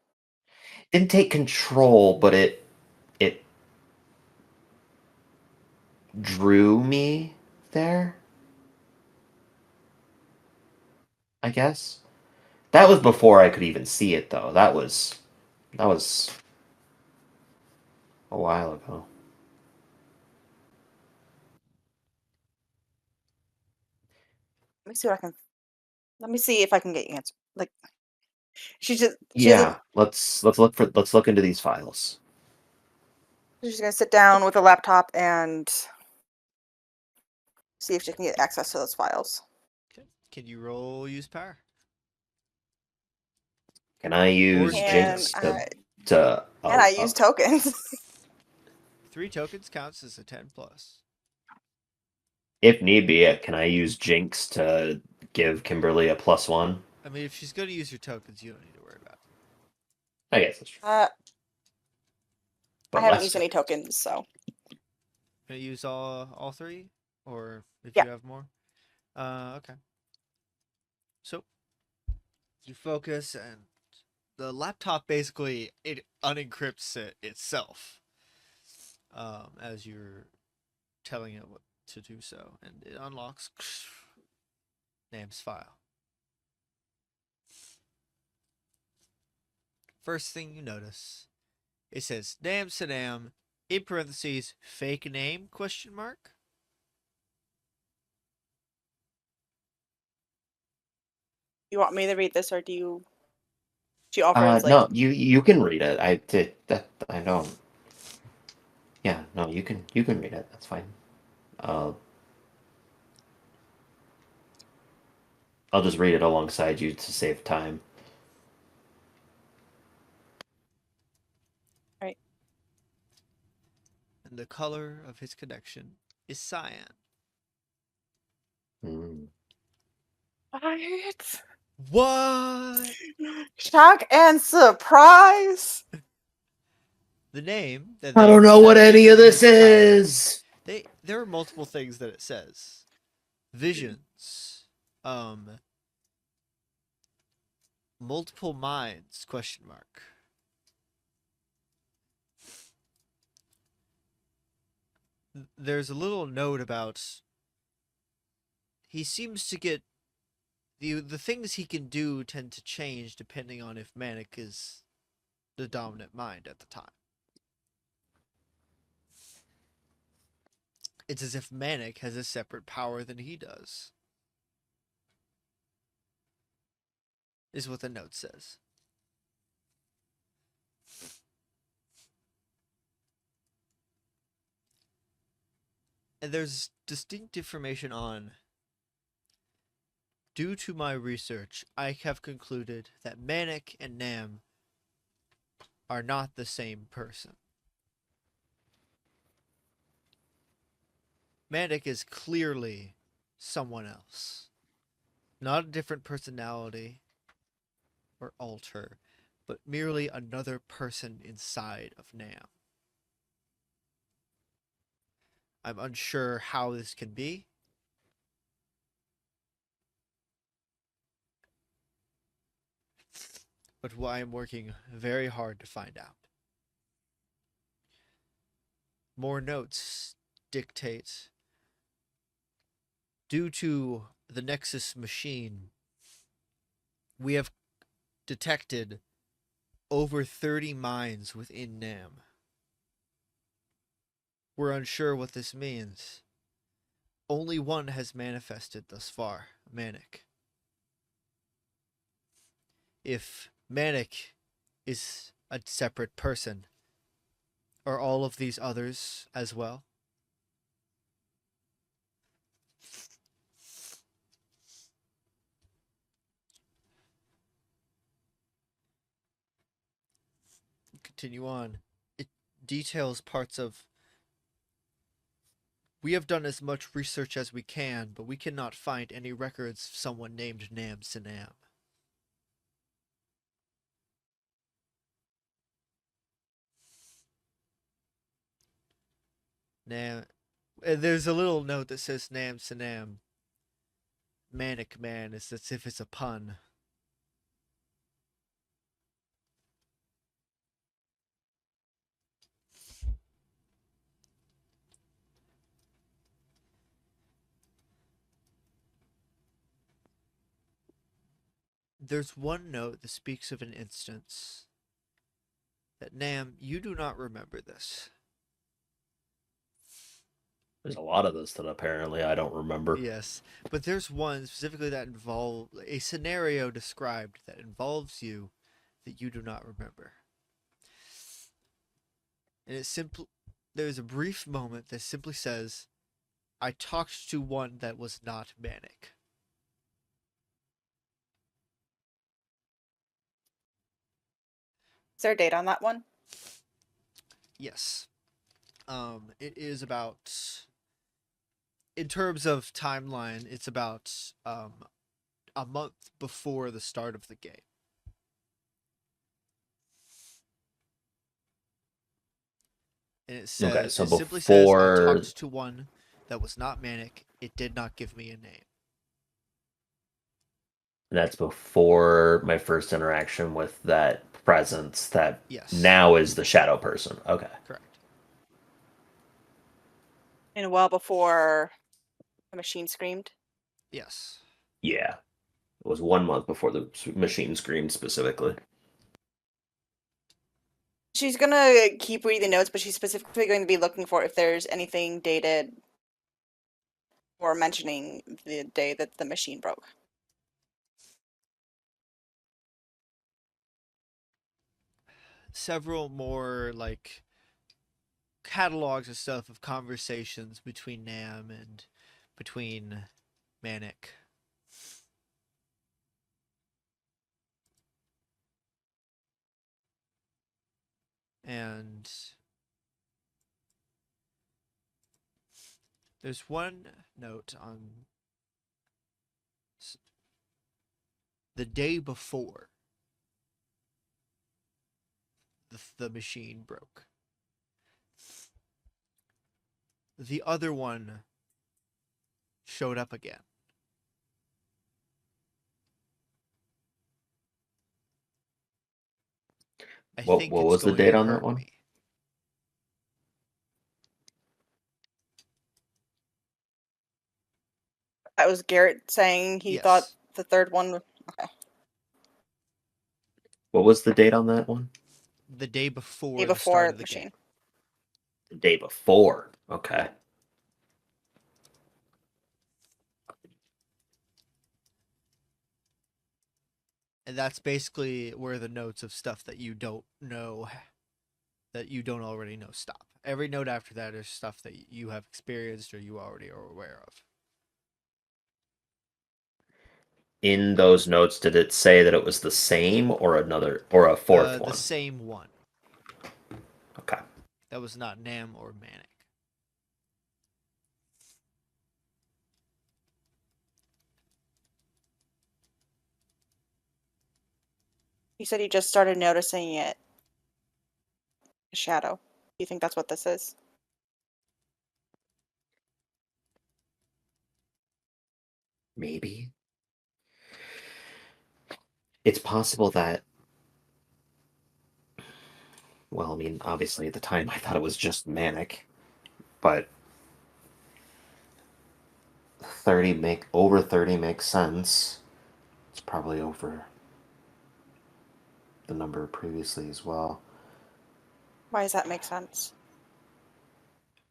Didn't take control, but it drew me there, I guess. That was before I could even see it though. That was a while ago. Let me see what I can let me see if I can get you answer. Like she doesn't Yeah, let's look into these files. she's gonna sit down with a laptop and see if she can get access to those files. Okay. Can you roll use power? Can I use And spells. Jinx I to and I use tokens. 3 tokens counts as a 10 plus. if need be, can I use Jinx to give Kimberly a +1? I mean, if she's going to use your tokens, you don't need to worry about it. I guess that's true. I But haven't less used any tokens, so Gonna use all three, or if Yeah. you have more. Okay. So you focus, and the laptop basically it unencrypts itself as you're telling it what to do so, and it unlocks Nam's file. First thing you notice, it says Nam Sanam in parentheses fake name question mark. You want me to read this, or do you? She offers like. No, you can read it. I did that. I don't. Yeah, no, you can read it. That's fine. I'll just read it alongside you to save time. Right. And the color of his connection is cyan. Mm. What? What? Shock and surprise. The name that I they don't know what have any in of this his file, is. there are multiple things that it says. Visions. Multiple minds question mark. There's a little note about he seems to get the things he can do tend to change depending on if Manic is the dominant mind at the time. It's as if Manic has a separate power than he does. Is what the note says. And there's distinct information on. Due to my research, I have concluded that Manic and Nam are not the same person. Manic is clearly someone else. Not a different personality or alter, but merely another person inside of Nam. I'm unsure how this can be. But I am working very hard to find out. More notes dictate. Due to the Nexus machine, we have detected over 30 minds within Nam. We're unsure what this means. Only one has manifested thus far, Manic. If Manic is a separate person, are all of these others as well? Continue on. It details parts of. We have done as much research as we can, but we cannot find any records of someone named Nam Sanam. Nam. There's a little note that says Nam Sanam. Manic Man, it's as if it's a pun. There's one note that speaks of an instance that Nam, you do not remember this. There's a lot of this that apparently I don't remember. Yes, but there's one specifically that involves a scenario described that involves you that you do not remember. And it simply there's a brief moment that simply says, I talked to one that was not Manic. Is there a date on that one? Yes. It is about, in terms of timeline, it's about a month before the start of the game. And it Okay, says so it simply says I before talked to one that was not Manic. It did not give me a name. that's before my first interaction with that presence that Yes. now is the shadow person. Okay. Correct. And well before the machine screamed. Yes. Yeah. It was 1 month before the machine screamed specifically. She's gonna keep reading the notes, but she's specifically going to be looking for if there's anything dated or mentioning the day that the machine broke. Several more like catalogs and stuff of conversations between Nam and between Manic. And there's one note on the day before the machine broke. The other one showed up again. I What think it's was the going date to on that hurt one? me. That was Garrett saying he Yes. thought the third one. Okay. What was the date on that one? The day before Day the start before of the the machine. game. The day before. Okay. And that's basically where the notes of stuff that you don't know, that you don't already know, stop. Every note after that is stuff that you have experienced or you already are aware of. In those notes, did it say that it was the same or another or a fourth The one? same one. Okay. That was not Nam or Manic. He said he just started noticing it. A shadow. Do you think that's what this is? Maybe. It's possible that, well, I mean, obviously at the time I thought it was just Manic, but 30 makes sense. It's probably over the number previously as well. Why does that make sense?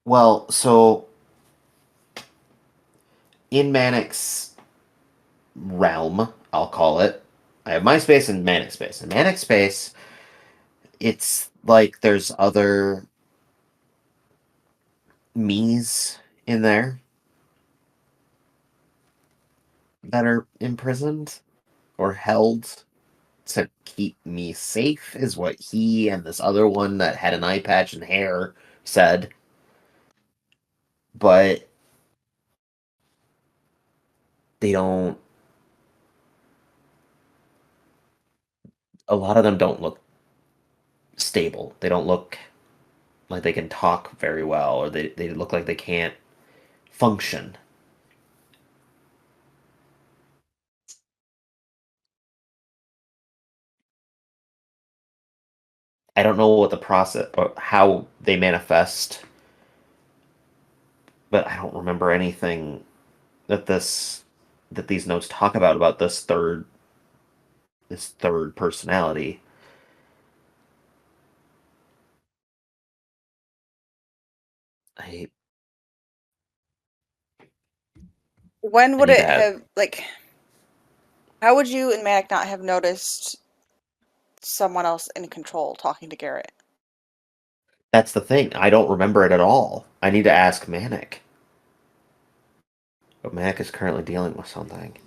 Well, so in Manic's realm, I'll call it, I have my space and Manic space. In Manic space, it's like there's other me's in there that are imprisoned or held to keep me safe, is what he and this other one that had an eye patch and hair said. But they don't, a lot of them don't look stable. They don't look like they can talk very well, or they look like they can't function. I don't know what the process or how they manifest, but I don't remember anything that these notes talk about this third personality. I When I would need to it have. have, like, how would you and Manic not have noticed someone else in control talking to Garrett? That's the thing. I don't remember it at all. I need to ask Manic. But Manic is currently dealing with something. What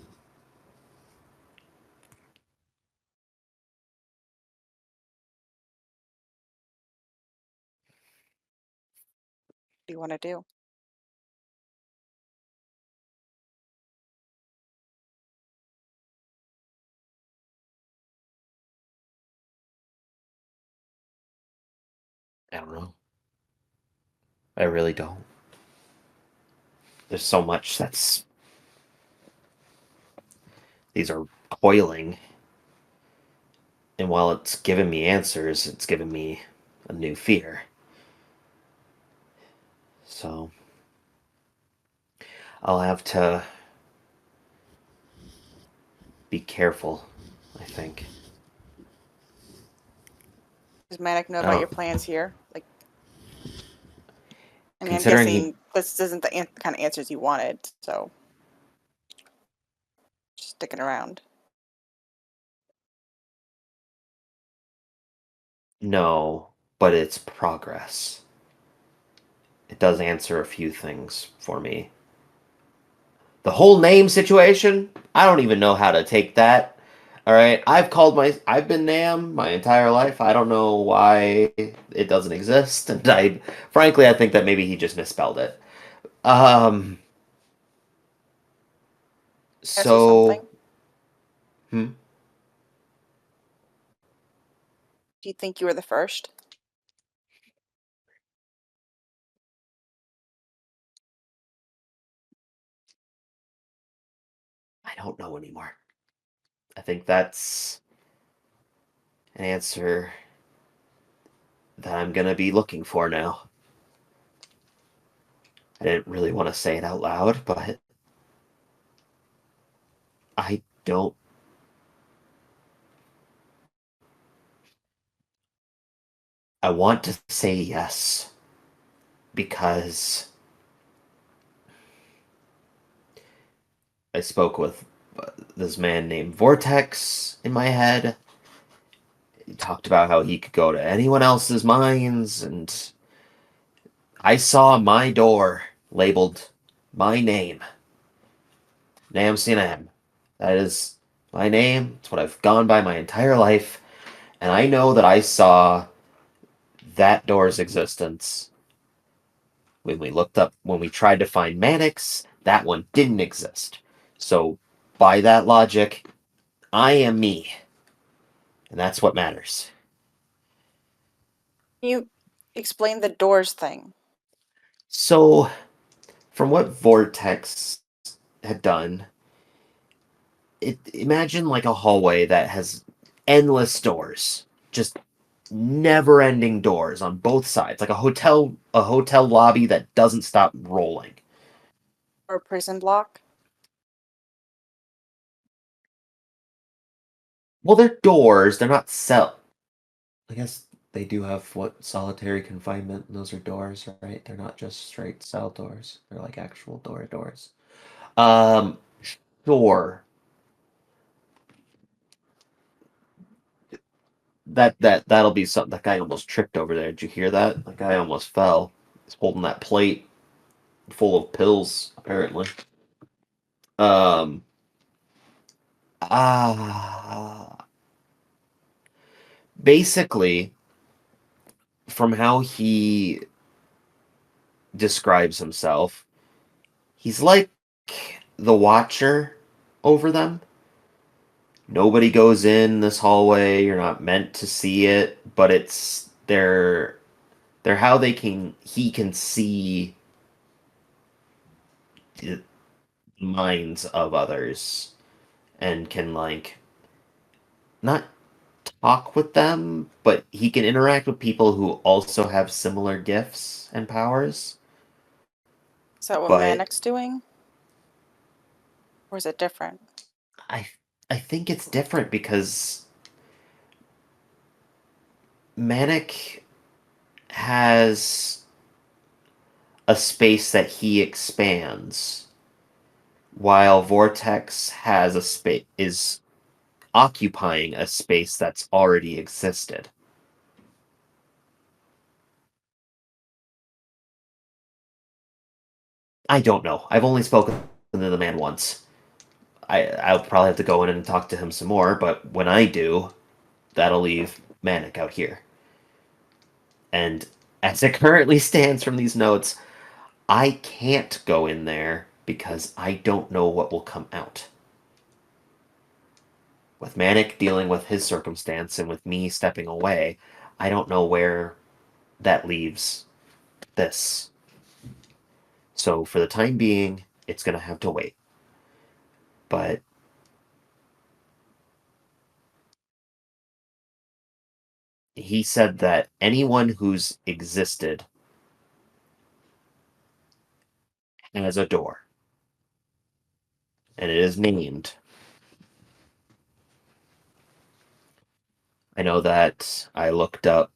do you want to do? I don't know. I really don't. There's so much that's. These are coiling. And while it's given me answers, it's given me a new fear. So. I'll have to be careful, I think. Does Manic know I about your don't. plans here? Like, I mean, I'm Considering he. guessing this isn't the kind of answers you wanted, so just sticking around. No, but it's progress. It does answer a few things for me. The whole name situation, I don't even know how to take that. All right, I've been Nam my entire life. I don't know why it doesn't exist, and frankly, I think that maybe he just misspelled it. Um, Ask you something. so, hmm, Do you think you were the first? I don't know anymore. I think that's an answer that I'm gonna be looking for now. I didn't really want to say it out loud, but I don't. I want to say yes because I spoke with this man named Vortex in my head. He talked about how he could go to anyone else's minds, and I saw my door labeled my name, Nam Sinam. That is my name. It's what I've gone by my entire life, and I know that I saw that door's existence when we tried to find Mannix. That one didn't exist. So, by that logic, I am me, and that's what matters. Can you explain the doors thing? So, from what Vortex had done, imagine like a hallway that has endless doors, just never-ending doors on both sides, like a hotel lobby that doesn't stop rolling. Or a prison block? Well, they're doors, they're not cell. I guess they do have what solitary confinement, and those are doors, right? They're not just straight cell doors. They're like actual doors. Um, sure. That'll be something. That guy almost tripped over there. Did you hear that? That guy almost fell. He's holding that plate full of pills, apparently. Um. Ah. Basically, from how he describes himself, he's like the watcher over them. Nobody goes in this hallway. You're not meant to see it, but they're how he can see the minds of others and can like not talk with them, but he can interact with people who also have similar gifts and powers. Is that what But Manic's doing? Or is it different? I I think it's different because Manic has a space that he expands, while Vortex has a space is occupying a space that's already existed. I don't know. I've only spoken to the man once. I'll probably have to go in and talk to him some more, but when I do, that'll leave Manic out here. And as it currently stands from these notes, I can't go in there because I don't know what will come out. With Manic dealing with his circumstance and with me stepping away, I don't know where that leaves this. So for the time being, it's going to have to wait. But he said that anyone who's existed has a door. And it is named. I know that I looked up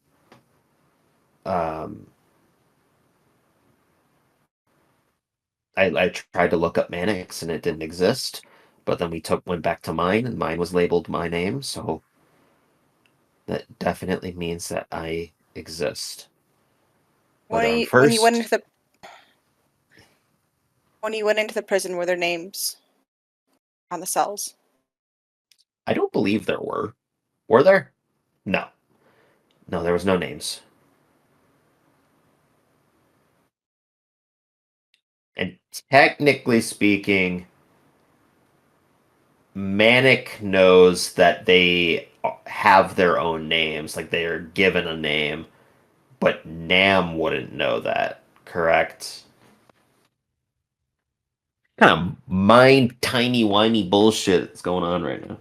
I tried to look up Manic's and it didn't exist. But then we went back to mine and mine was labeled my name, so that definitely means that I exist. But When first, you went into the prison, were there names on the cells? I don't believe there were. Were there? No. No, there was no names. And technically speaking, Manic knows that they have their own names, like they are given a name, but Nam wouldn't know that, correct? Kind of mind tiny whiny bullshit that's going on right now.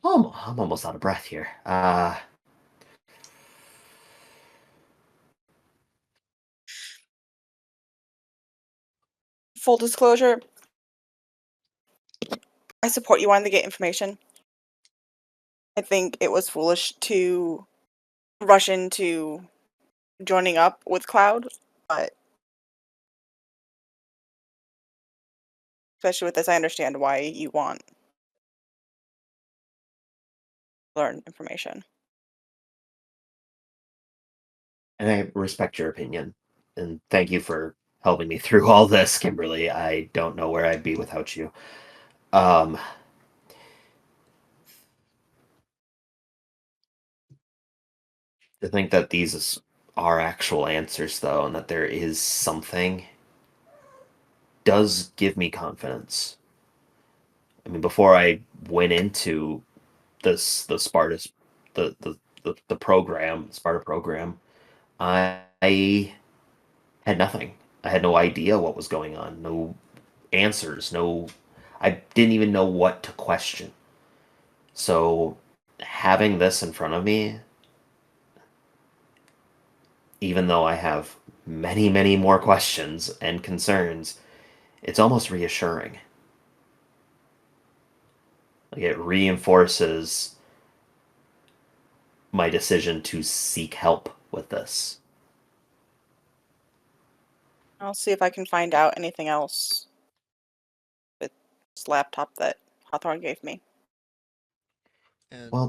I'm almost out of breath here. Full disclosure, I support you wanting to get information. I think it was foolish to rush into joining up with Cloud, but especially with this, I understand why you want to learn information. And I respect your opinion. And thank you for helping me through all this, Kimberly. I don't know where I'd be without you. Um, to think that these are actual answers, though, and that there is something does give me confidence. I mean, before I went into the Sparta, the program, Sparta program, I had nothing. I had no idea what was going on. No answers. No, I didn't even know what to question. So having this in front of me, even though I have many, many more questions and concerns, it's almost reassuring. Like it reinforces my decision to seek help with this. I'll see if I can find out anything else with this laptop that Hawthorne gave me. And Well,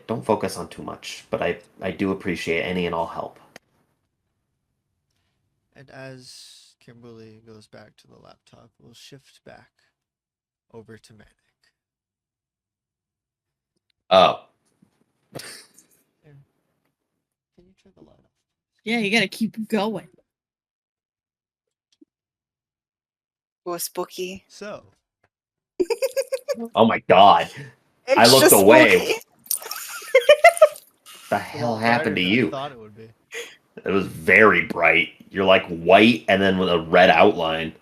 don't focus on too much, but I do appreciate any and all help. and as Kimberly goes back to the laptop, we'll shift back over to Manic. Oh, Aaron, can you turn the light off? Yeah, you gotta keep going. It was spooky. So, oh my God! I It's looked just away. spooky. The a hell lot happened brighter to than I you? thought it would be. It was very bright. You're like white and then with a red outline.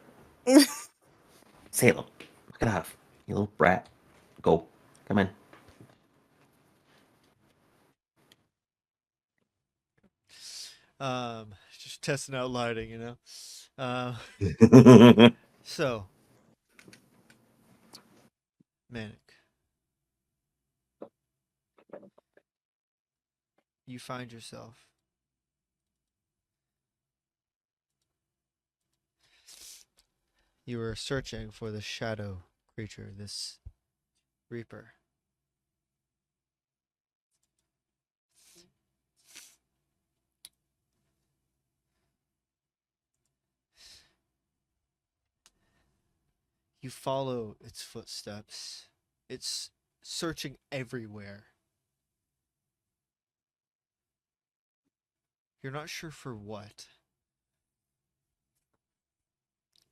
Salem, knock it off, you little brat. Go, come in. Just testing out lighting, you know. So, Manic, you find yourself you were searching for the shadow creature, this Reaper. You follow its footsteps. It's searching everywhere. You're not sure for what,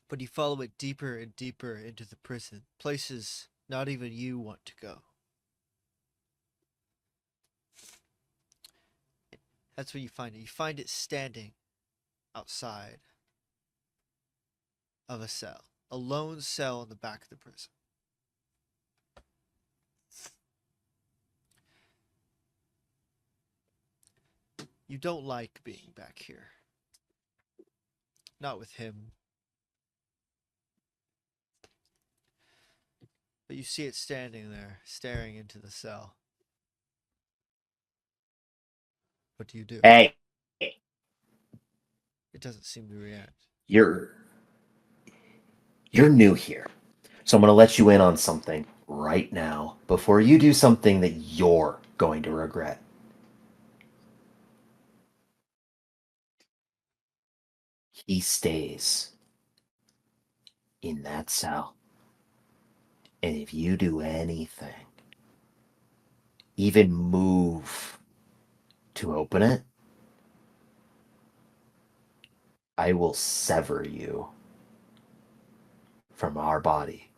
but you follow it deeper and deeper into the prison, places not even you want to go. That's where you find it. You find it standing outside of a cell, a lone cell in the back of the prison. You don't like being back here. Not with him. But you see it standing there, staring into the cell. What do you do? Hey, It doesn't seem to react. you're new here. So I'm going to let you in on something right now before you do something that you're going to regret. He stays in that cell. And if you do anything, even move to open it, I will sever you from our body.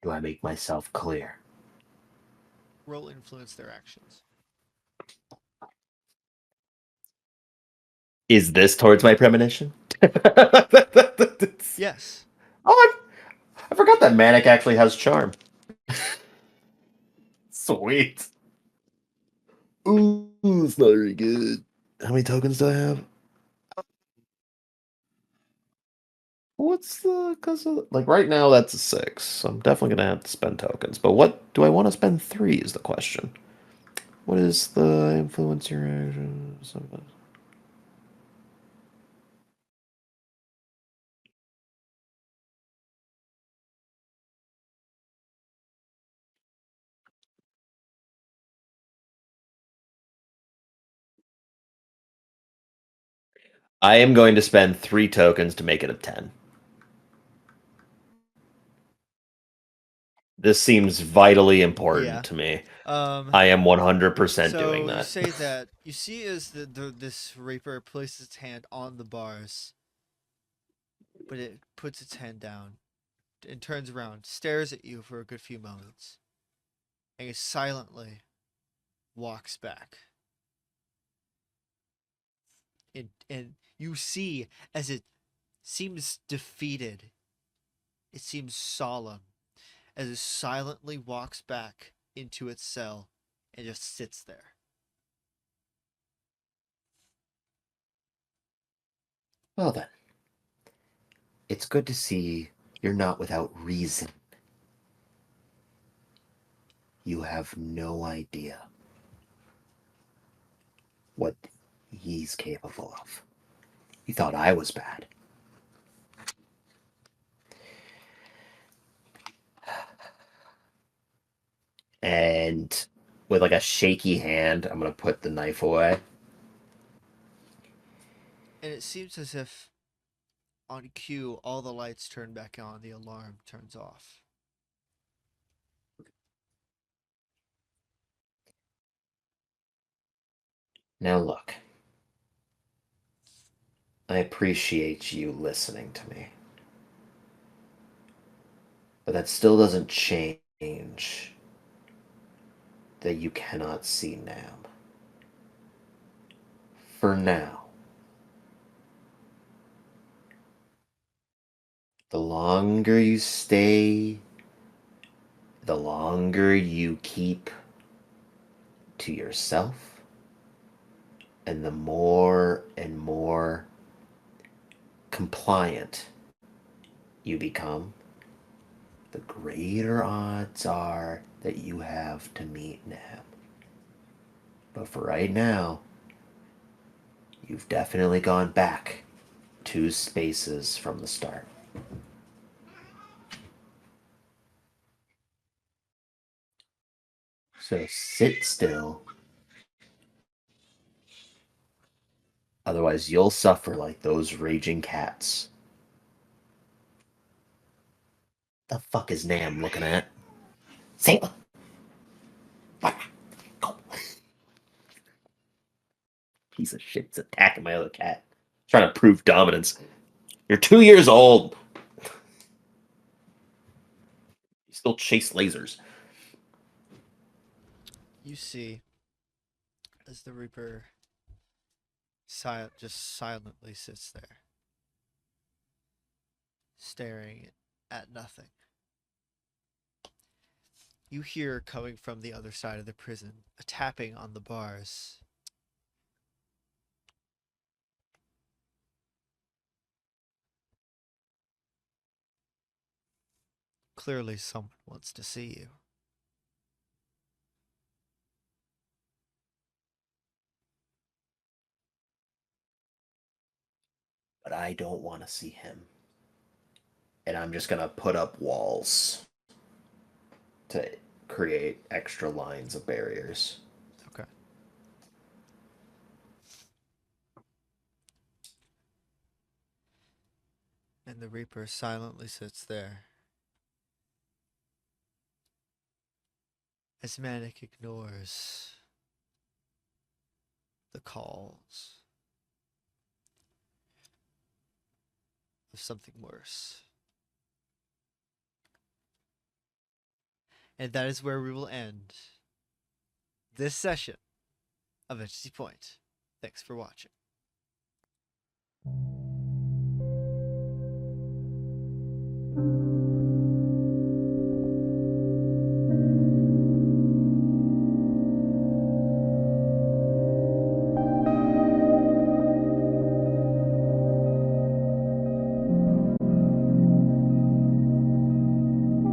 Do I make myself clear? Roll influence their actions. Is this towards my premonition? Yes. Oh, I forgot that Manic actually has charm. Sweet. Ooh, it's not very good. How many tokens do I have? What's the like right now that's a 6. So I'm definitely gonna have to spend tokens. But what do I want to spend 3 is the question. What is the influence your action? I am going to spend 3 tokens to make it a 10. This seems vitally important Yeah. to me. Um, I am 100% doing so you that. say that you see as this Reaper places its hand on the bars, but it puts its hand down and turns around, stares at you for a good few moments, and it silently walks back. And you see as it seems defeated, it seems solemn, as it silently walks back into its cell and just sits there. Well then, it's good to see you're not without reason. You have no idea what he's capable of. You thought I was bad. And with like a shaky hand, I'm gonna put the knife away. And it seems as if on cue all the lights turn back on, the alarm turns off. Now look, I appreciate you listening to me. But that still doesn't change that you cannot see Nam. For now. The longer you stay, the longer you keep to yourself, and the more and more compliant you become, the greater odds are that you have to meet Nam. But for right now, you've definitely gone back 2 spaces from the start. So sit still. Otherwise, you'll suffer like those raging cats. The fuck is Nam looking at? Say go. Piece of shit's attacking my other cat. Trying to prove dominance. You're 2 years old. You still chase lasers. You see as the Reaper just silently sits there, staring at nothing. You hear coming from the other side of the prison a tapping on the bars. Clearly, someone wants to see you. But I don't want to see him. And I'm just going to put up walls to create extra lines of barriers. Okay. And the Reaper silently sits there as Manic ignores the calls of something worse. And that is where we will end this session of Entity Point. Thanks for watching. Thank you.